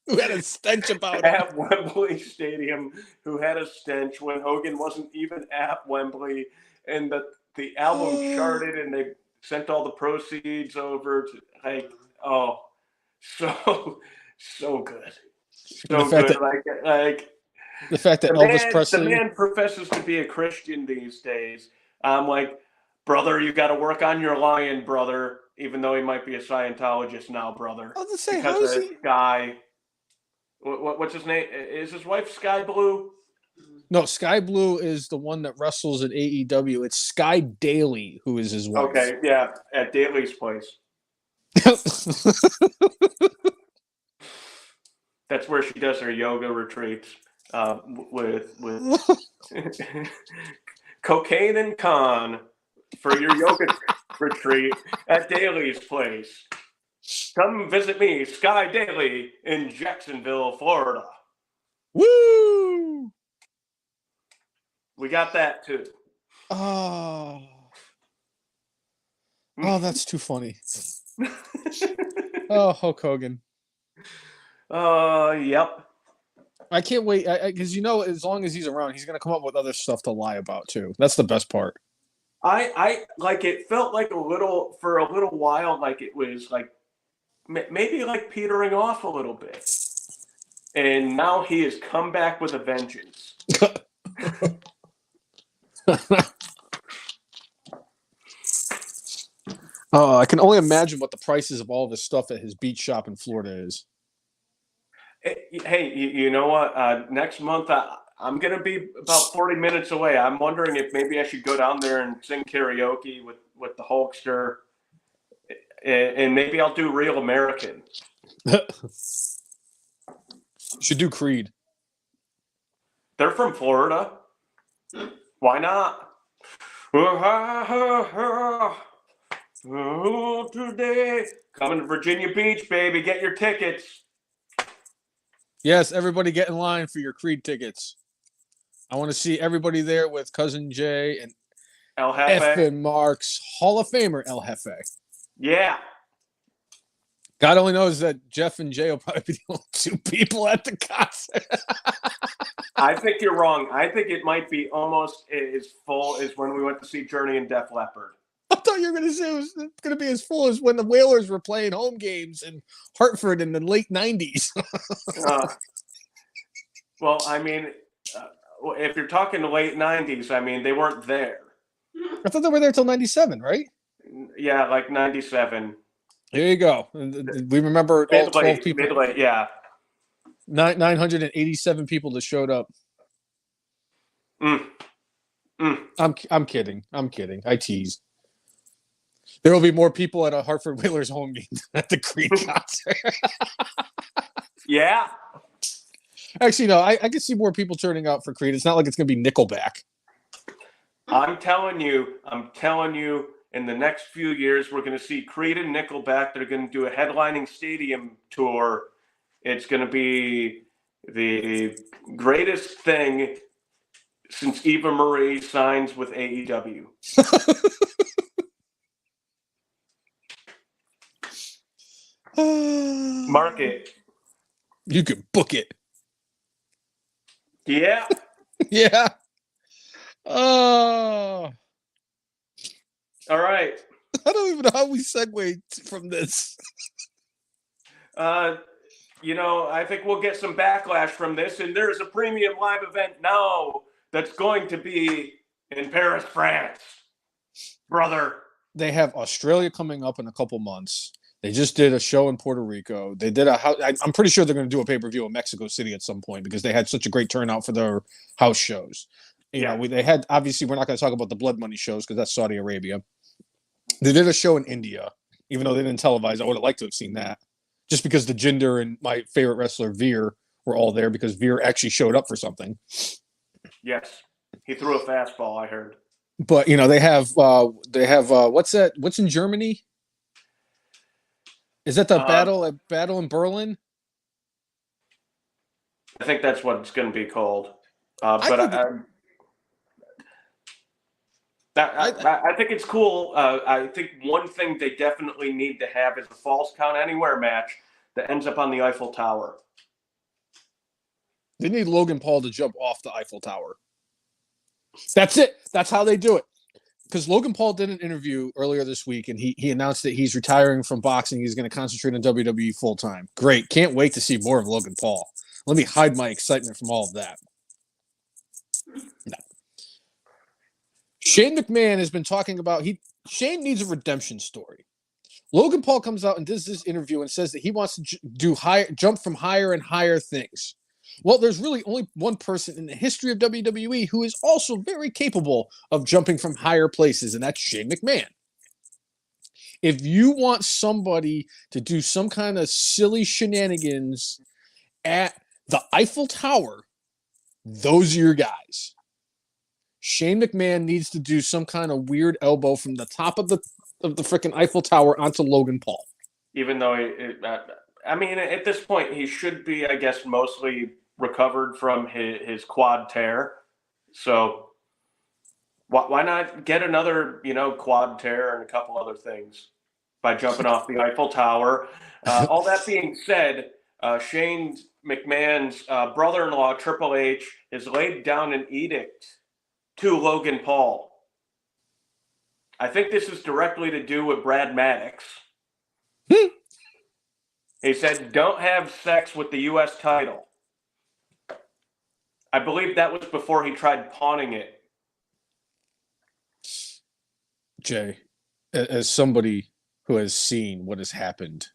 [SPEAKER 1] who had a stench about
[SPEAKER 2] at Wembley Stadium, who had a stench when Hogan wasn't even at Wembley, and the album charted, and they sent all the proceeds over to so good. So good.
[SPEAKER 1] The fact that Elvis Presley...
[SPEAKER 2] The man professes to be a Christian these days. I'm like, brother, you got to work on your lying, brother, even though he might be a Scientologist now, brother.
[SPEAKER 1] I was going to say,
[SPEAKER 2] because
[SPEAKER 1] how is he...
[SPEAKER 2] Guy, what's his name? Is his wife Sky Blue?
[SPEAKER 1] No, Sky Blue is the one that wrestles in AEW. It's Sky Daly who is his wife.
[SPEAKER 2] Okay, yeah, at Daly's place. That's where she does her yoga retreats with cocaine and con for your yoga retreat at Daly's place. Come visit me, Sky Daly, in Jacksonville, Florida.
[SPEAKER 1] Woo!
[SPEAKER 2] We got that too.
[SPEAKER 1] Oh, that's too funny. Oh, Hulk Hogan.
[SPEAKER 2] Yep.
[SPEAKER 1] I can't wait because as long as he's around, he's gonna come up with other stuff to lie about too. That's the best part.
[SPEAKER 2] I like it. Felt like for a little while, like it was like maybe like petering off a little bit, and now he has come back with a vengeance.
[SPEAKER 1] Oh, I can only imagine what the prices of all this stuff at his beach shop in Florida is.
[SPEAKER 2] Hey, you know what? Next month, I'm going to be about 40 minutes away. I'm wondering if maybe I should go down there and sing karaoke with the Hulkster. And maybe I'll do Real American.
[SPEAKER 1] You should do Creed.
[SPEAKER 2] They're from Florida. Why not? Today, coming to Virginia Beach, baby. Get your tickets.
[SPEAKER 1] Yes, everybody get in line for your Creed tickets. I want to see everybody there with Cousin Jay and
[SPEAKER 2] El Jefe.
[SPEAKER 1] F. Marks, Hall of Famer El Jefe.
[SPEAKER 2] Yeah.
[SPEAKER 1] God only knows that Jeff and Jay will probably be the only two people at the concert.
[SPEAKER 2] I think you're wrong. I think it might be almost as full as when we went to see Journey and Def Leppard.
[SPEAKER 1] I thought you were going to say it was going to be as full as when the Whalers were playing home games in Hartford in the late 90s.
[SPEAKER 2] Well, I mean, if you're talking the late 90s, I mean, they weren't there.
[SPEAKER 1] I thought they were there till 97, right?
[SPEAKER 2] Yeah, like 97.
[SPEAKER 1] There you go. We remember all 12 people.
[SPEAKER 2] Mid-late, yeah.
[SPEAKER 1] 987 people that showed up. I'm kidding. I tease. There will be more people at a Hartford Whalers home game than at the Creed concert.
[SPEAKER 2] Yeah.
[SPEAKER 1] Actually, no, I can see more people turning out for Creed. It's not like it's going to be Nickelback.
[SPEAKER 2] I'm telling you, in the next few years, we're going to see Creed and Nickelback. They're going to do a headlining stadium tour. It's going to be the greatest thing since Eva Marie signs with AEW. Mark it.
[SPEAKER 1] You can book it.
[SPEAKER 2] Yeah.
[SPEAKER 1] Yeah. Oh.
[SPEAKER 2] All right.
[SPEAKER 1] I don't even know how we segue from this.
[SPEAKER 2] I think we'll get some backlash from this, and there's a premium live event now that's going to be in Paris, France. Brother.
[SPEAKER 1] They have Australia coming up in a couple months. They just did a show in Puerto Rico. They did a house. I'm pretty sure they're going to do a pay-per-view in Mexico City at some point because they had such a great turnout for their house shows. You know, they had, obviously, we're not going to talk about the Blood Money shows because that's Saudi Arabia. They did a show in India, even though they didn't televise. I would have liked to have seen that. Just because the Jinder and my favorite wrestler, Veer, were all there because Veer actually showed up for something.
[SPEAKER 2] Yes. He threw a fastball, I heard.
[SPEAKER 1] But, you know, they have what's that? What's in Germany? Is that the battle in Berlin?
[SPEAKER 2] I think that's what it's going to be called. I think it's cool. I think one thing they definitely need to have is a Falls Count Anywhere match that ends up on the Eiffel Tower.
[SPEAKER 1] They need Logan Paul to jump off the Eiffel Tower. That's it. That's how they do it. Because Logan Paul did an interview earlier this week, and he announced that he's retiring from boxing. He's going to concentrate on WWE full time. Great. Can't wait to see more of Logan Paul. Let me hide my excitement from all of that. No. Shane McMahon has been talking about Shane needs a redemption story. Logan Paul comes out and does this interview and says that he wants to jump from higher and higher things. Well, there's really only one person in the history of WWE who is also very capable of jumping from higher places, and that's Shane McMahon. If you want somebody to do some kind of silly shenanigans at the Eiffel Tower, those are your guys. Shane McMahon needs to do some kind of weird elbow from the top of the freaking Eiffel Tower onto Logan Paul.
[SPEAKER 2] Even though, at this point, he should be, I guess, mostly recovered from his quad tear. So why not get another, quad tear and a couple other things by jumping off the Eiffel Tower? All that being said, Shane McMahon's brother-in-law, Triple H, has laid down an edict to Logan Paul. I think this is directly to do with Brad Maddox. He said, don't have sex with the U.S. title. I believe that was before he tried pawning it.
[SPEAKER 1] Jay, as somebody who has seen what has happened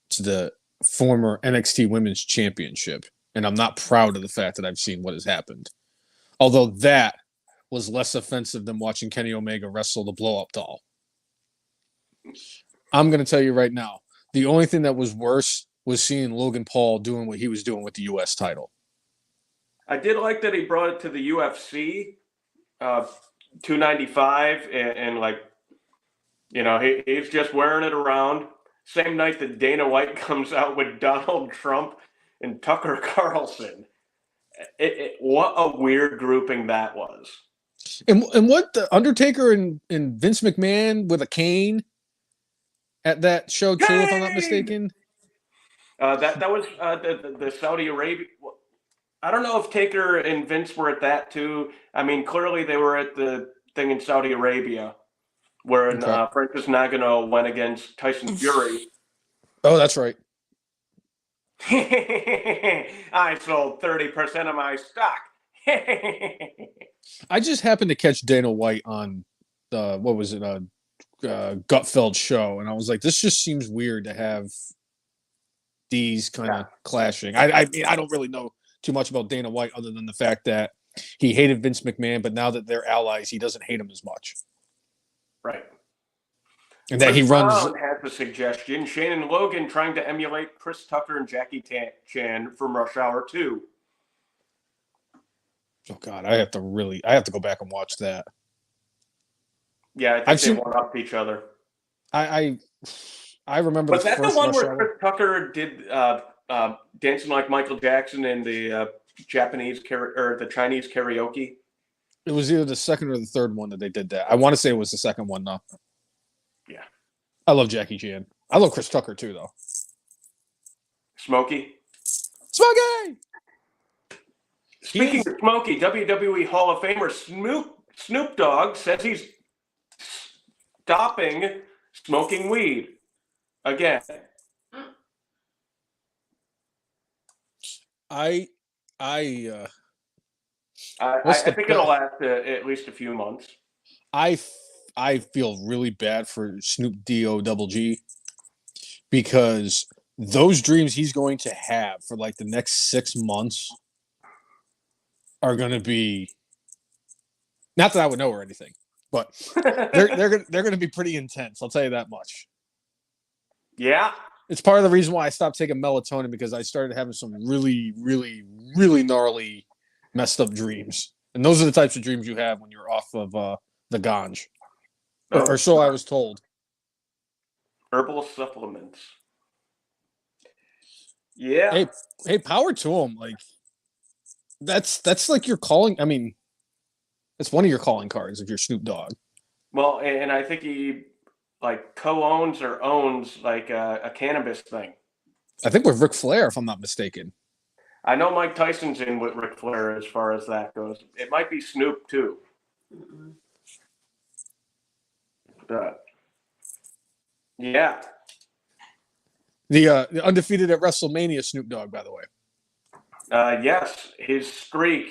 [SPEAKER 1] to the former NXT Women's Championship, and I'm not proud of the fact that I've seen what has happened, although that was less offensive than watching Kenny Omega wrestle the blow-up doll. I'm going to tell you right now, the only thing that was worse was seeing Logan Paul doing what he was doing with the U.S. title.
[SPEAKER 2] I did like that he brought it to the UFC 295 and he's just wearing it around. Same night that Dana White comes out with Donald Trump and Tucker Carlson. What a weird grouping that was.
[SPEAKER 1] And what the Undertaker and Vince McMahon with a cane at that show too, if I'm not mistaken.
[SPEAKER 2] That was the Saudi Arabia. I don't know if Taker and Vince were at that too. I mean, clearly they were at the thing in Saudi Arabia where Francis Ngannou went against Tyson Fury.
[SPEAKER 1] Oh, that's right.
[SPEAKER 2] I sold 30% of my stock.
[SPEAKER 1] I just happened to catch Dana White on Gutfeld's show, and I was like, this just seems weird to have these kind of clashing. I mean, I don't really know too much about Dana White other than the fact that he hated Vince McMahon, but now that they're allies, he doesn't hate him as much.
[SPEAKER 2] Right.
[SPEAKER 1] And that he runs.
[SPEAKER 2] Brown has a suggestion: Shane and Logan trying to emulate Chris Tucker and Jackie Chan from Rush Hour 2.
[SPEAKER 1] Oh God, I have to go back and watch that.
[SPEAKER 2] Yeah, I think they one up each other.
[SPEAKER 1] I remember.
[SPEAKER 2] Was that the one where Chris Tucker did Dancing Like Michael Jackson in the Japanese or the Chinese karaoke?
[SPEAKER 1] It was either the second or the third one that they did that. I want to say it was the second one, though.
[SPEAKER 2] Yeah.
[SPEAKER 1] I love Jackie Chan. I love Chris Tucker too, though.
[SPEAKER 2] Smokey.
[SPEAKER 1] Smokey.
[SPEAKER 2] Speaking of Smokey, WWE Hall of Famer Snoop Dogg says he's stopping smoking weed again.
[SPEAKER 1] I
[SPEAKER 2] think it'll last at least a few months.
[SPEAKER 1] I feel really bad for Snoop D-O-double-G because those dreams he's going to have for like the next 6 months are going to be, not that I would know or anything, but they're going to be pretty intense. I'll tell you that much.
[SPEAKER 2] Yeah.
[SPEAKER 1] It's part of the reason why I stopped taking melatonin, because I started having some really, really, really gnarly, messed up dreams. And those are the types of dreams you have when you're off of the ganj. Or so I was told.
[SPEAKER 2] Herbal supplements. Yeah.
[SPEAKER 1] Hey, power to them. Like, that's like your calling. I mean, that's one of your calling cards if you're Snoop Dogg.
[SPEAKER 2] Well, and I think he like co-owns or owns like a cannabis thing.
[SPEAKER 1] I think with Ric Flair, if I'm not mistaken.
[SPEAKER 2] I know Mike Tyson's in with Ric Flair as far as that goes. It might be Snoop too. Yeah.
[SPEAKER 1] The undefeated at WrestleMania Snoop Dogg, by the way.
[SPEAKER 2] Yes, his streak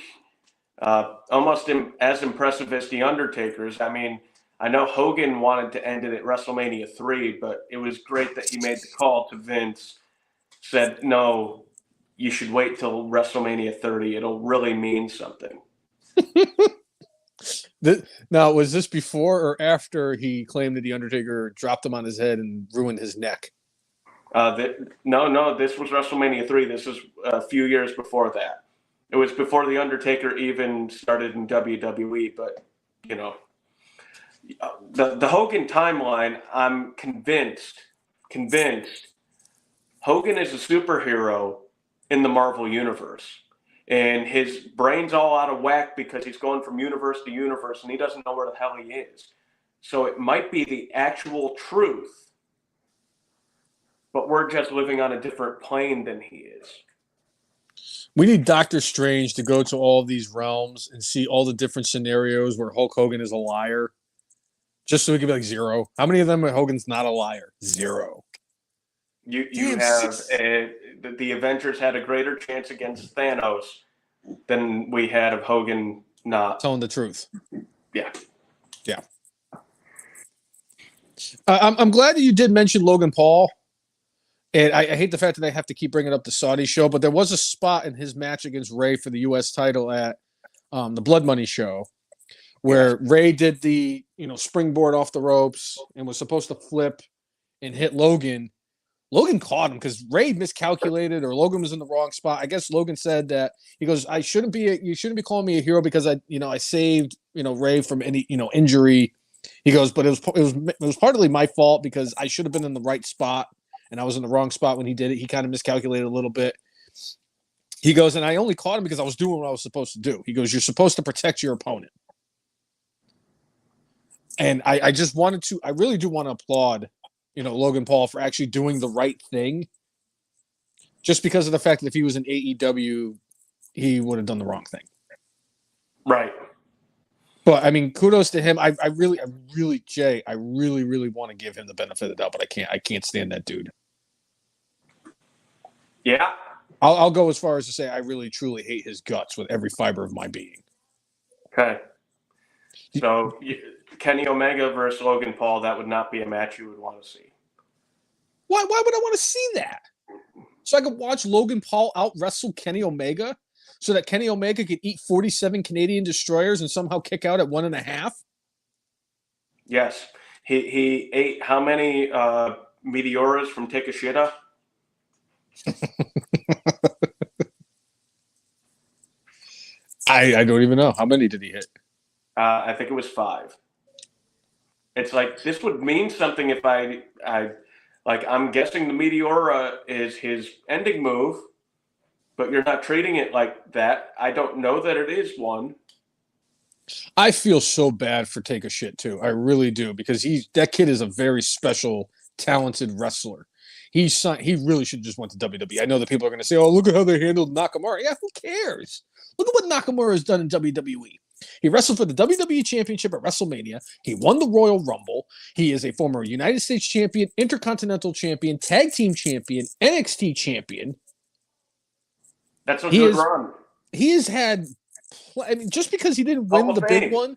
[SPEAKER 2] almost as impressive as The Undertaker's. I mean, I know Hogan wanted to end it at WrestleMania 3, but it was great that he made the call to Vince, said, no, you should wait till WrestleMania 30. It'll really mean something.
[SPEAKER 1] Now, was this before or after he claimed that The Undertaker dropped him on his head and ruined his neck?
[SPEAKER 2] No, this was WrestleMania 3. This was a few years before that. It was before The Undertaker even started in WWE, but, you know, the Hogan timeline, I'm convinced Hogan is a superhero in the Marvel Universe. And his brain's all out of whack because he's going from universe to universe and he doesn't know where the hell he is. So it might be the actual truth, but we're just living on a different plane than he is.
[SPEAKER 1] We need Doctor Strange to go to all of these realms and see all the different scenarios where Hulk Hogan is a liar, just so we can be like, zero. How many of them are Hogan's not a liar? Zero.
[SPEAKER 2] You have the Avengers had a greater chance against Thanos than we had of Hogan not
[SPEAKER 1] telling the truth.
[SPEAKER 2] Yeah.
[SPEAKER 1] I'm glad that you did mention Logan Paul. And I hate the fact that I have to keep bringing up the Saudi show, but there was a spot in his match against Ray for the U.S. title at the Blood Money show where Ray did the springboard off the ropes and was supposed to flip and hit Logan. Logan caught him because Ray miscalculated or Logan was in the wrong spot. I guess Logan said that he goes, you shouldn't be calling me a hero because I saved Ray from any injury. He goes, but it was partly my fault because I should have been in the right spot and I was in the wrong spot when he did it. He kind of miscalculated a little bit. He goes, and I only caught him because I was doing what I was supposed to do. He goes, you're supposed to protect your opponent. And I really do want to applaud Logan Paul for actually doing the right thing, just because of the fact that if he was in AEW, he would have done the wrong thing.
[SPEAKER 2] Right.
[SPEAKER 1] But I mean, kudos to him. I really want to give him the benefit of the doubt, but I can't stand that dude.
[SPEAKER 2] Yeah.
[SPEAKER 1] I'll go as far as to say I really truly hate his guts with every fiber of my being.
[SPEAKER 2] Okay. So Kenny Omega versus Logan Paul, that would not be a match you would want to see.
[SPEAKER 1] Why would I want to see that? So I could watch Logan Paul out wrestle Kenny Omega so that Kenny Omega could eat 47 Canadian destroyers and somehow kick out at 1.5?
[SPEAKER 2] Yes. He ate how many Meteoras from Takeshita?
[SPEAKER 1] I don't even know. How many did he hit?
[SPEAKER 2] I think it was 5. It's like, this would mean something if I'm guessing the Meteora is his ending move, but you're not treating it like that. I don't know that it is one.
[SPEAKER 1] I feel so bad for Take a Shit too. I really do, because that kid is a very special talented wrestler. He really should have just went to WWE. I know that people are going to say, "Oh, look at how they handled Nakamura." Yeah, who cares? Look at what Nakamura has done in WWE. He wrestled for the WWE Championship at WrestleMania. He won the Royal Rumble. He is a former United States champion, Intercontinental champion, Tag Team champion, NXT champion.
[SPEAKER 2] That's a good run.
[SPEAKER 1] He has had, I mean, just because he didn't win the big one,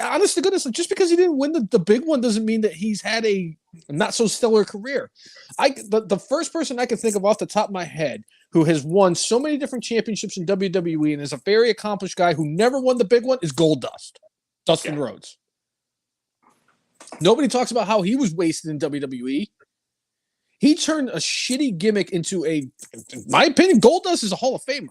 [SPEAKER 1] honest to goodness, just because he didn't win the big one doesn't mean that he's had a not so stellar career. The first person I can think of off the top of my head who has won so many different championships in WWE and is a very accomplished guy who never won the big one is Goldust, Dustin Rhodes. Nobody talks about how he was wasted in WWE. He turned a shitty gimmick into in my opinion, Goldust is a Hall of Famer.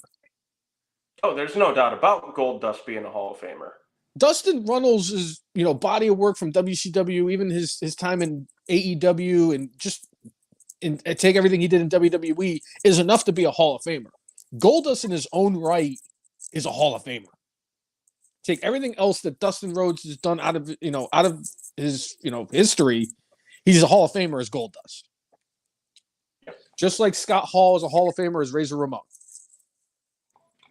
[SPEAKER 1] Oh,
[SPEAKER 2] there's no doubt about Goldust being a Hall of Famer.
[SPEAKER 1] Dustin Runnels' body of work from WCW, even his time in AEW, and just take everything he did in WWE is enough to be a Hall of Famer. Goldust in his own right is a Hall of Famer. Take everything else that Dustin Rhodes has done out of his history, he's a Hall of Famer as Goldust. Just like Scott Hall is a Hall of Famer as Razor Ramon.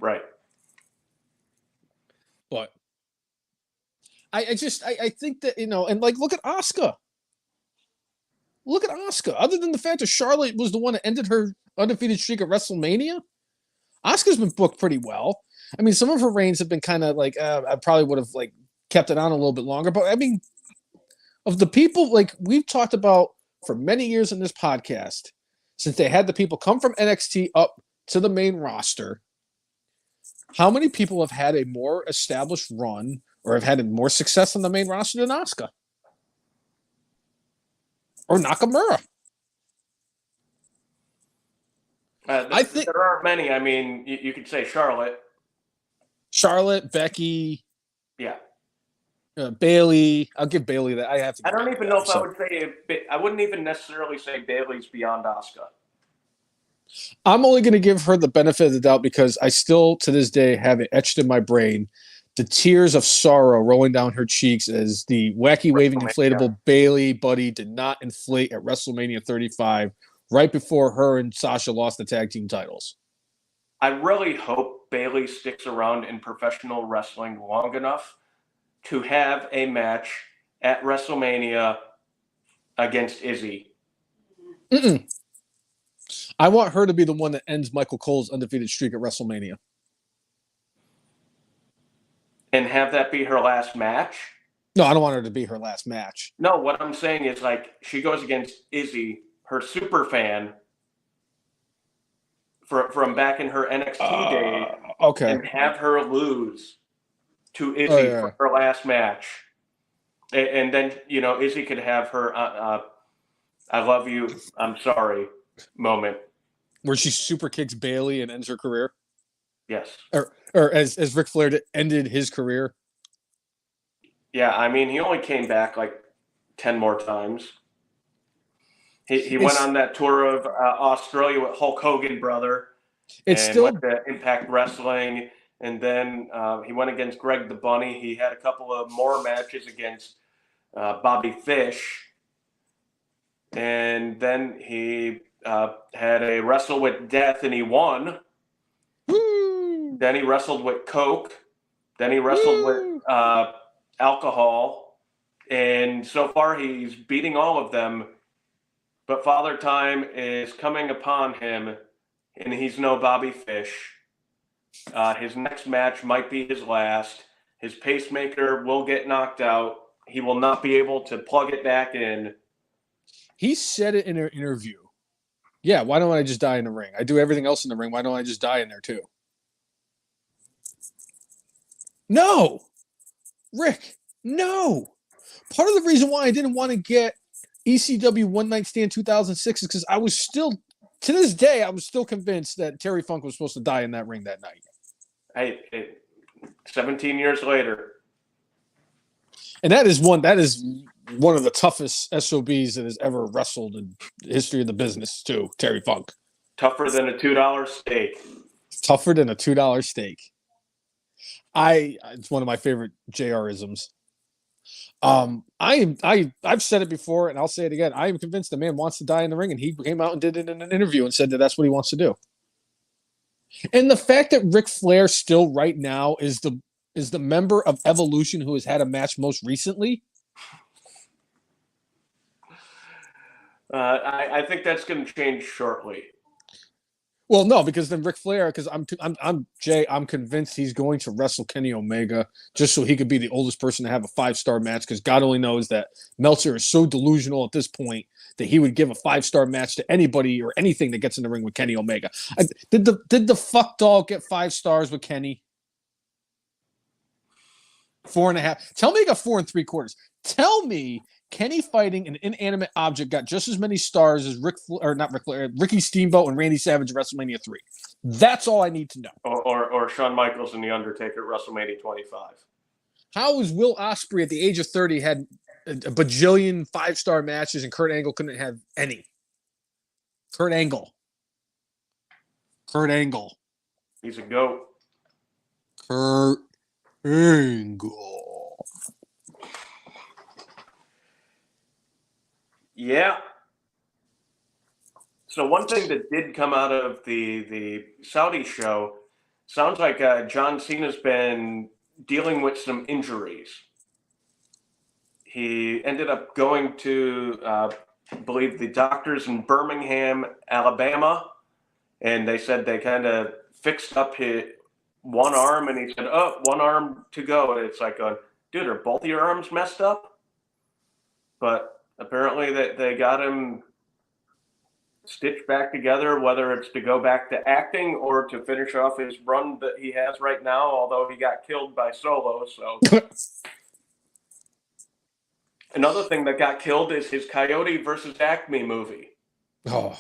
[SPEAKER 2] Right.
[SPEAKER 1] But I think that, and like, look at Asuka. Look at Asuka. Other than the fact that Charlotte was the one that ended her undefeated streak at WrestleMania, Asuka's been booked pretty well. I mean, some of her reigns have been kind of like, I probably would have like kept it on a little bit longer. But I mean, of the people like we've talked about for many years in this podcast, since they had the people come from NXT up to the main roster, how many people have had a more established run or have had more success on the main roster than Asuka? Or Nakamura?
[SPEAKER 2] I think there aren't many. I mean, you could say Charlotte,
[SPEAKER 1] Becky,
[SPEAKER 2] yeah,
[SPEAKER 1] Bailey. I'll give Bailey that. I have to.
[SPEAKER 2] I don't even know if I would say. I wouldn't even necessarily say Bailey's beyond Asuka.
[SPEAKER 1] I'm only going to give her the benefit of the doubt because I still, to this day, have it etched in my brain the tears of sorrow rolling down her cheeks as the wacky waving inflatable Bailey buddy did not inflate at WrestleMania 35 right before her and Sasha lost the tag team titles.
[SPEAKER 2] I really hope Bailey sticks around in professional wrestling long enough to have a match at WrestleMania against Izzy.
[SPEAKER 1] I want her to be the one that ends Michael Cole's undefeated streak at WrestleMania.
[SPEAKER 2] And have that be her last match?
[SPEAKER 1] No, I don't want her to be her last match.
[SPEAKER 2] No, what I'm saying is, like, she goes against Izzy, her super fan, from back in her NXT days.
[SPEAKER 1] Okay.
[SPEAKER 2] And have her lose to Izzy for her last match. And then, Izzy could have her I love you, I'm sorry moment.
[SPEAKER 1] Where she super kicks Bailey and ends her career?
[SPEAKER 2] Yes.
[SPEAKER 1] Or as Ric Flair ended his career.
[SPEAKER 2] Yeah, I mean, he only came back like 10 more times. He went on that tour of Australia with Hulk Hogan, brother. Went to Impact Wrestling. And then he went against Greg the Bunny. He had a couple of more matches against Bobby Fish. And then he had a wrestle with Death, and he won.
[SPEAKER 1] Woo!
[SPEAKER 2] Then he wrestled with Coke. Then he wrestled with alcohol. And so far, he's beating all of them. But Father Time is coming upon him, and he's no Bobby Fish. His next match might be his last. His pacemaker will get knocked out. He will not be able to plug it back in.
[SPEAKER 1] He said it in an interview. Yeah, why don't I just die in the ring? I do everything else in the ring. Why don't I just die in there too? No! Rick, no! Part of the reason why I didn't want to get ECW One Night Stand 2006 is because I was still, to this day, I was still convinced that Terry Funk was supposed to die in that ring that night.
[SPEAKER 2] 17 years later.
[SPEAKER 1] And that is one of the toughest SOBs that has ever wrestled in the history of the business, too, Terry Funk.
[SPEAKER 2] Tougher than a $2 steak.
[SPEAKER 1] Tougher than a $2 steak. It's one of my favorite JR-isms. I've said it before, and I'll say it again. I am convinced the man wants to die in the ring, and he came out and did it in an interview and said that that's what he wants to do. And the fact that Ric Flair still right now is the member of Evolution who has had a match most recently.
[SPEAKER 2] I think that's going to change shortly.
[SPEAKER 1] Well, no, because then Ric Flair, because I'm convinced he's going to wrestle Kenny Omega just so he could be the oldest person to have a 5-star match. Because God only knows that Meltzer is so delusional at this point that he would give a 5-star match to anybody or anything that gets in the ring with Kenny Omega. Did the fuck doll get 5 stars with Kenny? 4.5. Tell me he got 4 3/4. Tell me Kenny fighting an inanimate object got just as many stars as Ricky Steamboat and Randy Savage at WrestleMania 3. That's all I need to know.
[SPEAKER 2] Or Shawn Michaels and The Undertaker at WrestleMania 25.
[SPEAKER 1] How is Will Ospreay at the age of 30 had a bajillion 5-star matches and Kurt Angle couldn't have any? Kurt Angle.
[SPEAKER 2] He's a goat.
[SPEAKER 1] Kurt Angle.
[SPEAKER 2] Yeah. So one thing that did come out of the Saudi show, sounds like John Cena's been dealing with some injuries. He ended up going to, I believe, the doctors in Birmingham, Alabama, and they said they kind of fixed up his one arm, and he said, "Oh, one arm to go." And it's like, dude, are both your arms messed up? But apparently they got him stitched back together, whether it's to go back to acting or to finish off his run that he has right now, although he got killed by Solo. So another thing that got killed is his Coyote versus Acme movie.
[SPEAKER 1] Oh,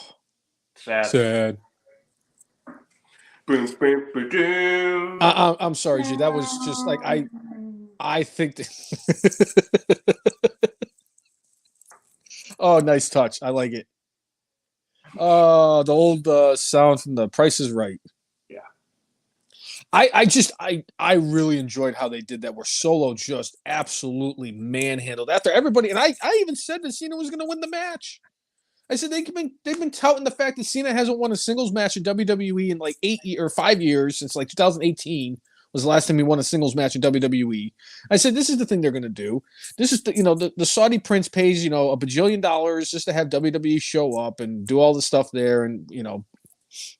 [SPEAKER 2] sad. Boom, boom, boom, boom.
[SPEAKER 1] I'm sorry, G. That was just like I think that Oh, nice touch. I like it. The old sound from The Price is Right.
[SPEAKER 2] Yeah.
[SPEAKER 1] I really enjoyed how they did that, where Solo just absolutely manhandled after everybody. And I even said that Cena was going to win the match. I said they've been touting the fact that Cena hasn't won a singles match in WWE in like 5 years, since like 2018 was the last time he won a singles match in WWE. I said, this is the thing they're going to do. This is the Saudi prince pays, a bajillion dollars just to have WWE show up and do all the stuff there and,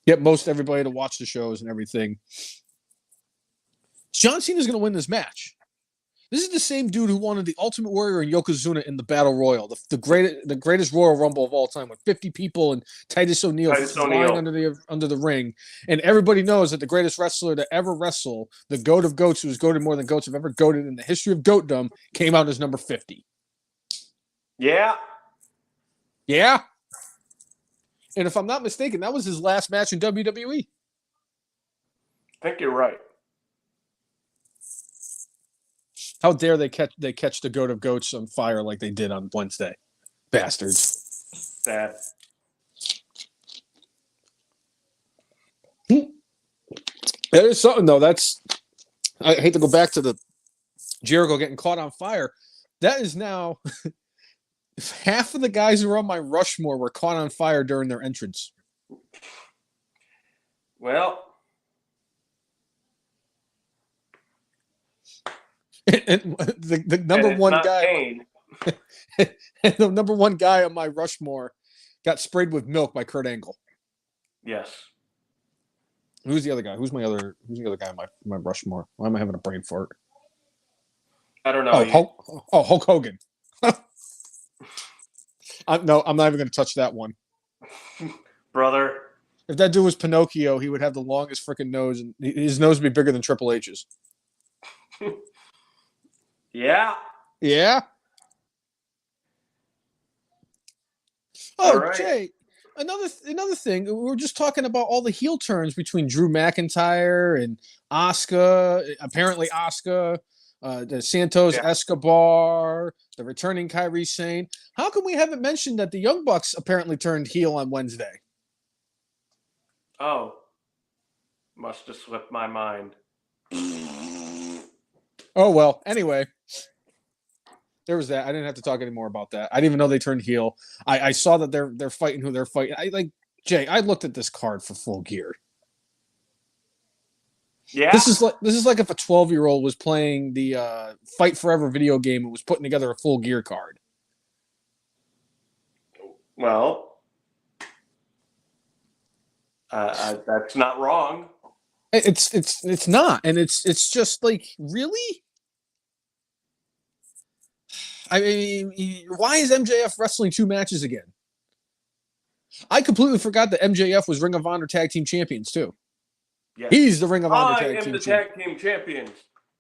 [SPEAKER 1] get most everybody to watch the shows and everything. John Cena's going to win this match. This is the same dude who wanted the Ultimate Warrior and Yokozuna in the Battle Royal, the greatest Royal Rumble of all time, with 50 people and Titus O'Neil flying under the ring. And everybody knows that the greatest wrestler to ever wrestle, the GOAT of GOATs, who's goated more than GOATs have ever goated in the history of GOATdom, came out as number 50.
[SPEAKER 2] Yeah.
[SPEAKER 1] Yeah. And if I'm not mistaken, that was his last match in WWE.
[SPEAKER 2] I think you're right.
[SPEAKER 1] How dare they catch the GOAT of GOATs on fire like they did on Wednesday. Bastards.
[SPEAKER 2] Sad.
[SPEAKER 1] There's something, though. I hate to go back to the Jericho getting caught on fire. That is now half of the guys who were on my Rushmore were caught on fire during their entrance.
[SPEAKER 2] Well,
[SPEAKER 1] and the number one guy, the number one guy on my Rushmore got sprayed with milk by Kurt Angle.
[SPEAKER 2] Yes.
[SPEAKER 1] Who's the other guy? Who's the other guy on my Rushmore? Why am I having a brain fart?
[SPEAKER 2] I don't know.
[SPEAKER 1] Hulk Hogan. I'm not even going to touch that one.
[SPEAKER 2] Brother.
[SPEAKER 1] If that dude was Pinocchio, he would have the longest freaking nose, and his nose would be bigger than Triple H's.
[SPEAKER 2] Yeah.
[SPEAKER 1] Yeah. Oh,
[SPEAKER 2] right.
[SPEAKER 1] Jay, another thing. We were just talking about all the heel turns between Drew McIntyre and Asuka. Apparently, Asuka, the Santos Escobar, the returning Kairi Sane. How come we haven't mentioned that the Young Bucks apparently turned heel on Wednesday?
[SPEAKER 2] Oh, must have slipped my mind.
[SPEAKER 1] Oh, well, anyway. There was that. I didn't have to talk anymore about that. I didn't even know they turned heel. I saw that they're fighting who they're fighting. I looked at this card for Full Gear.
[SPEAKER 2] Yeah.
[SPEAKER 1] This is like if a 12-year-old was playing the Fight Forever video game and was putting together a Full Gear card.
[SPEAKER 2] Well, that's not wrong.
[SPEAKER 1] It's not, and it's just like, really. I mean, why is MJF wrestling 2 matches again? I completely forgot that MJF was Ring of Honor Tag Team Champions too.
[SPEAKER 2] Yes.
[SPEAKER 1] He's the Ring of Honor
[SPEAKER 2] Tag Team Champions.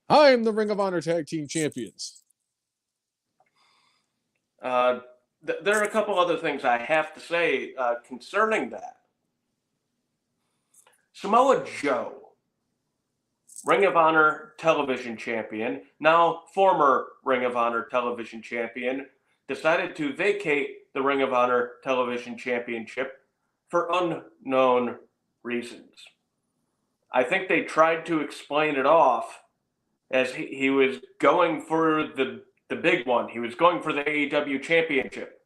[SPEAKER 1] I am the Ring of Honor Tag Team Champions.
[SPEAKER 2] There are a couple other things I have to say concerning that. Samoa Joe, Ring of Honor Television Champion, now former Ring of Honor Television Champion, decided to vacate the Ring of Honor Television Championship for unknown reasons. I think they tried to explain it off as he was going for the big one. He was going for the AEW Championship.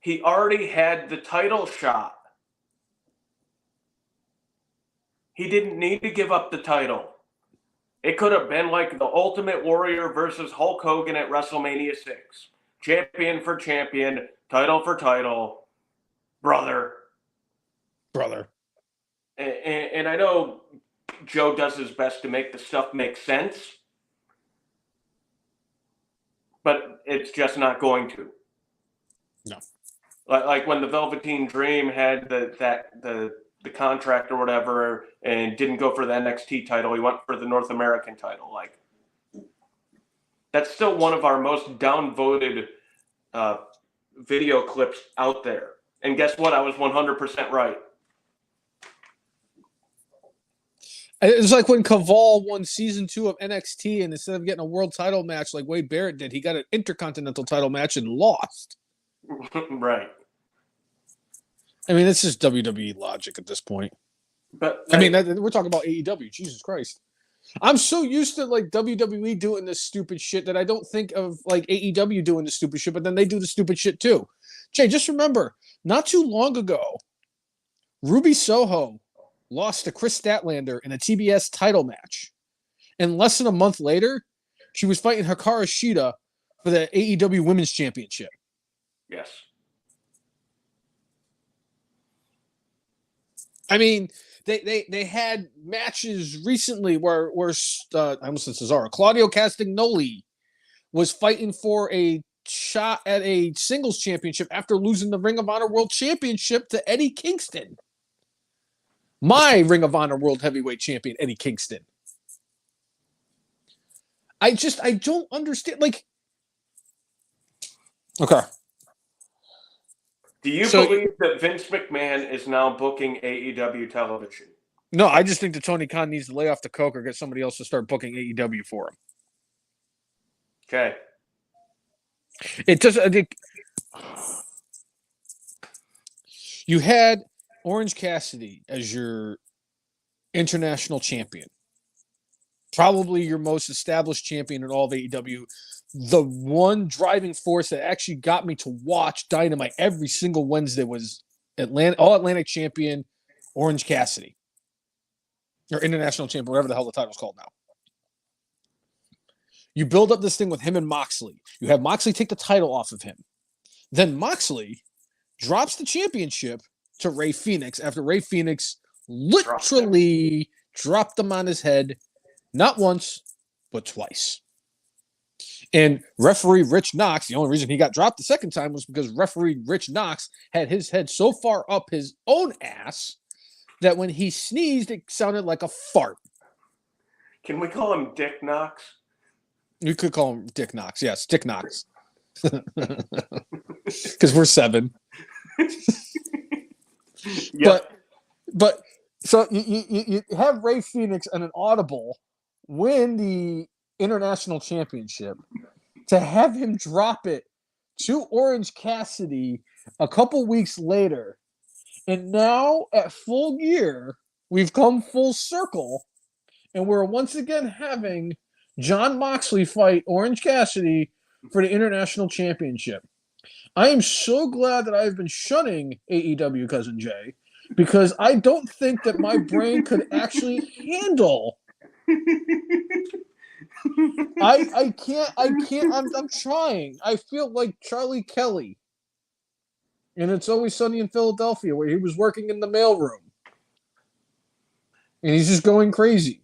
[SPEAKER 2] He already had the title shot. He didn't need to give up the title. It could have been like the Ultimate Warrior versus Hulk Hogan at WrestleMania 6. Champion for champion, title for title, brother. And I know Joe does his best to make the stuff make sense, but it's just not going to.
[SPEAKER 1] No.
[SPEAKER 2] Like when the Velveteen Dream had the contract or whatever and didn't go for the NXT title, he went for the North American title. Like, that's still one of our most downvoted video clips out there. And guess what? I was 100% right.
[SPEAKER 1] It's like when Caval won season 2 of NXT, and instead of getting a world title match like Wade Barrett did, he got an Intercontinental title match and lost.
[SPEAKER 2] Right.
[SPEAKER 1] I mean, it's just WWE logic at this point.
[SPEAKER 2] But
[SPEAKER 1] I mean, we're talking about AEW. Jesus Christ. I'm so used to like WWE doing this stupid shit that I don't think of like AEW doing the stupid shit, but then they do the stupid shit too. Jay, just remember, not too long ago, Ruby Soho lost to Chris Statlander in a TBS title match. And less than a month later, she was fighting Hikaru Shida for the AEW Women's Championship.
[SPEAKER 2] Yes.
[SPEAKER 1] I mean, they had matches recently where I almost said Cesaro. Claudio Castagnoli was fighting for a shot at a singles championship after losing the Ring of Honor World Championship to Eddie Kingston. My Ring of Honor World Heavyweight Champion, Eddie Kingston. I don't understand. Like, okay.
[SPEAKER 2] Do you believe that Vince McMahon is now booking AEW television?
[SPEAKER 1] No, I just think that Tony Khan needs to lay off the coke or get somebody else to start booking AEW for him.
[SPEAKER 2] Okay.
[SPEAKER 1] It does. I think you had Orange Cassidy as your international champion, probably your most established champion in all of AEW. The one driving force that actually got me to watch Dynamite every single Wednesday was All Atlantic champion Orange Cassidy, or international champion, whatever the hell the title's called now. You build up this thing with him and Moxley. You have Moxley take the title off of him. Then Moxley drops the championship to Rey Fenix after Rey Fenix literally dropped him on his head, not once, but twice. And referee Rich Knox, the only reason he got dropped the second time was because referee Rich Knox had his head so far up his own ass that when he sneezed, it sounded like a fart.
[SPEAKER 2] Can we call him Dick Knox?
[SPEAKER 1] You could call him Dick Knox. Yes, Dick Knox. Because we're 7.
[SPEAKER 2] Yep.
[SPEAKER 1] But so you have Rey Fenix and an audible win the international championship, to have him drop it to Orange Cassidy a couple weeks later, and now at Full Gear we've come full circle and we're once again having John Moxley fight Orange Cassidy for the International Championship. I am so glad that I've been shunning AEW, Cousin Jay, because I don't think that my brain could actually handle. I can't. I'm trying. I feel like Charlie Kelly. And It's Always Sunny in Philadelphia, where he was working in the mailroom. And he's just going crazy.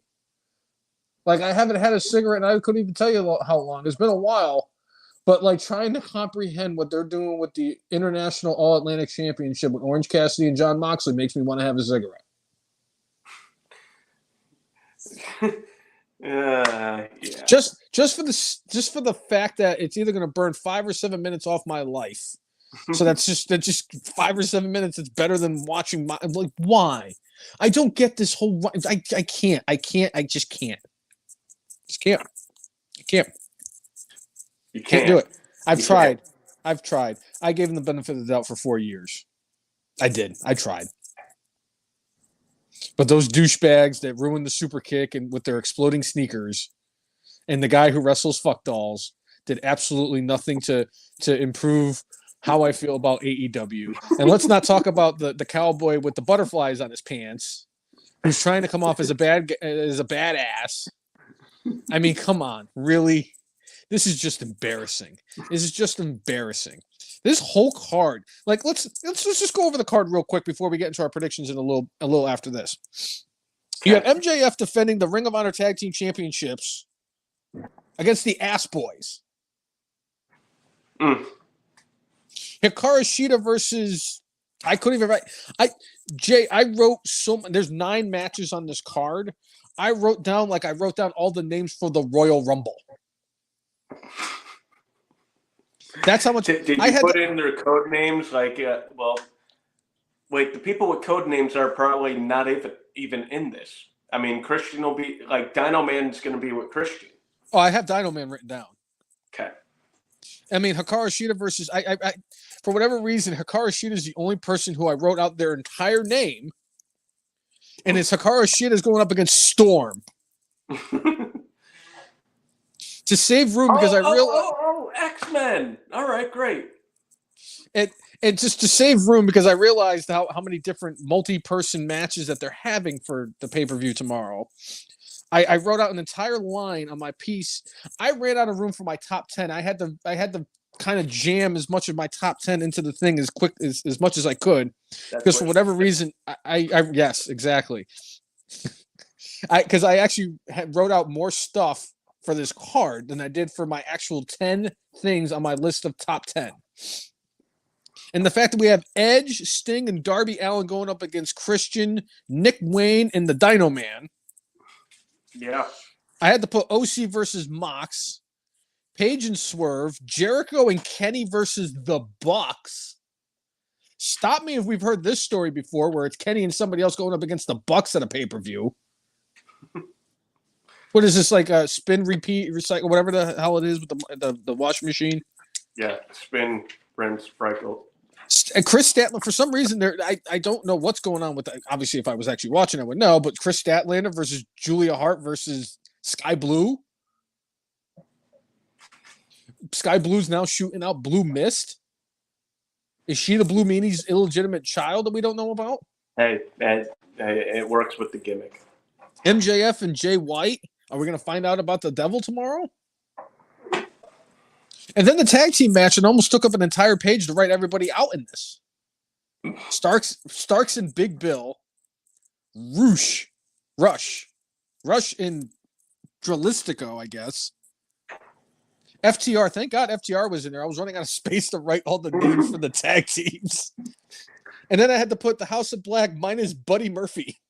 [SPEAKER 1] Like, I haven't had a cigarette, and I couldn't even tell you how long. It's been a while. But, like, trying to comprehend what they're doing with the International All-Atlantic Championship with Orange Cassidy and John Moxley makes me want to have a cigarette.
[SPEAKER 2] Yeah.
[SPEAKER 1] Just for the fact that it's either going to burn 5 or 7 minutes off my life. So that's just 5 or 7 minutes. It's better than watching my, like, why? I don't get this whole. I can't. I just can't. Just can't. I can't.
[SPEAKER 2] You
[SPEAKER 1] can't do it. I've tried. I gave him the benefit of the doubt for 4 years. I did. I tried. But those douchebags that ruined the super kick and with their exploding sneakers, and the guy who wrestles fuck dolls did absolutely nothing to improve how I feel about AEW. And let's not talk about the cowboy with the butterflies on his pants, who's trying to come off as a badass. I mean, come on, really? This is just embarrassing. This whole card, like, let's just go over the card real quick before we get into our predictions in a little after this. You have MJF defending the Ring of Honor Tag Team Championships against the Ass Boys. Hikaru Shida versus, I couldn't even write. I wrote there's 9 matches on this card. I wrote down all the names for the Royal Rumble. That's how much.
[SPEAKER 2] Did you put in their code names? Like, wait, the people with code names are probably not even in this. I mean, Christian will be, like, Dino Man's going to be with Christian.
[SPEAKER 1] Oh, I have Dino Man written down.
[SPEAKER 2] Okay.
[SPEAKER 1] I mean, Hikaru Shida versus, I for whatever reason, Hikaru Shida is the only person who I wrote out their entire name, and it's Hikaru Shida is going up against Storm. To save room, because I realized...
[SPEAKER 2] X-Men! All right, great.
[SPEAKER 1] And just to save room, because I realized how many different multi-person matches that they're having for the pay-per-view tomorrow. I wrote out an entire line on my piece. I ran out of room for my top 10. I had to kind of jam as much of my top 10 into the thing as much as I could. Because for whatever reason, yes, exactly. Because I actually wrote out more stuff for this card than I did for my actual 10 things on my list of top 10. And the fact that we have Edge, Sting, and Darby Allin going up against Christian, Nick Wayne, and the Dino Man.
[SPEAKER 2] Yeah.
[SPEAKER 1] I had to put OC versus Mox, Paige and Swerve, Jericho and Kenny versus the Bucks. Stop me if we've heard this story before, where it's Kenny and somebody else going up against the Bucks at a pay-per-view. What is this, like a spin, repeat, recycle, whatever the hell it is with the washing machine?
[SPEAKER 2] Yeah, spin, rinse, sprinkle.
[SPEAKER 1] Chris Statlander, for some reason, I don't know what's going on with that. Obviously, if I was actually watching, I would know. But Chris Statlander versus Julia Hart versus Sky Blue. Sky Blue's now shooting out Blue Mist. Is she the Blue Meanie's illegitimate child that we don't know about?
[SPEAKER 2] Hey, it works with the gimmick.
[SPEAKER 1] MJF and Jay White. Are we going to find out about the Devil tomorrow? And then the tag team match, and almost took up an entire page to write everybody out in this. Starks and Big Bill. Rush in Dralistico, I guess. FTR. Thank God FTR was in there. I was running out of space to write all the names for the tag teams. And then I had to put the House of Black minus Buddy Murphy.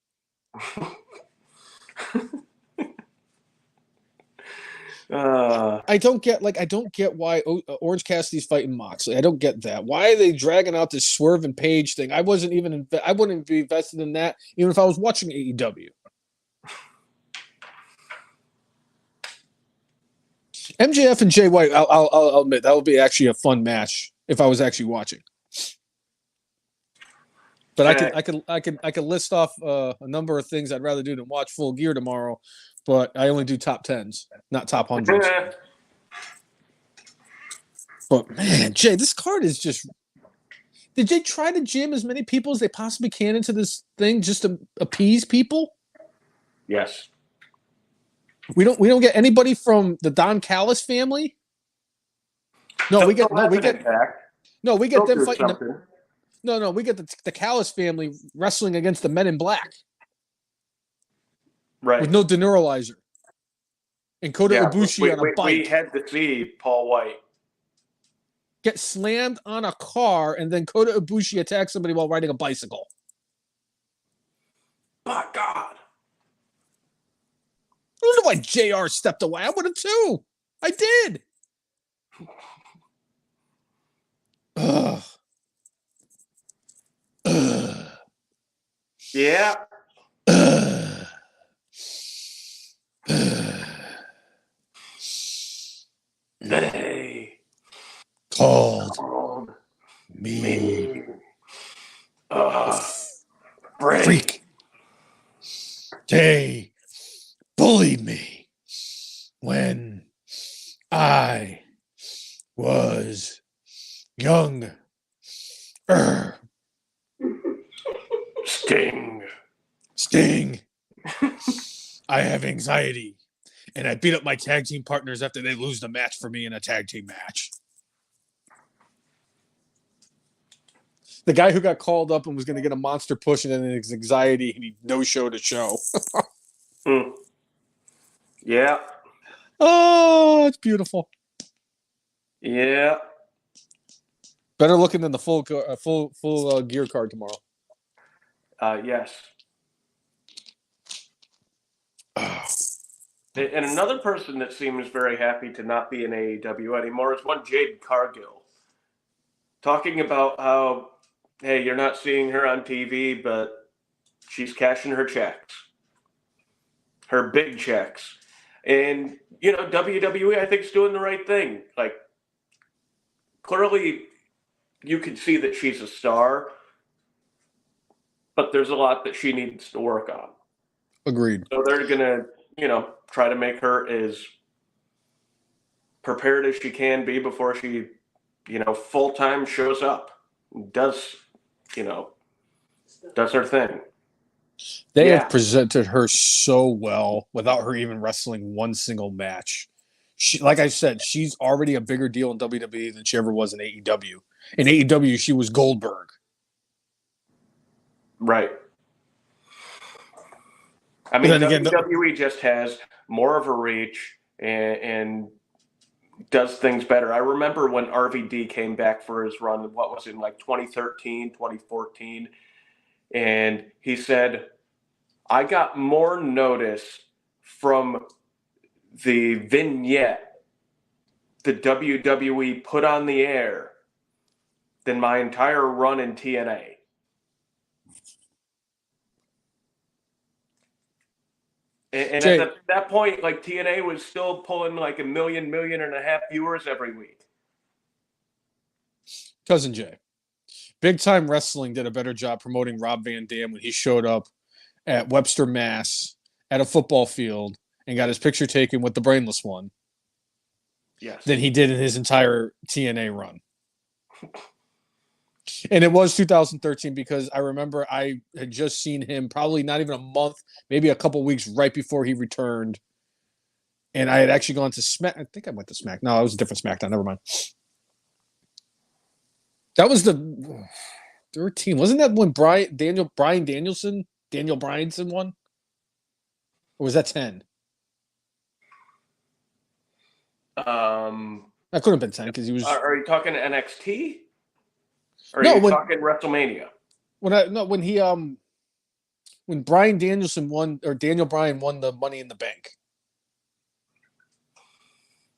[SPEAKER 1] I don't get why Orange Cassidy's fighting Moxley. I don't get that. Why are they dragging out this Swerve and Page thing? I wouldn't be invested in that even if I was watching AEW. MJF and Jay White, I'll admit that would be actually a fun match if I was actually watching. But I could list off a number of things I'd rather do than watch Full Gear tomorrow. but I only do top 10s, not top 100s. But man, Jay, this card is just. Did they try to jam as many people as they possibly can into this thing just to appease people?
[SPEAKER 2] Yes.
[SPEAKER 1] We don't get anybody from the Don Callis family. No, we get them fighting. We get the Callis family wrestling against the Men in Black,
[SPEAKER 2] right?
[SPEAKER 1] With no deneuralizer, and Kota Ibushi on a bike.
[SPEAKER 2] We had to see Paul White
[SPEAKER 1] get slammed on a car, and then Kota Ibushi attacks somebody while riding a bicycle.
[SPEAKER 2] My God.
[SPEAKER 1] I don't know why JR stepped away. I would have too. I did. Ugh. Ugh.
[SPEAKER 2] Yeah.
[SPEAKER 1] Ugh.
[SPEAKER 2] They
[SPEAKER 1] called me freak. They bullied me when I was young. Sting. I have anxiety, and I beat up my tag team partners after they lose the match for me in a tag team match. The guy who got called up and was going to get a monster push, and then his anxiety, and he no-showed a show.
[SPEAKER 2] Yeah.
[SPEAKER 1] Oh, it's beautiful.
[SPEAKER 2] Yeah.
[SPEAKER 1] Better looking than the full gear card tomorrow.
[SPEAKER 2] Yes. And another person that seems very happy to not be in AEW anymore is one Jade Cargill. Talking about how, hey, you're not seeing her on TV, but she's cashing her checks. Her big checks. And, WWE, I think, is doing the right thing. Like, clearly, you can see that she's a star, but there's a lot that she needs to work on.
[SPEAKER 1] Agreed.
[SPEAKER 2] So they're going to, try to make her as prepared as she can be before she, full-time shows up. Does her thing.
[SPEAKER 1] They have presented her so well without her even wrestling one single match. She, like I said, she's already a bigger deal in WWE than she ever was in AEW. In AEW, she was Goldberg.
[SPEAKER 2] Right. I mean, WWE just has more of a reach and does things better. I remember when RVD came back for his run, what was it, like 2013, 2014, and he said, I got more notice from the vignette the WWE put on the air than my entire run in TNA. And
[SPEAKER 1] Jay,
[SPEAKER 2] at that point, like, TNA was still pulling like 1.5 million viewers every week.
[SPEAKER 1] Cousin Jay, Big Time Wrestling did a better job promoting Rob Van Dam when he showed up at Webster, Mass, at a football field and got his picture taken with the Brainless one.
[SPEAKER 2] Yes.
[SPEAKER 1] Than he did in his entire TNA run. And it was 2013 because I remember I had just seen him probably not even a month, maybe a couple weeks right before he returned. And I had actually gone to Smack. I think I went to Smack. No, it was a different SmackDown. Never mind. That was the 13. Wasn't that when Daniel Bryanson won? Or was that 10? That could have been 10 because he was.
[SPEAKER 2] Are you talking NXT? Or are you talking WrestleMania? When
[SPEAKER 1] Bryan Danielson won, or Daniel Bryan won the Money in the Bank.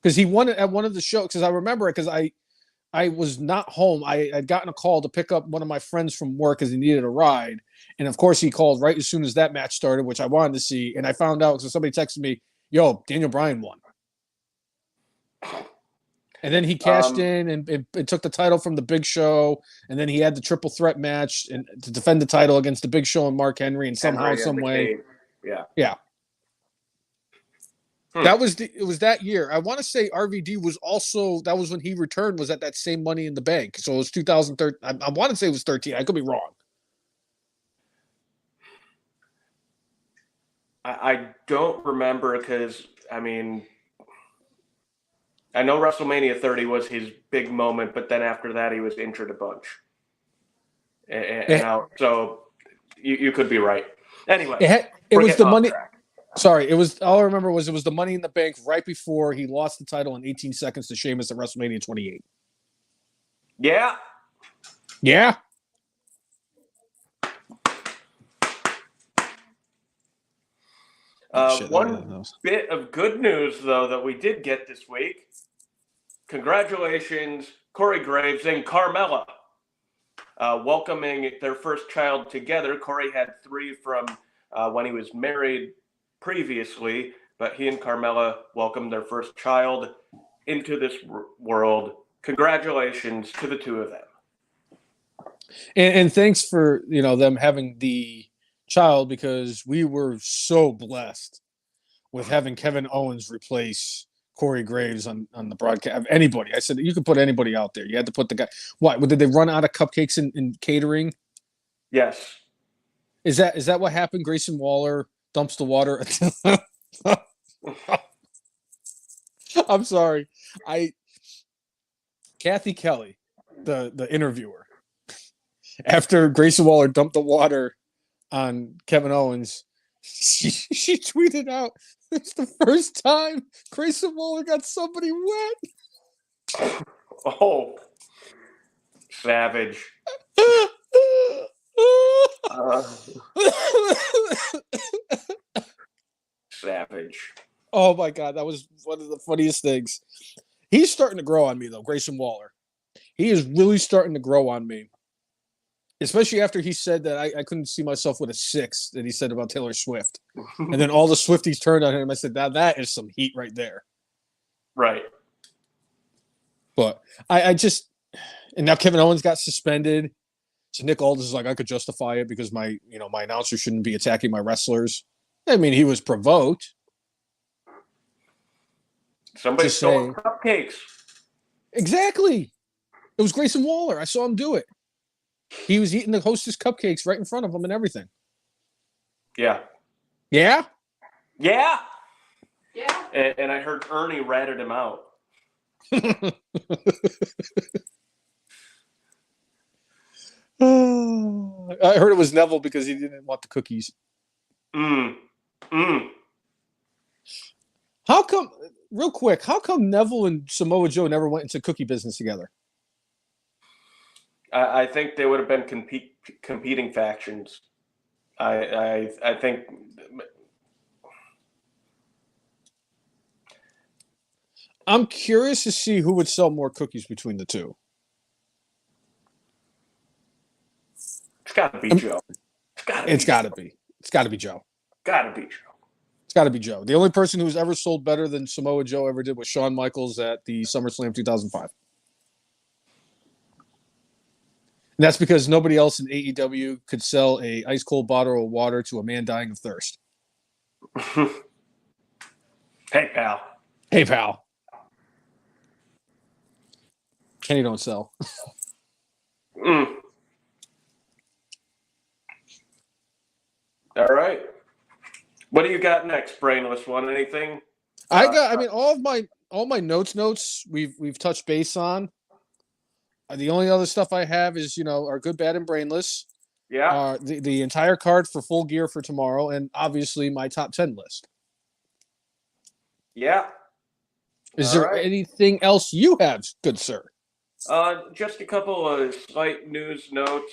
[SPEAKER 1] Because he won it at one of the shows. Because I remember it because I was not home. I had gotten a call to pick up one of my friends from work because he needed a ride. And of course, he called right as soon as that match started, which I wanted to see. And I found out because somebody texted me, yo, Daniel Bryan won. And then he cashed in and took the title from the Big Show. And then he had the triple threat match and to defend the title against the Big Show and Mark Henry. And somehow, some way.
[SPEAKER 2] Yeah.
[SPEAKER 1] Yeah. It was that year. I want to say RVD was also, that was when he returned, was at that same Money in the Bank. So it was 2013. I want to say it was 13. I could be wrong.
[SPEAKER 2] I don't remember because, I mean, I know WrestleMania 30 was his big moment, but then after that he was injured a bunch. So you could be right. Anyway,
[SPEAKER 1] it was the Money. Sorry, it was, all I remember was it was the Money in the Bank right before he lost the title in 18 seconds to Sheamus at WrestleMania 28.
[SPEAKER 2] Yeah.
[SPEAKER 1] Yeah.
[SPEAKER 2] One bit of good news, though, that we did get this week. Congratulations, Corey Graves and Carmella, welcoming their first child together. Corey had 3 from when he was married previously, but he and Carmella welcomed their first child into this world. Congratulations to the two of them.
[SPEAKER 1] And thanks for, them having the child, because we were so blessed with having Kevin Owens replace Corey Graves on the broadcast. Anybody. I said, you could put anybody out there. You had to put the guy. What? Did they run out of cupcakes in catering?
[SPEAKER 2] Yes.
[SPEAKER 1] Is that what happened? Grayson Waller dumps the water. I'm sorry. Kathy Kelly, the interviewer, after Grayson Waller dumped the water on Kevin Owens, she tweeted out, "It's the first time Grayson Waller got somebody wet."
[SPEAKER 2] Oh, savage. Savage.
[SPEAKER 1] Oh my God, that was one of the funniest things. He's starting to grow on me, though, Grayson Waller. He is really starting to grow on me. Especially after he said that I couldn't see myself with a 6 that he said about Taylor Swift. And then all the Swifties turned on him. I said, that is some heat right there.
[SPEAKER 2] Right.
[SPEAKER 1] But I just, and now Kevin Owens got suspended. So Nick Aldis is like, I could justify it because my announcer shouldn't be attacking my wrestlers. I mean, he was provoked.
[SPEAKER 2] Somebody stole cupcakes.
[SPEAKER 1] Exactly. It was Grayson Waller. I saw him do it. He was eating the Hostess cupcakes right in front of him and everything.
[SPEAKER 2] Yeah.
[SPEAKER 1] Yeah?
[SPEAKER 2] Yeah. Yeah. And I heard Ernie ratted him out.
[SPEAKER 1] I heard it was Neville because he didn't want the cookies. How come, real quick, how come Neville and Samoa Joe never went into cookie business together?
[SPEAKER 2] I think they would have been competing factions. I think.
[SPEAKER 1] I'm curious to see who would sell more cookies between the two.
[SPEAKER 2] It's got to be Joe.
[SPEAKER 1] It's got to be. It's got to be Joe.
[SPEAKER 2] Got to be Joe.
[SPEAKER 1] It's got to be Joe. The only person who's ever sold better than Samoa Joe ever did was Shawn Michaels at the SummerSlam 2005. And that's because nobody else in AEW could sell a ice cold bottle of water to a man dying of thirst.
[SPEAKER 2] Hey, pal.
[SPEAKER 1] Hey, pal. Kenny don't sell.
[SPEAKER 2] All right. What do you got next, Brainless one? Anything?
[SPEAKER 1] All my notes we've touched base on. The only other stuff I have is, our Good, Bad, and Brainless.
[SPEAKER 2] Yeah.
[SPEAKER 1] The entire card for Full Gear for tomorrow, and obviously my top 10 list.
[SPEAKER 2] Yeah.
[SPEAKER 1] Is there anything else you have, good sir?
[SPEAKER 2] Just a couple of slight news notes.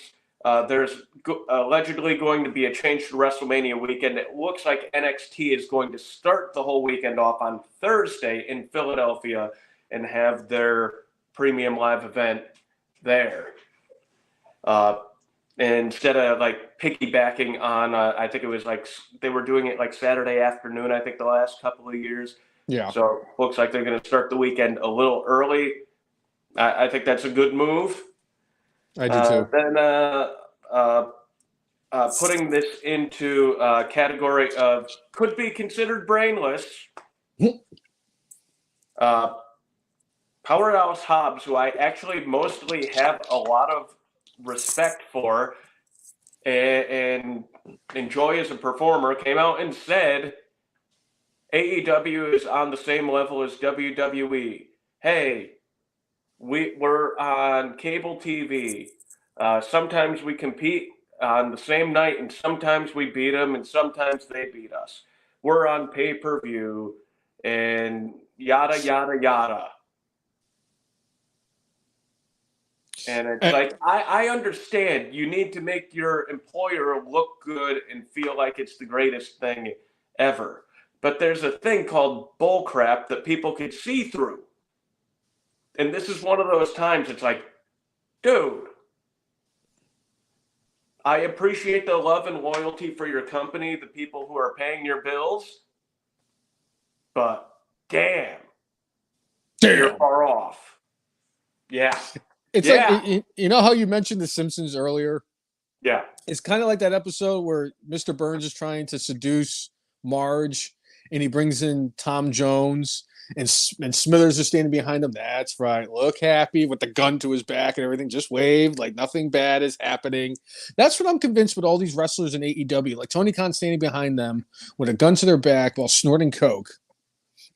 [SPEAKER 2] There's allegedly going to be a change to WrestleMania weekend. It looks like NXT is going to start the whole weekend off on Thursday in Philadelphia and have their premium live event there. Instead of piggybacking on, I think it was they were doing it Saturday afternoon, I think the last couple of years.
[SPEAKER 1] Yeah.
[SPEAKER 2] So looks like they're going to start the weekend a little early. I think that's a good move.
[SPEAKER 1] I do too.
[SPEAKER 2] Then putting this into a category of could be considered brainless. Powerhouse Hobbs, who I actually mostly have a lot of respect for and enjoy as a performer, came out and said AEW is on the same level as WWE. Hey, we're on cable TV. Sometimes we compete on the same night, and sometimes we beat them, and sometimes they beat us. We're on pay-per-view, and yada, yada, yada. And it's like, I understand you need to make your employer look good and feel like it's the greatest thing ever. But there's a thing called bullcrap that people could see through. And this is one of those times it's like, dude, I appreciate the love and loyalty for your company, the people who are paying your bills, but damn. You're far off. Yeah.
[SPEAKER 1] It's like, you know how you mentioned The Simpsons earlier?
[SPEAKER 2] Yeah.
[SPEAKER 1] It's kind of like that episode where Mr. Burns is trying to seduce Marge and he brings in Tom Jones and Smithers is standing behind him. That's right. Look happy with the gun to his back and everything. Just waved like nothing bad is happening. That's what I'm convinced with all these wrestlers in AEW. Like Tony Khan standing behind them with a gun to their back while snorting coke.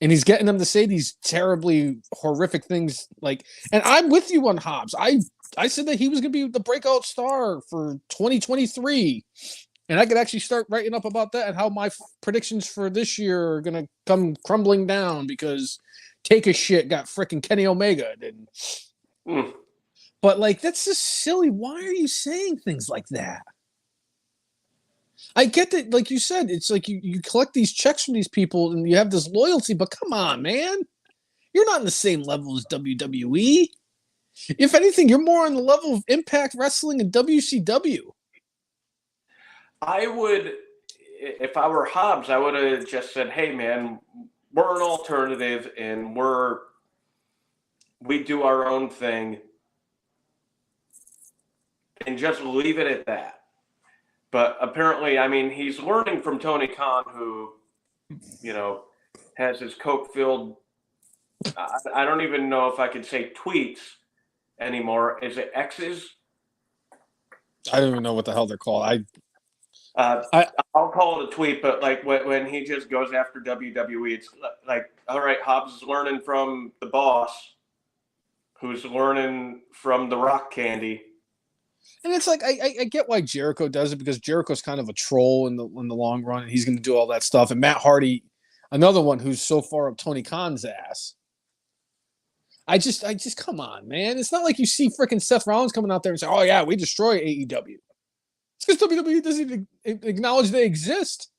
[SPEAKER 1] And he's getting them to say these terribly horrific things. Like, and I'm with you on Hobbs. I said that he was going to be the breakout star for 2023. And I could actually start writing up about that and how my predictions for this year are going to come crumbling down because Take a Shit got freaking Kenny Omega. But, like, that's just silly. Why are you saying things like that? I get that, like you said, it's like you collect these checks from these people and you have this loyalty, but come on, man. You're not on the same level as WWE. If anything, you're more on the level of Impact Wrestling and WCW.
[SPEAKER 2] I would, if I were Hobbs, I would have just said, hey, man, we're an alternative and we do our own thing and just leave it at that. But apparently, I mean, he's learning from Tony Khan, who, you know, has his coke-filled, I don't even know if I could say tweets anymore. Is it X's?
[SPEAKER 1] I don't even know what the hell they're called.
[SPEAKER 2] I'll call it a tweet, but like when he just goes after WWE, it's like, all right, Hobbs is learning from the boss, who's learning from the rock candy.
[SPEAKER 1] And it's like I get why Jericho does it because Jericho's kind of a troll in the long run, and he's going to do all that stuff. And Matt Hardy, another one who's so far up Tony Khan's ass. I just come on, man. It's not like you see freaking Seth Rollins coming out there and say, "Oh yeah, we destroy AEW." It's because WWE doesn't even acknowledge they exist.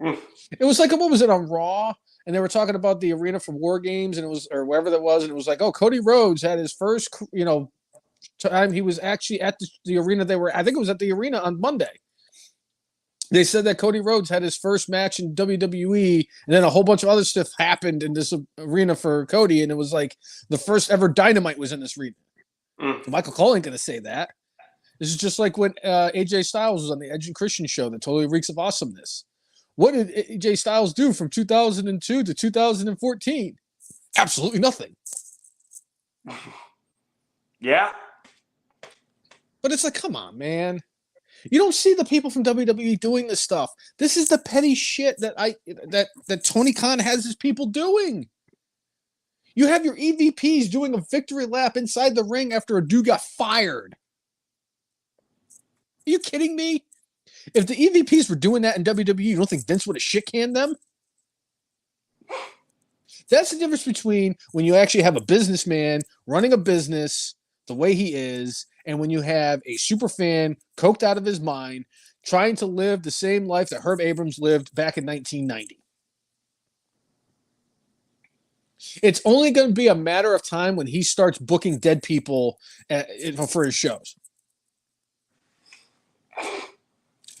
[SPEAKER 1] It was like, what was it on Raw? And they were talking about the arena for War Games, and it was, or wherever that was, and it was like, oh, Cody Rhodes had his first, time he was actually at the arena. I think it was at the arena on Monday. They said that Cody Rhodes had his first match in WWE, and then a whole bunch of other stuff happened in this arena for Cody, and it was like the first ever Dynamite was in this arena. Michael Cole ain't gonna say that. This is just like when AJ Styles was on the Edge and Christian show that totally reeks of awesomeness. What did AJ Styles do from 2002 to 2014? Absolutely nothing.
[SPEAKER 2] Yeah.
[SPEAKER 1] But it's like, come on, man. You don't see the people from WWE doing this stuff. This is the petty shit that Tony Khan has his people doing. You have your EVPs doing a victory lap inside the ring after a dude got fired. Are you kidding me? If the EVPs were doing that in WWE, you don't think Vince would have shit canned them? That's the difference between when you actually have a businessman running a business the way he is, and when you have a super fan coked out of his mind trying to live the same life that Herb Abrams lived back in 1990. It's only going to be a matter of time when he starts booking dead people for his shows.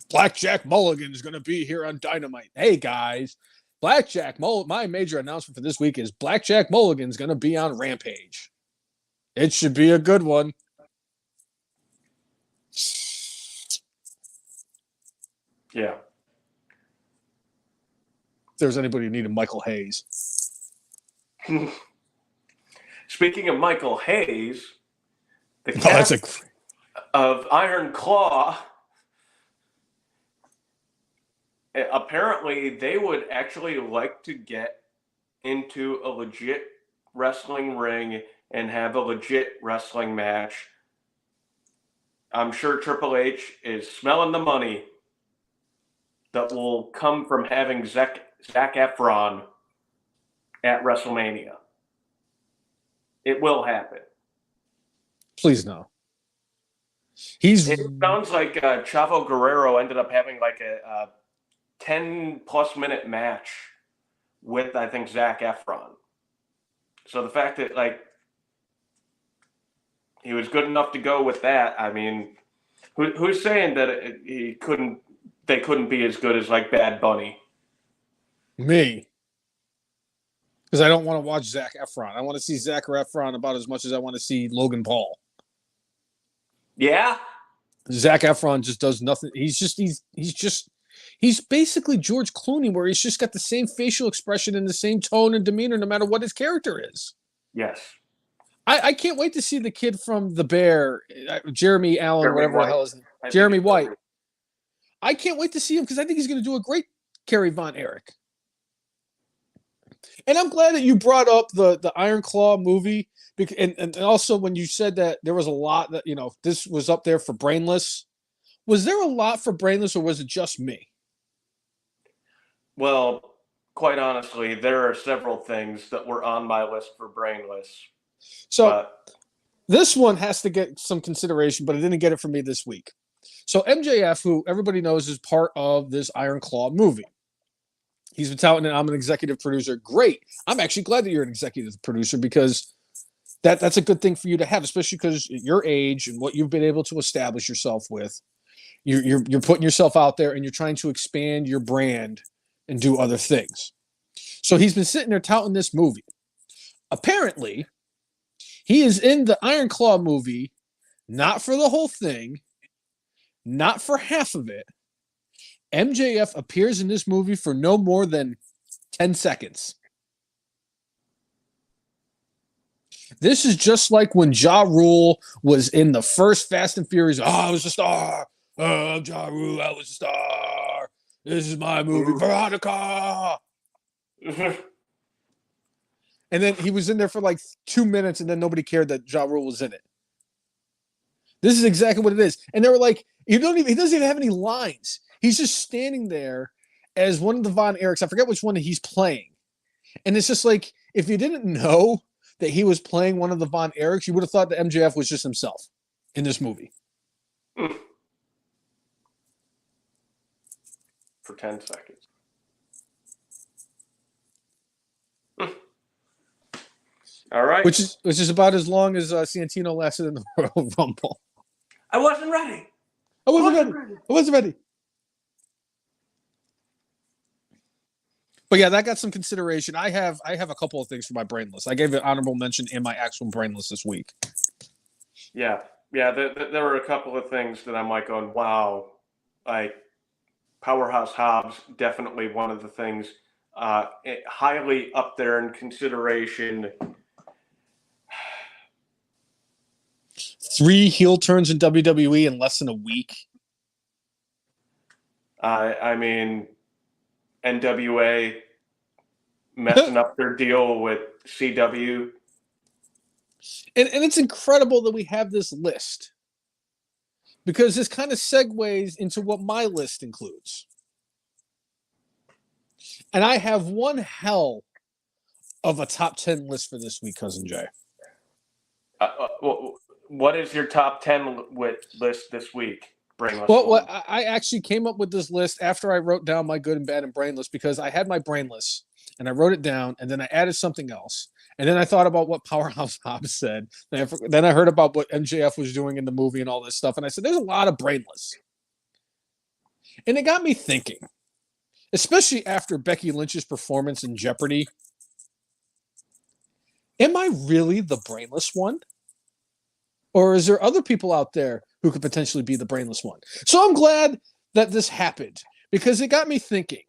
[SPEAKER 1] Blackjack Mulligan is going to be here on Dynamite. Hey, guys. My major announcement for this week is Blackjack Mulligan's going to be on Rampage. It should be a good one.
[SPEAKER 2] Yeah.
[SPEAKER 1] If there's anybody who needed Michael Hayes.
[SPEAKER 2] Speaking of Michael Hayes, the
[SPEAKER 1] that's
[SPEAKER 2] cast of Iron Claw, apparently they would actually like to get into a legit wrestling ring and have a legit wrestling match. I'm sure Triple H is smelling the money that will come from having Zac Efron at WrestleMania. It will happen.
[SPEAKER 1] Please no.
[SPEAKER 2] It sounds like Chavo Guerrero ended up having like a 10-plus minute match with, I think, Zac Efron. So the fact that like he was good enough to go with that, I mean, who's saying that they couldn't be as good as like Bad Bunny?
[SPEAKER 1] Me. Because I don't want to watch Zac Efron. I want to see Zac Efron about as much as I want to see Logan Paul.
[SPEAKER 2] Yeah?
[SPEAKER 1] Zac Efron just does nothing. He's basically George Clooney, where he's just got the same facial expression and the same tone and demeanor no matter what his character is.
[SPEAKER 2] Yes.
[SPEAKER 1] I can't wait to see the kid from The Bear, Jeremy Allen, whatever the hell his name. Jeremy White. I can't wait to see him because I think he's going to do a great Kerry Von Erich. And I'm glad that you brought up the Iron Claw movie, and also when you said that there was a lot that, this was up there for Brainless. Was there a lot for Brainless, or was it just me?
[SPEAKER 2] Well, quite honestly, there are several things that were on my list for Brainless.
[SPEAKER 1] So this one has to get some consideration, but it didn't get it for me this week. So MJF, who everybody knows is part of this Iron Claw movie. He's been touting that I'm an executive producer. Great. I'm actually glad that you're an executive producer because that's a good thing for you to have, especially because at your age and what you've been able to establish yourself with, you're putting yourself out there and you're trying to expand your brand and do other things. So he's been sitting there touting this movie. Apparently, he is in the Iron Claw movie, not for the whole thing, not for half of it. MJF appears in this movie for no more than 10 seconds. This is just like when Ja Rule was in the first Fast and Furious. I was a star. I'm Ja Rule. I was a star. This is my movie, Veronica. And then he was in there for like 2 minutes, and then nobody cared that Ja Rule was in it. This is exactly what it is. And they were like, he doesn't even have any lines. He's just standing there as one of the Von Erichs. I forget which one he's playing. And it's just like, if you didn't know that he was playing one of the Von Erichs, you would have thought that MJF was just himself in this movie.
[SPEAKER 2] For 10 seconds. All right.
[SPEAKER 1] Which is about as long as Santino lasted in the Royal Rumble.
[SPEAKER 2] I wasn't ready.
[SPEAKER 1] I wasn't ready. But yeah, that got some consideration. I have a couple of things for my Brainless. I gave an honorable mention in my actual Brainless this week.
[SPEAKER 2] Yeah. There were a couple of things that I'm like going, wow, like Powerhouse Hobbs, definitely one of the things highly up there in consideration.
[SPEAKER 1] 3 heel turns in WWE in less than a week.
[SPEAKER 2] I mean, NWA messing up their deal with CW.
[SPEAKER 1] And it's incredible that we have this list, because this kind of segues into what my list includes. And I have one hell of a top 10 list for this week, Cousin Jay.
[SPEAKER 2] What is your top 10 list this week? Brainless.
[SPEAKER 1] Well, I actually came up with this list after I wrote down my good and bad and Brainless, because I had my Brainless and I wrote it down, and then I added something else. And then I thought about what Powerhouse Hobbs said. Then I heard about what MJF was doing in the movie and all this stuff. And I said, there's a lot of Brainless. And it got me thinking, especially after Becky Lynch's performance in Jeopardy. Am I really the Brainless one? Or is there other people out there who could potentially be the Brainless one? So I'm glad that this happened, because it got me thinking.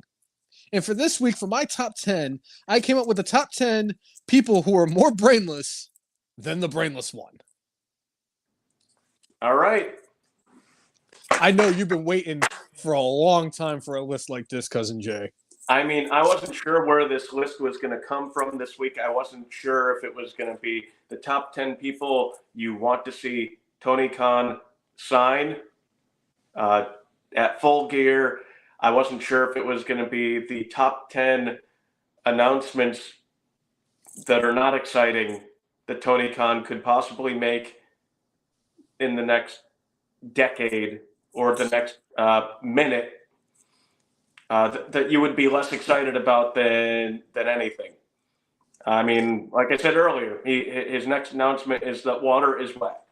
[SPEAKER 1] And for this week, for my top 10, I came up with the top 10 people who are more brainless than the brainless one.
[SPEAKER 2] All right.
[SPEAKER 1] I know you've been waiting for a long time for a list like this, Cousin Jay.
[SPEAKER 2] I mean, I wasn't sure where this list was going to come from this week. I wasn't sure if it was going to be the top 10 people you want to see Tony Khan sign at Full Gear. I wasn't sure if it was going to be the top 10 announcements that are not exciting that Tony Khan could possibly make in the next decade or the next minute that you would be less excited about than anything. I mean, like I said earlier, his next announcement is that water is wet.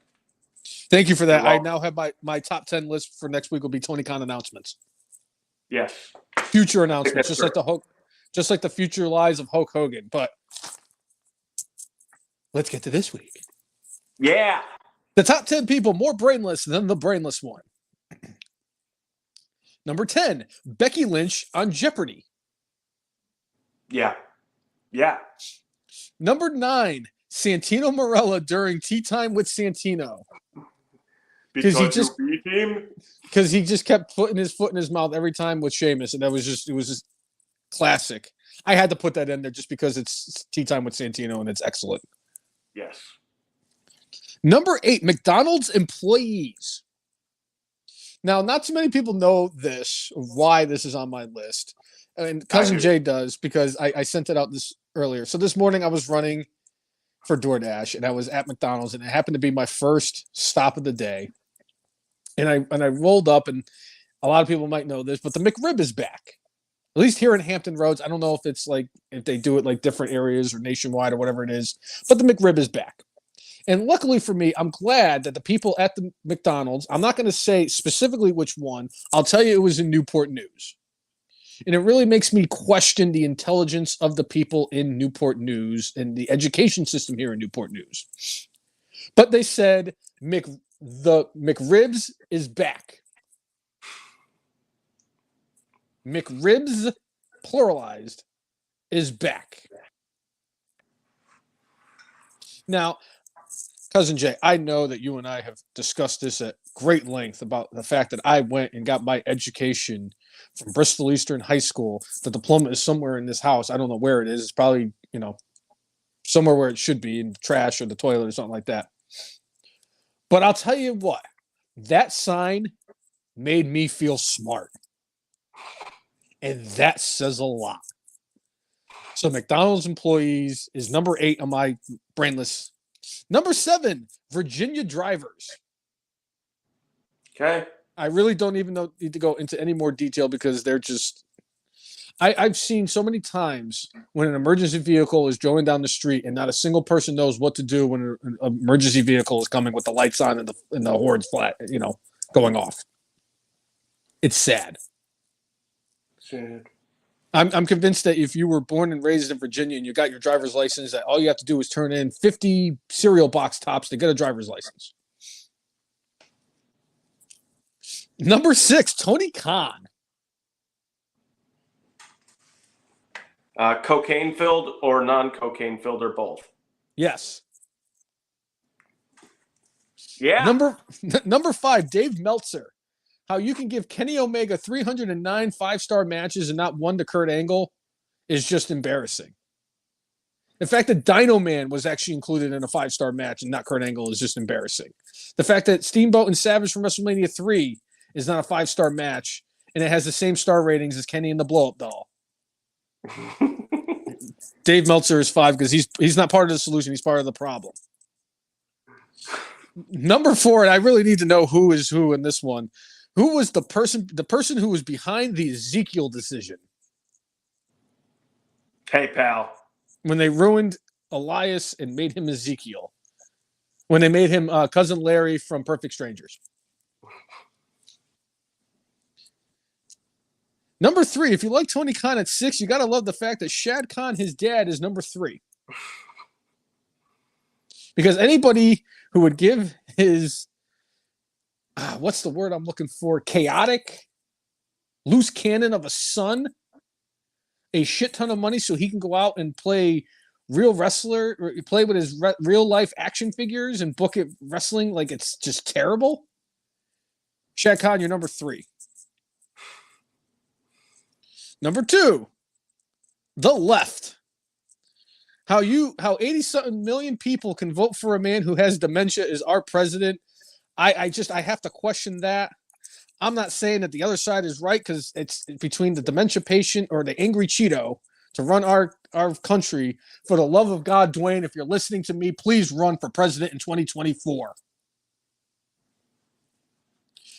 [SPEAKER 1] Thank you for that. I now have my top 10 list for next week will be Tony Khan announcements.
[SPEAKER 2] Yes.
[SPEAKER 1] Future announcements, just like the future lies of Hulk Hogan. But let's get to this week.
[SPEAKER 2] Yeah.
[SPEAKER 1] The top 10 people more brainless than the brainless one. Number 10, Becky Lynch on Jeopardy.
[SPEAKER 2] Yeah. Yeah.
[SPEAKER 1] Number 9, Santino Marella during Tea Time with Santino. Because he just kept putting his foot in his mouth every time with Sheamus, and it was just classic. I had to put that in there just because it's Tea Time with Santino and it's excellent.
[SPEAKER 2] Yes.
[SPEAKER 1] Number 8, McDonald's employees. Now, not too many people know this, why this is on my list. And Cousin Jay does, because I sent it out this earlier. So this morning I was running for DoorDash, and I was at McDonald's, and it happened to be my first stop of the day. And I rolled up, and a lot of people might know this, but the McRib is back. At least here in Hampton Roads. I don't know if it's like, if they do it like different areas or nationwide or whatever it is, but the McRib is back. And luckily for me, I'm glad that the people at the McDonald's, I'm not going to say specifically which one, I'll tell you it was in Newport News. And it really makes me question the intelligence of the people in Newport News and the education system here in Newport News. But they said the McRibs is back. McRibs, pluralized, is back. Now, Cousin Jay, I know that you and I have discussed this at great length about the fact that I went and got my education from Bristol Eastern High School. The diploma is somewhere in this house. I don't know where it is. It's probably, somewhere where it should be, in the trash or the toilet or something like that. But I'll tell you what, that sign made me feel smart. And that says a lot. So McDonald's employees is number 8 on my brainless. Number 7, Virginia drivers.
[SPEAKER 2] Okay.
[SPEAKER 1] I really don't even need to go into any more detail because they're just... I've seen so many times when an emergency vehicle is going down the street and not a single person knows what to do when an emergency vehicle is coming with the lights on and the horns flat, going off. It's sad.
[SPEAKER 2] Sad.
[SPEAKER 1] I'm convinced that if you were born and raised in Virginia and you got your driver's license, that all you have to do is turn in 50 cereal box tops to get a driver's license. Number 6, Tony Khan.
[SPEAKER 2] Cocaine-filled or non-cocaine-filled or both?
[SPEAKER 1] Yes.
[SPEAKER 2] Yeah.
[SPEAKER 1] Number 5, Dave Meltzer. How you can give Kenny Omega 309 5-star matches and not one to Kurt Angle is just embarrassing. The fact that Dino Man was actually included in a 5-star match and not Kurt Angle is just embarrassing. The fact that Steamboat and Savage from WrestleMania 3 is not a 5-star match and it has the same star ratings as Kenny and the Blow-Up Doll. Dave Meltzer is 5 because he's not part of the solution. He's part of the problem. Number 4, and I really need to know who is who in this one. Who was the person who was behind the Ezekiel decision?
[SPEAKER 2] Hey, pal.
[SPEAKER 1] When they ruined Elias and made him Ezekiel. When they made him Cousin Larry from Perfect Strangers. Number 3, if you like Tony Khan at 6, you got to love the fact that Shad Khan, his dad, is number 3. Because anybody who would give his... what's the word I'm looking for? Chaotic, loose cannon of a son, a shit ton of money so he can go out and play real wrestler, or play with his real life action figures and book it wrestling like it's just terrible? Shad Khan, you're number 3. Number 2, the left. How 80-something million people can vote for a man who has dementia as our president. I have to question that. I'm not saying that the other side is right because it's between the dementia patient or the angry Cheeto to run our country. For the love of God, Dwayne, if you're listening to me, please run for president in 2024.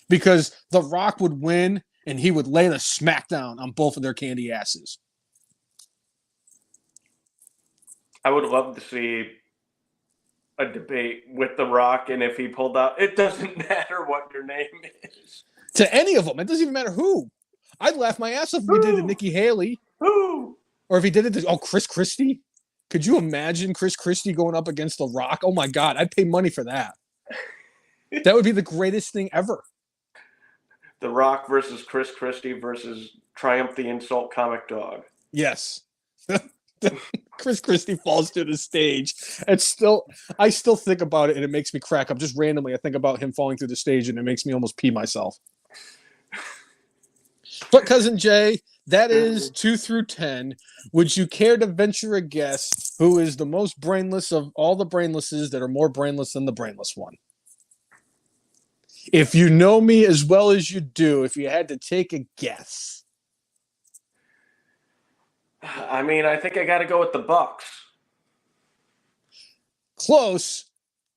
[SPEAKER 1] Because The Rock would win and he would lay the smackdown on both of their candy asses.
[SPEAKER 2] I would love to see a debate with The Rock, and if he pulled out, it doesn't matter what your name is.
[SPEAKER 1] To any of them. It doesn't even matter who. I'd laugh my ass off if we did it to Nikki Haley.
[SPEAKER 2] Who?
[SPEAKER 1] Or if he did it to, Chris Christie. Could you imagine Chris Christie going up against The Rock? Oh my God, I'd pay money for that. That would be the greatest thing ever.
[SPEAKER 2] The Rock versus Chris Christie versus Triumph the Insult Comic Dog.
[SPEAKER 1] Yes. Chris Christie falls to the stage. I still think about it and it makes me crack up. Just randomly, I think about him falling through the stage and it makes me almost pee myself. But Cousin Jay, that is 2 through 10. Would you care to venture a guess who is the most brainless of all the brainlesses that are more brainless than the brainless one? If you know me as well as you do, if you had to take a guess.
[SPEAKER 2] I mean, I think I got to go with the Bucks.
[SPEAKER 1] Close.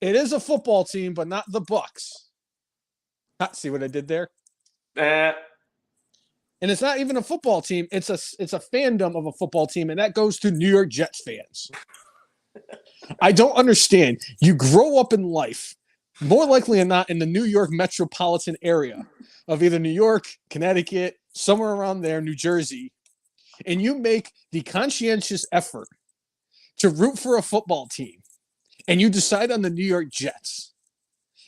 [SPEAKER 1] It is a football team, but not the Bucks. See what I did there? And it's not even a football team. It's a fandom of a football team, and that goes to New York Jets fans. I don't understand. You grow up in life, more likely than not, in the New York metropolitan area of either New York, Connecticut, somewhere around there, New Jersey, and you make the conscientious effort to root for a football team, and you decide on the New York Jets.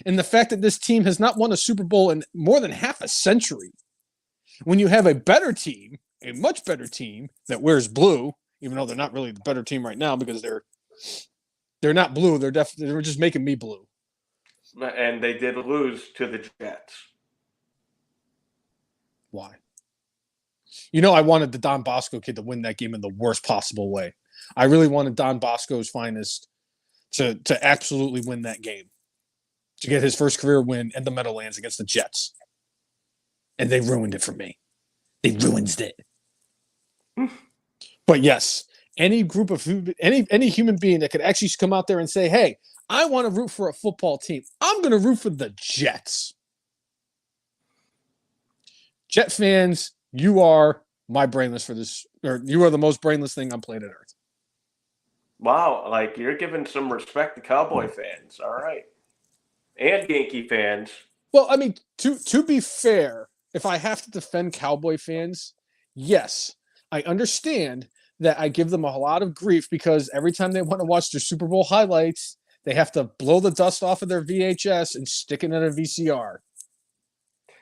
[SPEAKER 1] And the fact that this team has not won a Super Bowl in more than half a century, when you have a better team, a much better team that wears blue, even though they're not really the better team right now because they're not blue, they're just making me blue.
[SPEAKER 2] And they did lose to the Jets.
[SPEAKER 1] Why? You know, I wanted the Don Bosco kid to win that game in the worst possible way. I really wanted Don Bosco's finest to absolutely win that game, to get his first career win in the Meadowlands against the Jets. And they ruined it for me. They ruined it. But yes, any group of any human being that could actually come out there and say, hey, I want to root for a football team. I'm going to root for the Jets. Jet fans, you are my brainless for this, or you are the most brainless thing on planet Earth.
[SPEAKER 2] Wow, like you're giving some respect to Cowboy fans. All right. And Yankee fans.
[SPEAKER 1] Well, I mean, to be fair, if I have to defend Cowboy fans, yes, I understand that I give them a lot of grief because every time they want to watch their Super Bowl highlights, they have to blow the dust off of their VHS and stick it in a VCR.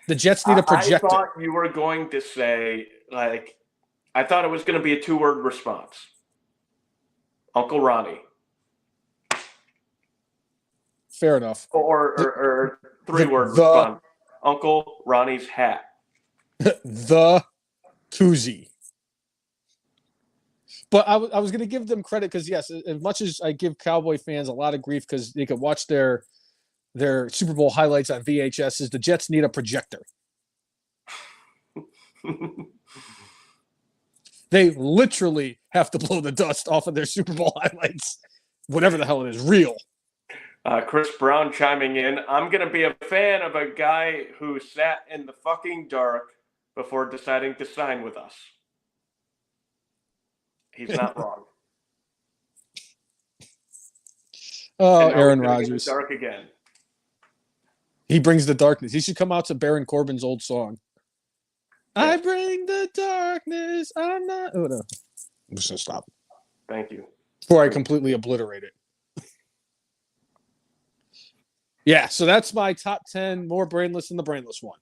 [SPEAKER 1] The Jets need a projector.
[SPEAKER 2] I thought you were going to say, like, I thought it was going to be a 2-word response. Uncle Ronnie.
[SPEAKER 1] Fair enough.
[SPEAKER 2] Or 3-word response. Uncle Ronnie's hat.
[SPEAKER 1] The koozie. But I was going to give them credit because, yes, as much as I give Cowboy fans a lot of grief because they could watch their Super Bowl highlights on VHS, the Jets need a projector. They literally have to blow the dust off of their Super Bowl highlights, whatever the hell it is, real.
[SPEAKER 2] Chris Brown chiming in. I'm going to be a fan of a guy who sat in the fucking dark before deciding to sign with us. He's not wrong.
[SPEAKER 1] Oh, Aaron Rodgers.
[SPEAKER 2] Dark again.
[SPEAKER 1] He brings the darkness. He should come out to Baron Corbin's old song. Yeah. I bring the darkness. I'm not. Oh, no. I'm just going to stop.
[SPEAKER 2] Thank you.
[SPEAKER 1] Before I completely obliterate it. Yeah, so that's my top 10 more brainless than the brainless one.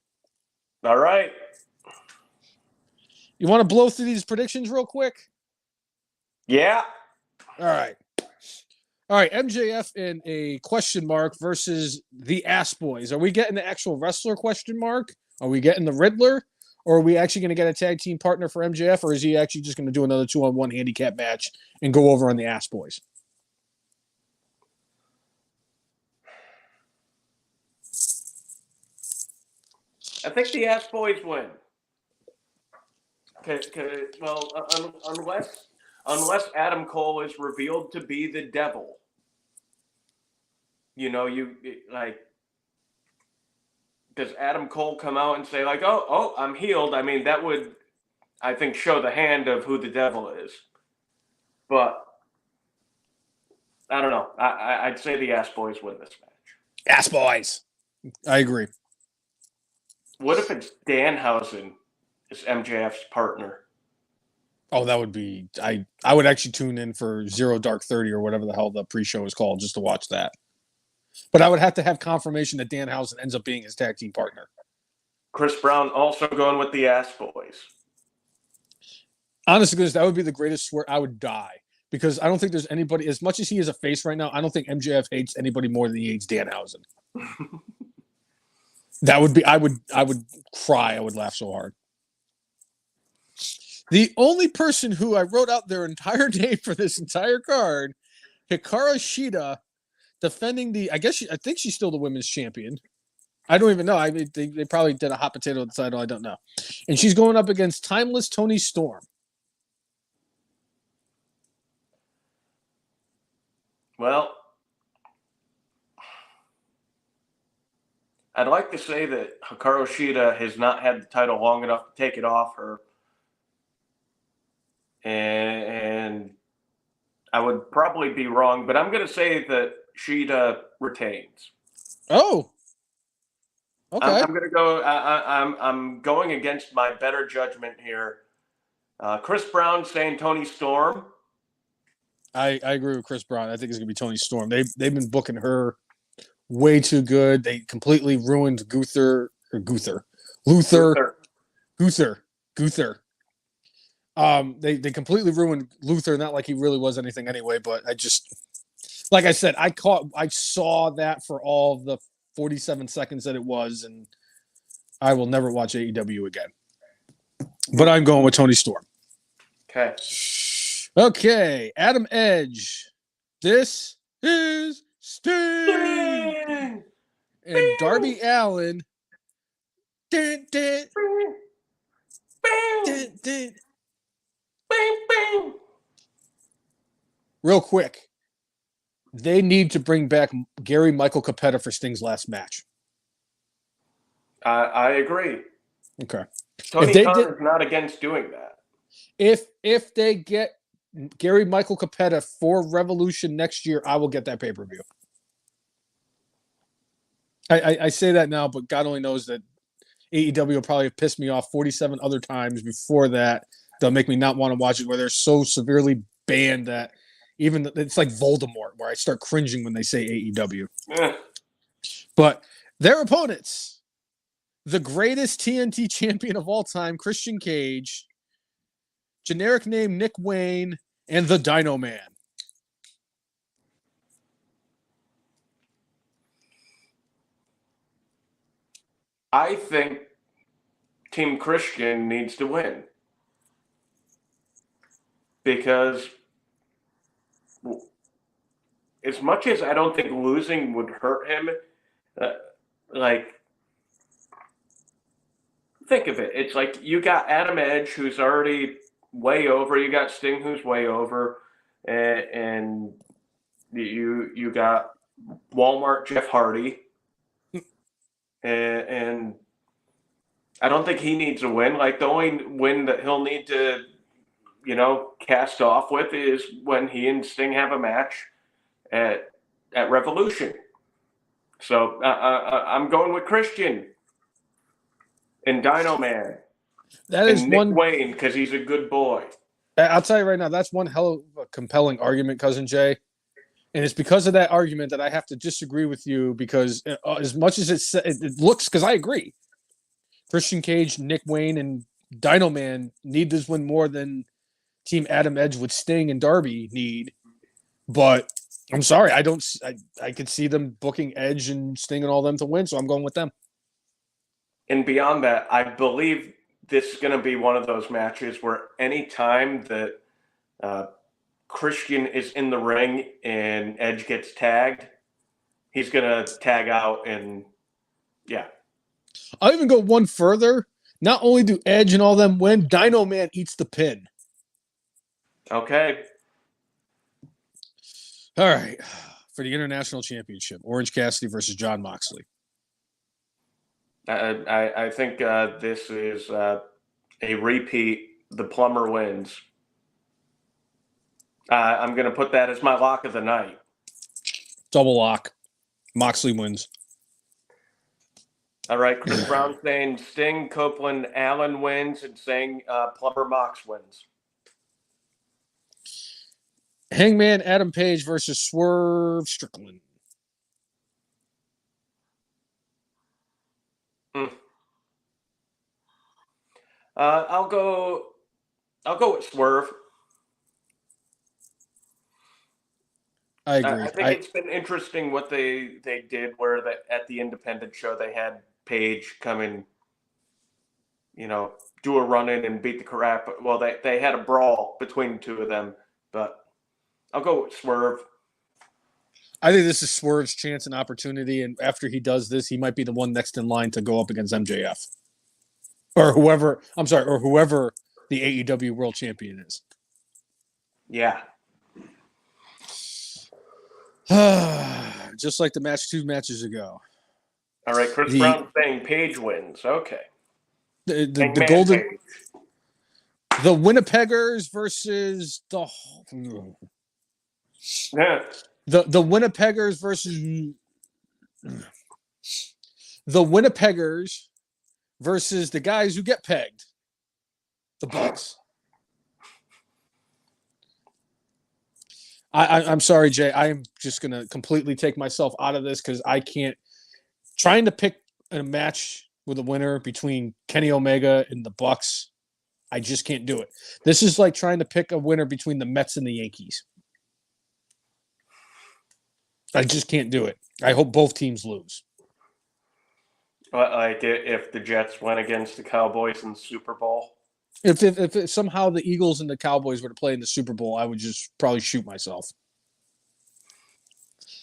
[SPEAKER 2] All right.
[SPEAKER 1] You want to blow through these predictions real quick?
[SPEAKER 2] Yeah.
[SPEAKER 1] All right. All right. MJF in a question mark versus the Ass Boys. Are we getting the actual wrestler question mark? Are we getting the Riddler? Or are we actually going to get a tag team partner for MJF? Or is he actually just going to do another 2-on-1 handicap match and go over on the Ass Boys?
[SPEAKER 2] I think the Ass Boys win. Unless Adam Cole is revealed to be the devil, does Adam Cole come out and say like, "Oh, I'm healed"? I mean, that would, I think, show the hand of who the devil is. But I don't know. I'd say the Ass Boys win this match.
[SPEAKER 1] Ass Boys. I agree.
[SPEAKER 2] What if it's Danhausen is MJF's partner?
[SPEAKER 1] Oh, that would be. I would actually tune in for 0 Dark 30 or whatever the hell the pre-show is called just to watch that. But I would have to have confirmation that Danhausen ends up being his tag team partner.
[SPEAKER 2] Chris Brown also going with the Ass Boys.
[SPEAKER 1] Honestly, that would be the greatest swear. I would die because I don't think there's anybody, as much as he is a face right now, I don't think MJF hates anybody more than he hates Danhausen. That would be, I would cry. I would laugh so hard. The only person who I wrote out their entire name for this entire card, Hikaru Shida, defending I think she's still the women's champion. I don't even know. I mean, they probably did a hot potato at the title. I don't know. And she's going up against timeless Toni Storm.
[SPEAKER 2] Well, I'd like to say that Hikaru Shida has not had the title long enough to take it off her. And I would probably be wrong, but I'm going to say that Shida retains.
[SPEAKER 1] Oh, okay.
[SPEAKER 2] I'm going to go. I'm going against my better judgment here. Chris Brown saying Toni Storm.
[SPEAKER 1] I agree with Chris Brown. I think it's going to be Toni Storm. They've been booking her way too good. They completely ruined Luther. They completely ruined Luther. Not like he really was anything anyway, but like I said, I saw that for all the 47 seconds that it was, and I will never watch AEW again. But I'm going with Toni Storm. Okay, Adam Edge. This is Sting. And Darby Allin. Real quick, they need to bring back Gary Michael Capetta for Sting's last match.
[SPEAKER 2] I agree.
[SPEAKER 1] Okay.
[SPEAKER 2] Tony Khan is not against doing that.
[SPEAKER 1] If they get Gary Michael Capetta for Revolution next year, I will get that pay-per-view. I say that now, but God only knows that AEW will probably have pissed me off 47 other times before that. They'll make me not want to watch it, where they're so severely banned that even it's like Voldemort, where I start cringing when they say AEW. But their opponents, the greatest TNT champion of all time, Christian Cage, generic name Nick Wayne, and the Dino Man.
[SPEAKER 2] I think Team Christian needs to win. Because as much as I don't think losing would hurt him, think of it. It's like you got Adam Edge, who's already way over. You got Sting, who's way over. And you got Walmart Jeff Hardy. And I don't think he needs a win. Like, the only win that he'll need to, cast off with is when he and Sting have a match at Revolution. So I'm going with Christian and Dino Man.
[SPEAKER 1] That is
[SPEAKER 2] Nick Wayne, because he's a good boy.
[SPEAKER 1] I'll tell you right now, that's one hell of a compelling argument, Cousin Jay. And it's because of that argument that I have to disagree with you, because as much as it looks, because I agree, Christian Cage, Nick Wayne, and Dino Man need this win more than Team Adam Edge with Sting and Darby need. But I'm sorry, I could see them booking Edge and Sting and all them to win, so I'm going with them.
[SPEAKER 2] And beyond that, I believe this is going to be one of those matches where any time that Christian is in the ring and Edge gets tagged, he's going to tag out, and yeah.
[SPEAKER 1] I'll even go one further. Not only do Edge and all them win, Dino Man eats the pin.
[SPEAKER 2] Okay.
[SPEAKER 1] All right. For the International Championship, Orange Cassidy versus John Moxley.
[SPEAKER 2] I think this is a repeat. The plumber wins. I'm going to put that as my lock of the night.
[SPEAKER 1] Double lock. Moxley wins.
[SPEAKER 2] All right, Chris Brown saying Sting, Copeland, Allen wins, and saying Plumber Mox wins.
[SPEAKER 1] Hangman Adam Page versus Swerve Strickland.
[SPEAKER 2] I'll go with Swerve.
[SPEAKER 1] I agree.
[SPEAKER 2] I think it's been interesting what they did where at the independent show they had Page come in, do a run in and beat the crap. Well, they had a brawl between the two of them, but I'll go with Swerve.
[SPEAKER 1] I think this is Swerve's chance and opportunity, and after he does this, he might be the one next in line to go up against MJF. Or whoever the AEW World Champion is.
[SPEAKER 2] Yeah.
[SPEAKER 1] Just like the match 2 matches ago.
[SPEAKER 2] All right, Chris Brown saying Page wins. Okay.
[SPEAKER 1] The golden Page. The Winnipeggers versus the Winnipeggers versus the Winnipeggers versus the guys who get pegged. The Bucks. I'm sorry, Jay. I am just going to completely take myself out of this because I can't. Trying to pick a match with a winner between Kenny Omega and the Bucks, I just can't do it. This is like trying to pick a winner between the Mets and the Yankees. I just can't do it. I hope both teams lose.
[SPEAKER 2] Like if the Jets went against the Cowboys in the Super Bowl?
[SPEAKER 1] If somehow the Eagles and the Cowboys were to play in the Super Bowl, I would just probably shoot myself.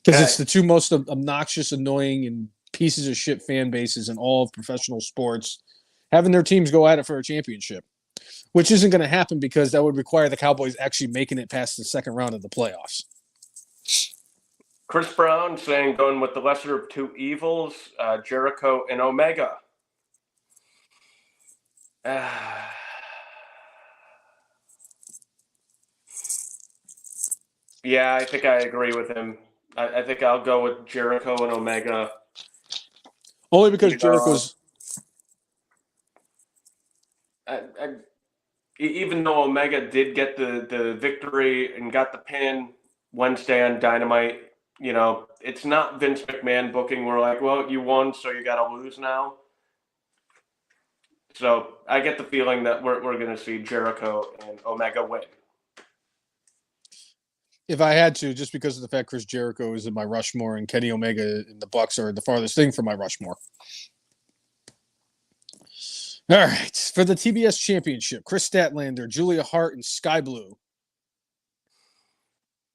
[SPEAKER 1] Because it's the two most obnoxious, annoying, and pieces of shit fan bases in all of professional sports having their teams go at it for a championship, which isn't going to happen because that would require the Cowboys actually making it past the second round of the playoffs.
[SPEAKER 2] Chris Brown saying going with the lesser of two evils, Jericho and Omega. Yeah, I think I agree with him. I think I'll go with Jericho and Omega.
[SPEAKER 1] Only because Jericho's...
[SPEAKER 2] even though Omega did get the victory and got the pin Wednesday on Dynamite, it's not Vince McMahon booking. We're like, well, you won, so you got to lose now. So I get the feeling that we're going to see Jericho and Omega win.
[SPEAKER 1] If I had to, just because of the fact Chris Jericho is in my Rushmore and Kenny Omega and the Bucks are the farthest thing from my Rushmore. All right. For the TBS Championship, Chris Statlander, Julia Hart, and Sky Blue,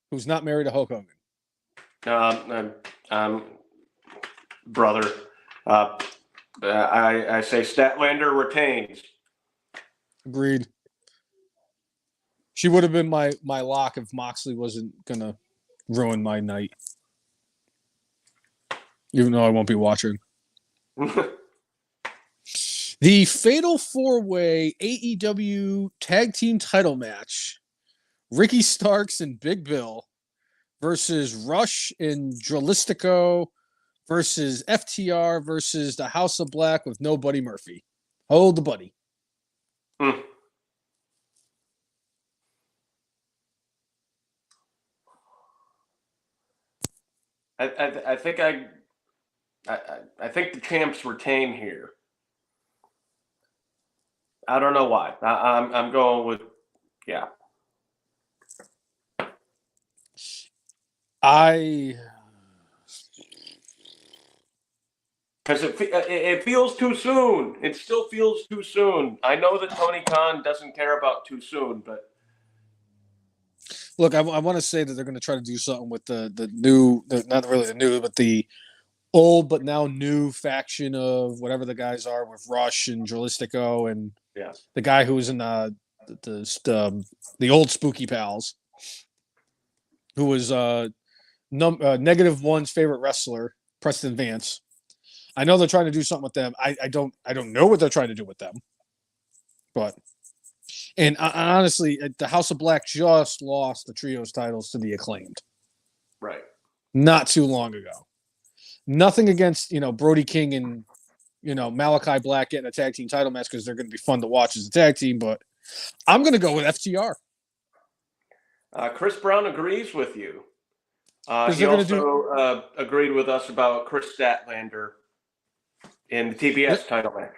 [SPEAKER 1] who's not married to Hulk Hogan.
[SPEAKER 2] Brother. I say Statlander retains.
[SPEAKER 1] Agreed. She would have been my lock if Moxley wasn't going to ruin my night. Even though I won't be watching. The Fatal 4-Way AEW Tag Team Title Match. Ricky Starks and Big Bill versus Rush and Dralistico versus FTR versus the House of Black with no Buddy Murphy. Hold the buddy.
[SPEAKER 2] I think the champs retain here. I don't know why. I'm going with Because it feels too soon. It still feels too soon. I know that Tony Khan doesn't care about too soon, but
[SPEAKER 1] look, I want to say that they're going to try to do something with the new, not really the new, but the old but now new faction of whatever the guys are with Rush and Dralistico and
[SPEAKER 2] yeah,
[SPEAKER 1] the guy who was in the old Spooky Pals, who was Negative One's favorite wrestler, Preston Vance. I know they're trying to do something with them. I don't know what they're trying to do with them, but and honestly, the House of Black just lost the trios titles to the Acclaimed,
[SPEAKER 2] right.
[SPEAKER 1] not too long ago. Nothing against Brody King and Malachi Black getting a tag team title match because they're going to be fun to watch as a tag team, but I'm going to go with FTR.
[SPEAKER 2] Chris Brown agrees with you. He
[SPEAKER 1] they're
[SPEAKER 2] also agreed with us about Chris Statlander in the TBS title match.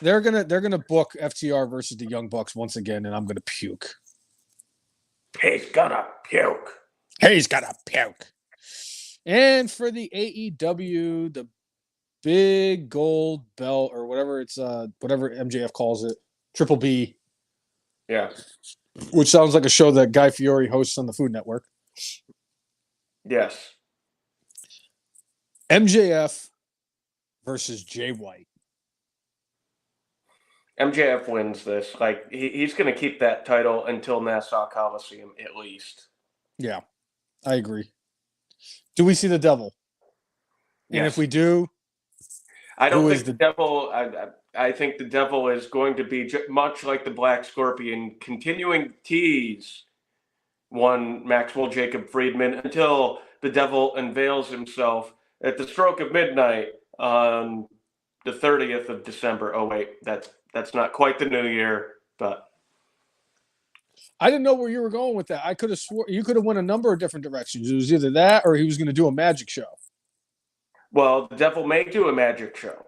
[SPEAKER 1] They're gonna book FTR versus the Young Bucks once again, and I'm gonna puke.
[SPEAKER 2] He's gonna puke.
[SPEAKER 1] He's gonna puke. And for the AEW, the big gold belt or whatever it's whatever MJF calls it, Triple B.
[SPEAKER 2] Yeah.
[SPEAKER 1] Which sounds like a show that Guy Fieri hosts on the Food Network.
[SPEAKER 2] Yes.
[SPEAKER 1] MJF versus Jay White.
[SPEAKER 2] MJF wins this. Like he's going to keep that title until Nassau Coliseum at least.
[SPEAKER 1] Yeah, I agree. Do we see the devil?
[SPEAKER 2] Yes.
[SPEAKER 1] And if we do,
[SPEAKER 2] I don't think the devil. I think the devil is going to be much like the Black Scorpion, continuing tease one Maxwell Jacob Friedman until the devil unveils himself at the stroke of midnight on the 30th of December. Oh wait, that's not quite the new year, but
[SPEAKER 1] I didn't know where you were going with that. I could have swore you could have went a number of different directions. It was either that or he was going to do a magic show.
[SPEAKER 2] Well, the devil may do a magic show.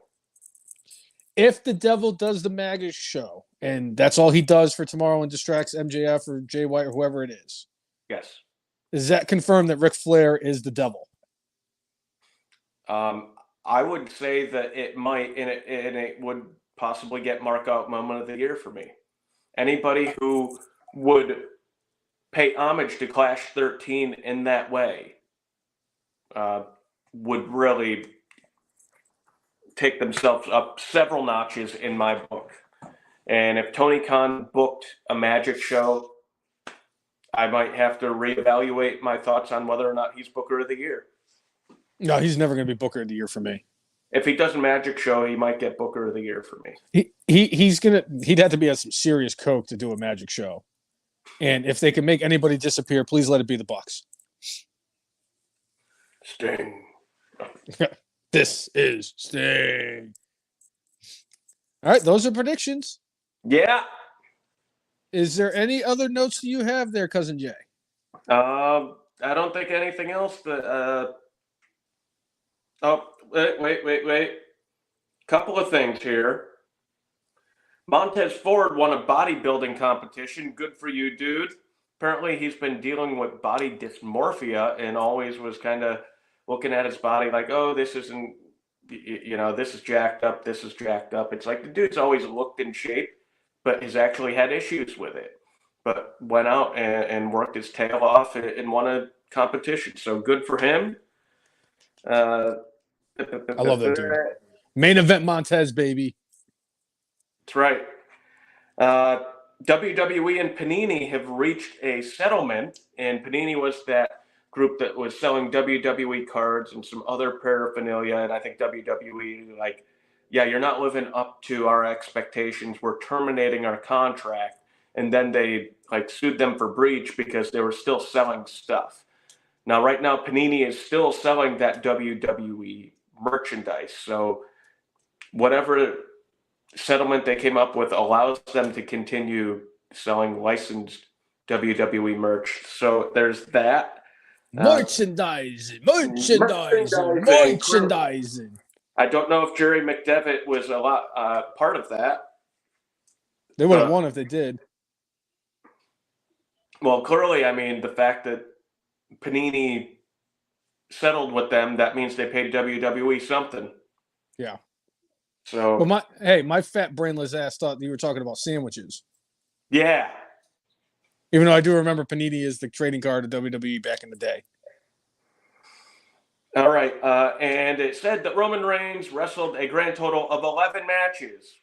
[SPEAKER 1] If the devil does the magic show, and that's all he does for tomorrow and distracts MJF or Jay White or whoever it is.
[SPEAKER 2] Yes.
[SPEAKER 1] Does that confirm that Ric Flair is the devil?
[SPEAKER 2] I would say that it might, and it would possibly get mark out moment of the year for me. Anybody who would pay homage to Clash 13 in that way would really take themselves up several notches in my book. And if Tony Khan booked a magic show, I might have to reevaluate my thoughts on whether or not he's Booker of the Year.
[SPEAKER 1] No, he's never going to be Booker of the Year for me.
[SPEAKER 2] If he does a magic show, he might get Booker of the Year for me.
[SPEAKER 1] He'd have to be on some serious coke to do a magic show. And if they can make anybody disappear, please let it be the Bucks.
[SPEAKER 2] Sting.
[SPEAKER 1] This is Sting. All right, those are predictions.
[SPEAKER 2] Yeah.
[SPEAKER 1] Is there any other notes that you have there, Cousin Jay?
[SPEAKER 2] I don't think anything else, but wait. Couple of things here. Montez Ford won a bodybuilding competition. Good for you, dude. Apparently he's been dealing with body dysmorphia and always was kind of looking at his body like, oh, this isn't, this is jacked up. This is jacked up. It's like the dude's always looked in shape, but has actually had issues with it. But went out and worked his tail off and won a competition. So good for him.
[SPEAKER 1] I love that dude. Main event Montez, baby.
[SPEAKER 2] That's right. WWE and Panini have reached a settlement, and Panini was that group that was selling WWE cards and some other paraphernalia. And I think WWE, like, yeah, you're not living up to our expectations. We're terminating our contract. And then they sued them for breach because they were still selling stuff. Now, right now, Panini is still selling that WWE merchandise. So whatever settlement they came up with allows them to continue selling licensed WWE merch. So there's that.
[SPEAKER 1] Merchandising. I
[SPEAKER 2] don't know if Jerry McDevitt was a lot part of that.
[SPEAKER 1] They would have won if they did.
[SPEAKER 2] Well, clearly, I mean, the fact that Panini settled with them, that means they paid WWE something.
[SPEAKER 1] Yeah.
[SPEAKER 2] So,
[SPEAKER 1] Well, my fat brainless ass thought you were talking about sandwiches.
[SPEAKER 2] yeah.
[SPEAKER 1] Even though I do remember Panini is the trading card of WWE back in the day.
[SPEAKER 2] All right. And it said that Roman Reigns wrestled a grand total of 11 matches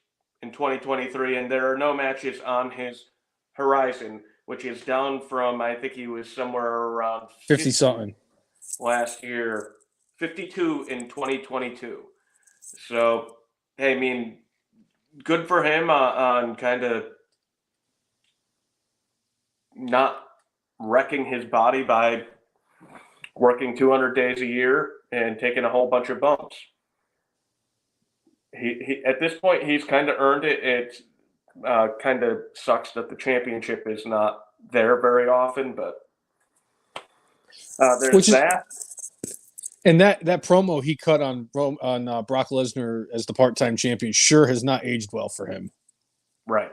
[SPEAKER 2] in 2023, and there are no matches on his horizon, which is down from, I think he was somewhere around
[SPEAKER 1] 50 something
[SPEAKER 2] last year, 52 in 2022. So, hey, I mean, good for him on kind of not wrecking his body by working 200 days a year and taking a whole bunch of bumps. He at this point, he's kind of earned it. It kind of sucks that the championship is not there very often, but there's that.
[SPEAKER 1] And that promo he cut on Brock Lesnar as the part-time champion sure has not aged well for him.
[SPEAKER 2] Right.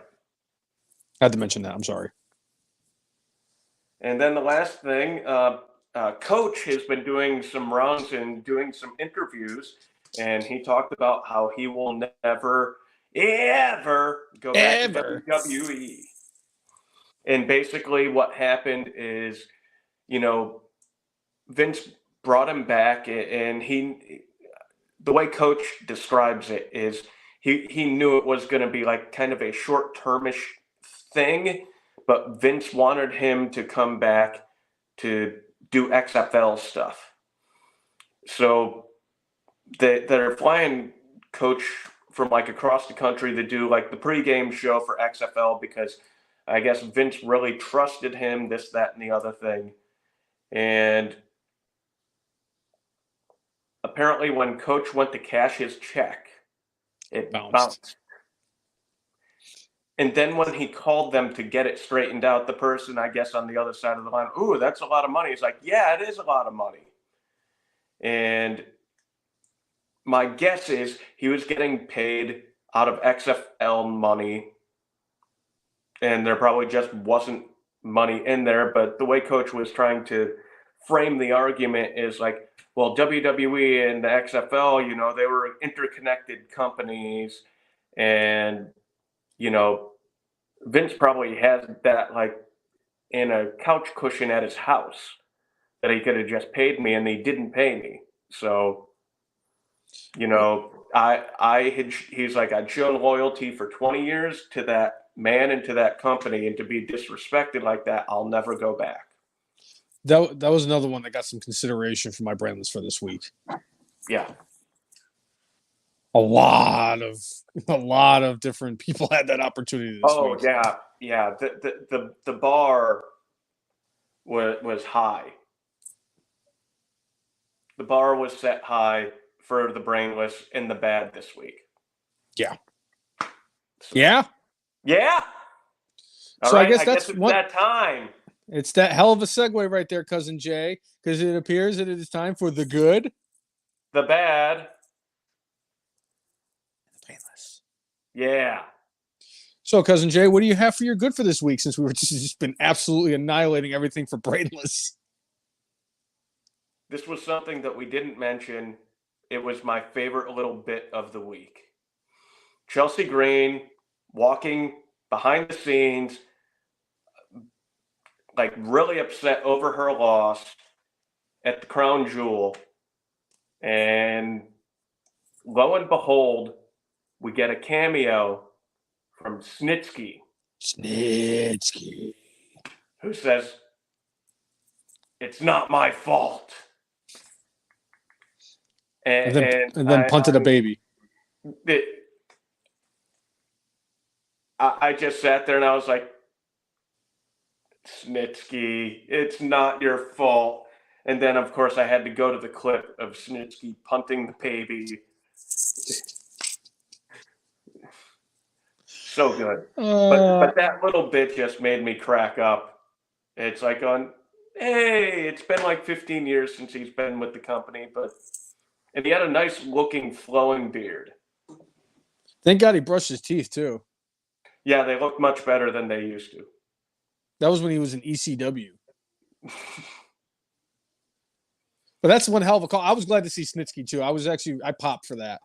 [SPEAKER 1] I had to mention that. I'm sorry.
[SPEAKER 2] And then the last thing, Coach has been doing some rounds and doing some interviews, and he talked about how he will never, ever go back to WWE. And basically what happened is, Vince brought him back, and the way Coach describes it is he knew it was going to be like kind of a short-termish thing, but Vince wanted him to come back to do XFL stuff. So they're flying Coach from like across the country to do like the pregame show for XFL because I guess Vince really trusted him, this, that, and the other thing. And apparently when Coach went to cash his check, it bounced. And then when he called them to get it straightened out, the person, I guess, on the other side of the line, ooh, that's a lot of money. He's like, yeah, it is a lot of money. And my guess is he was getting paid out of XFL money, and there probably just wasn't money in there. But the way Coach was trying to frame the argument is like, well, WWE and the XFL, they were interconnected companies, and, Vince probably has that like in a couch cushion at his house that he could have just paid me, and he didn't pay me. So, he's like, I'd shown loyalty for 20 years to that man and to that company, and to be disrespected like that, I'll never go back.
[SPEAKER 1] That was another one that got some consideration for my Brainless for this week.
[SPEAKER 2] Yeah.
[SPEAKER 1] A lot of different people had that opportunity this week.
[SPEAKER 2] Oh, yeah. The bar was high. The bar was set high for the Brainless and the bad this week.
[SPEAKER 1] Yeah.
[SPEAKER 2] So,
[SPEAKER 1] yeah.
[SPEAKER 2] All right, I guess it's that time.
[SPEAKER 1] It's that hell of a segue right there, Cousin Jay, because it appears that it is time for the good,
[SPEAKER 2] the bad,
[SPEAKER 1] the Brainless.
[SPEAKER 2] Yeah.
[SPEAKER 1] So, Cousin Jay, what do you have for your good for this week, since we were just been absolutely annihilating everything for Brainless?
[SPEAKER 2] This was something that we didn't mention. It was my favorite little bit of the week. Chelsea Green walking behind the scenes, like really upset over her loss at the Crown Jewel. And lo and behold, we get a cameo from Snitsky. Who says, "It's not my fault." And
[SPEAKER 1] then punted a baby.
[SPEAKER 2] I just sat there and I was like, Snitsky, it's not your fault. And then, of course, I had to go to the clip of Snitsky punting the baby. So good. But that little bit just made me crack up. It's like hey, it's been like 15 years since he's been with the company, and he had a nice looking flowing beard.
[SPEAKER 1] Thank God he brushed his teeth too.
[SPEAKER 2] Yeah, they look much better than they used to.
[SPEAKER 1] That was when he was in ECW. But that's one hell of a call. I was glad to see Snitsky too. I popped for that.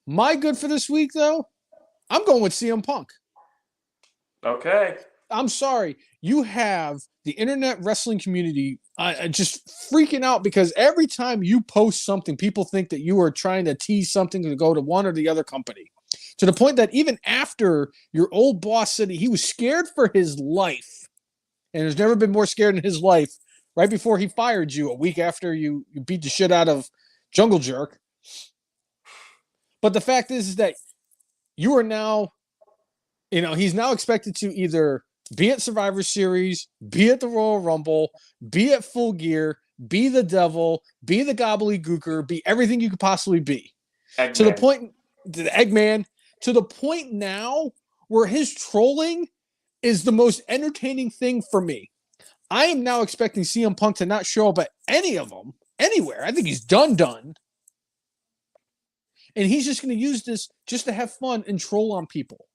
[SPEAKER 1] My good for this week, though, I'm going with CM Punk.
[SPEAKER 2] Okay.
[SPEAKER 1] I'm sorry. You have the internet wrestling community just freaking out because every time you post something, people think that you are trying to tease something to go to one or the other company. To the point that even after your old boss said he was scared for his life, and has never been more scared in his life, right before he fired you a week after you beat the shit out of Jungle Jerk. But the fact is that you are now, he's now expected to either be at Survivor Series, be at the Royal Rumble, be at Full Gear, be the Devil, be the Gobbledygooker, be everything you could possibly be.
[SPEAKER 2] Eggman.
[SPEAKER 1] To the Eggman, to the point now where his trolling is the most entertaining thing for me. I am now expecting CM Punk to not show up at any of them, anywhere. I think he's done. And he's just going to use this just to have fun and troll on people.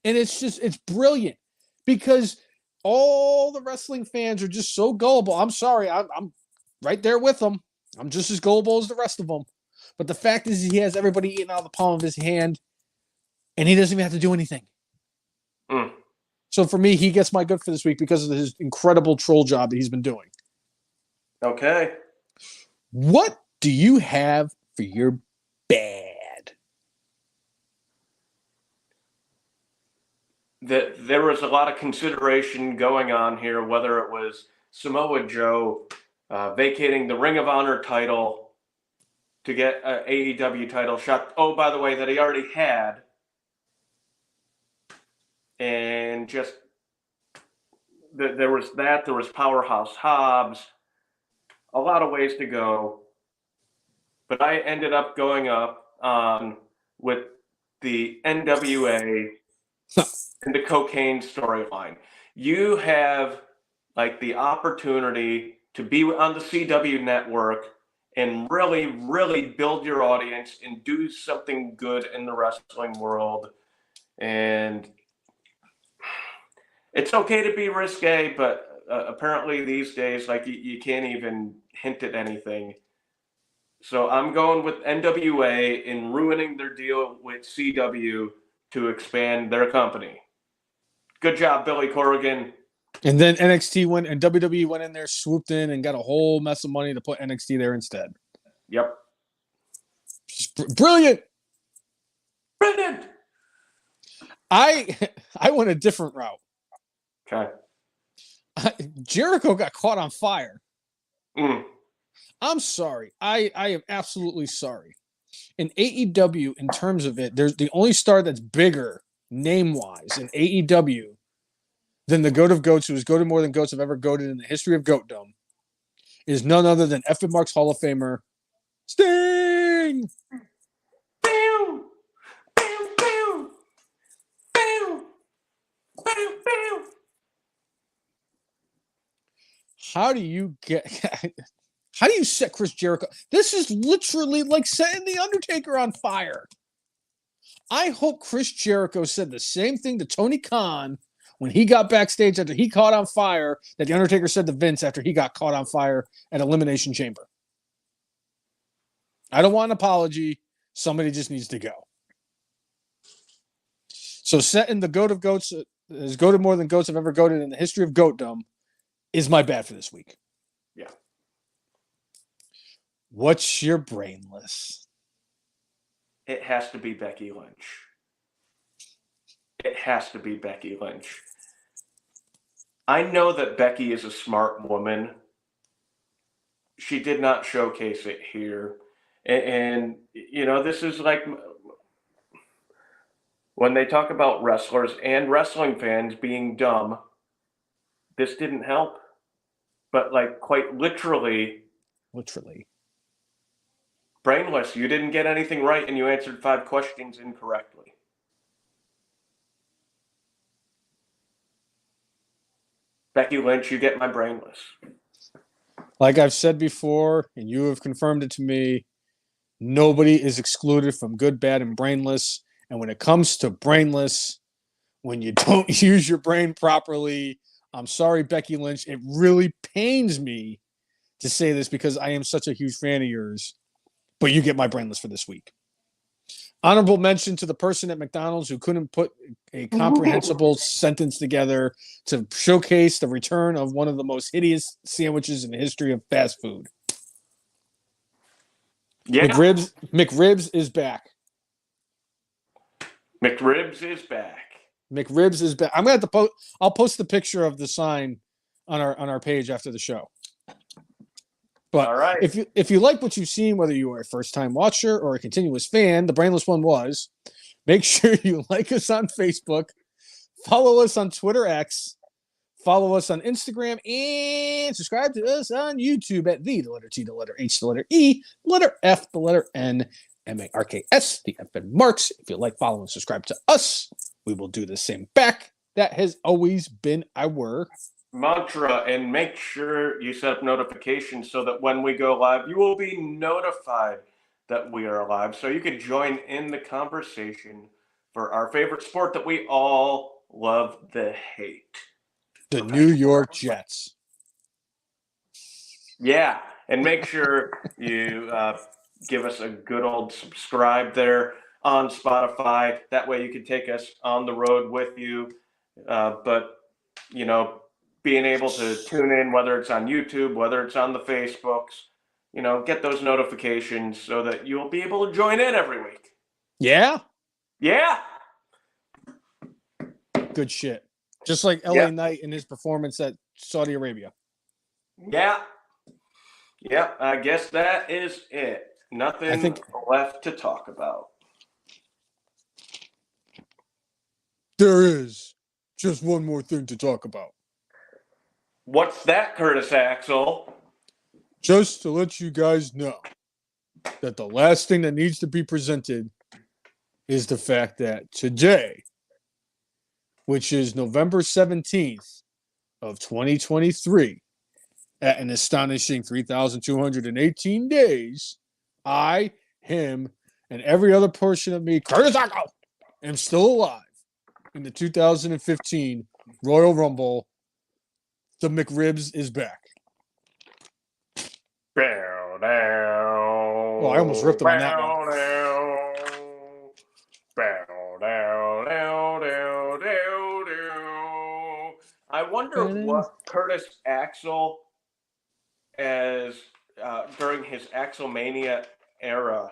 [SPEAKER 1] And it's brilliant because all the wrestling fans are just so gullible. I'm sorry. I'm right there with them. I'm just as gullible as the rest of them. But the fact is he has everybody eating out of the palm of his hand and he doesn't even have to do anything. So for me, he gets my good for this week because of his incredible troll job that he's been doing.
[SPEAKER 2] Okay.
[SPEAKER 1] What do you have for your bad?
[SPEAKER 2] There was a lot of consideration going on here, whether it was Samoa Joe vacating the Ring of Honor title to get an AEW title shot. Oh, by the way, that he already had. And just there was that. There was Powerhouse Hobbs. A lot of ways to go. But I ended up going up with the NWA and the cocaine storyline. You have like the opportunity to be on the CW network and really, really build your audience and do something good in the wrestling world. And it's okay to be risque, but apparently these days, like you can't even hint at anything. So I'm going with NWA in ruining their deal with CW to expand their company. Good job, Billy Corrigan.
[SPEAKER 1] And then NXT went and WWE went in there, swooped in, and got a whole mess of money to put NXT there instead.
[SPEAKER 2] Yep.
[SPEAKER 1] Brilliant.
[SPEAKER 2] Brilliant.
[SPEAKER 1] I went a different route.
[SPEAKER 2] Okay.
[SPEAKER 1] Jericho got caught on fire. I'm sorry. I am absolutely sorry. In AEW, in terms of it, there's the only star that's bigger name-wise in AEW than the GOAT of GOATs, who has goated more than GOATs have ever goated in the history of GOATdom, is none other than F. Marks Hall of Famer Sting.
[SPEAKER 2] Bow, bow, bow, bow, bow, bow.
[SPEAKER 1] How do you set Chris Jericho? This is literally like setting The Undertaker on fire. I hope Chris Jericho said the same thing to Tony Khan when he got backstage after he caught on fire that The Undertaker said to Vince after he got caught on fire at Elimination Chamber. I don't want an apology. Somebody just needs to go. So setting the GOAT of GOATs, has goated more than GOATs have ever goated in the history of GOATdom, is my bad for this week.
[SPEAKER 2] Yeah.
[SPEAKER 1] What's your brainless?
[SPEAKER 2] It has to be Becky Lynch. It has to be Becky Lynch. I know that Becky is a smart woman. She did not showcase it here. And this is like when they talk about wrestlers and wrestling fans being dumb, this didn't help. But like quite literally, Brainless, you didn't get anything right and you answered 5 questions incorrectly. Becky Lynch, you get my brainless.
[SPEAKER 1] Like I've said before, and you have confirmed it to me, nobody is excluded from good, bad, and brainless. And when it comes to brainless, when you don't use your brain properly, I'm sorry, Becky Lynch. It really pains me to say this because I am such a huge fan of yours, but you get my Brainless for this week. Honorable mention to the person at McDonald's who couldn't put a comprehensible sentence together to showcase the return of one of the most hideous sandwiches in the history of fast food.
[SPEAKER 2] Yeah.
[SPEAKER 1] McRibs is back.
[SPEAKER 2] McRibs is back.
[SPEAKER 1] McRibs is back. I'm gonna have to post. I'll post the picture of the sign on our page after the show. But
[SPEAKER 2] all right.
[SPEAKER 1] if you like what you've seen, whether you are a first time watcher or a continuous fan, the Brainless one was. Make sure you like us on Facebook, follow us on Twitter X, follow us on Instagram, and subscribe to us on YouTube at the letter T, the letter H, the letter E, the letter F, the letter N, MARKS, the F and Marks. If you like, follow and subscribe to us, we will do the same back. That has always been our
[SPEAKER 2] mantra, and make sure you set up notifications so that when we go live, you will be notified that we are live, so you can join in the conversation for our favorite sport that we all love to hate.
[SPEAKER 1] The New York Jets.
[SPEAKER 2] Yeah, and make sure you give us a good old subscribe there on Spotify. That way you can take us on the road with you. But, you know, being able to tune in, whether it's on YouTube, whether it's on the Facebooks, you know, get those notifications so that you'll be able to join in every week.
[SPEAKER 1] Yeah?
[SPEAKER 2] Yeah.
[SPEAKER 1] Good shit. Just like LA Knight in his performance at Saudi Arabia.
[SPEAKER 2] Yeah. Yeah, I guess that is it. Nothing left to talk about.
[SPEAKER 1] There is just one more thing to talk about.
[SPEAKER 2] What's that, Curtis Axel?
[SPEAKER 1] Just to let you guys know that the last thing that needs to be presented is the fact that today, which is November 17th of 2023, at an astonishing 3,218 days, I, him, and every other portion of me, Curtis Axel, am still alive in the 2015 Royal Rumble. The McRibs is back. Oh, I almost ripped him on that one.
[SPEAKER 2] I wonder what Curtis Axel, as during his Axelmania era,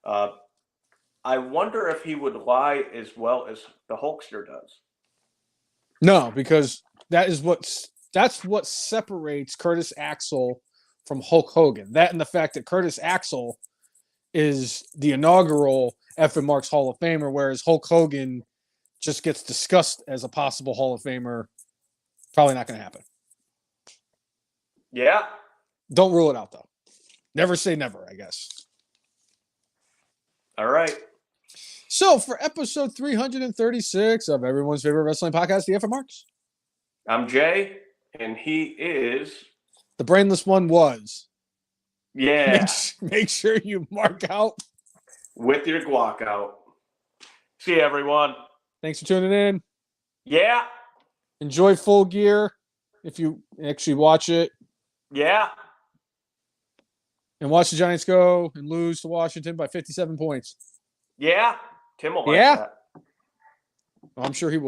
[SPEAKER 2] I wonder if he would lie as well as the Hulkster does.
[SPEAKER 1] No, because that's what separates Curtis Axel from Hulk Hogan. That and the fact that Curtis Axel is the inaugural F and Marks Hall of Famer, whereas Hulk Hogan just gets discussed as a possible Hall of Famer. Probably not going to happen.
[SPEAKER 2] Yeah.
[SPEAKER 1] Don't rule it out, though. Never say never, I guess.
[SPEAKER 2] All right.
[SPEAKER 1] So for episode 336 of everyone's favorite wrestling podcast, the F and Marks.
[SPEAKER 2] I'm Jay, and he is...
[SPEAKER 1] The Brainless one was.
[SPEAKER 2] Yeah.
[SPEAKER 1] Make sure you mark out.
[SPEAKER 2] With your guac out. See you, everyone.
[SPEAKER 1] Thanks for tuning in.
[SPEAKER 2] Yeah.
[SPEAKER 1] Enjoy Full Gear if you actually watch it.
[SPEAKER 2] Yeah.
[SPEAKER 1] And watch the Giants go and lose to Washington by 57 points.
[SPEAKER 2] Yeah. Tim will like that.
[SPEAKER 1] Well, I'm sure he will.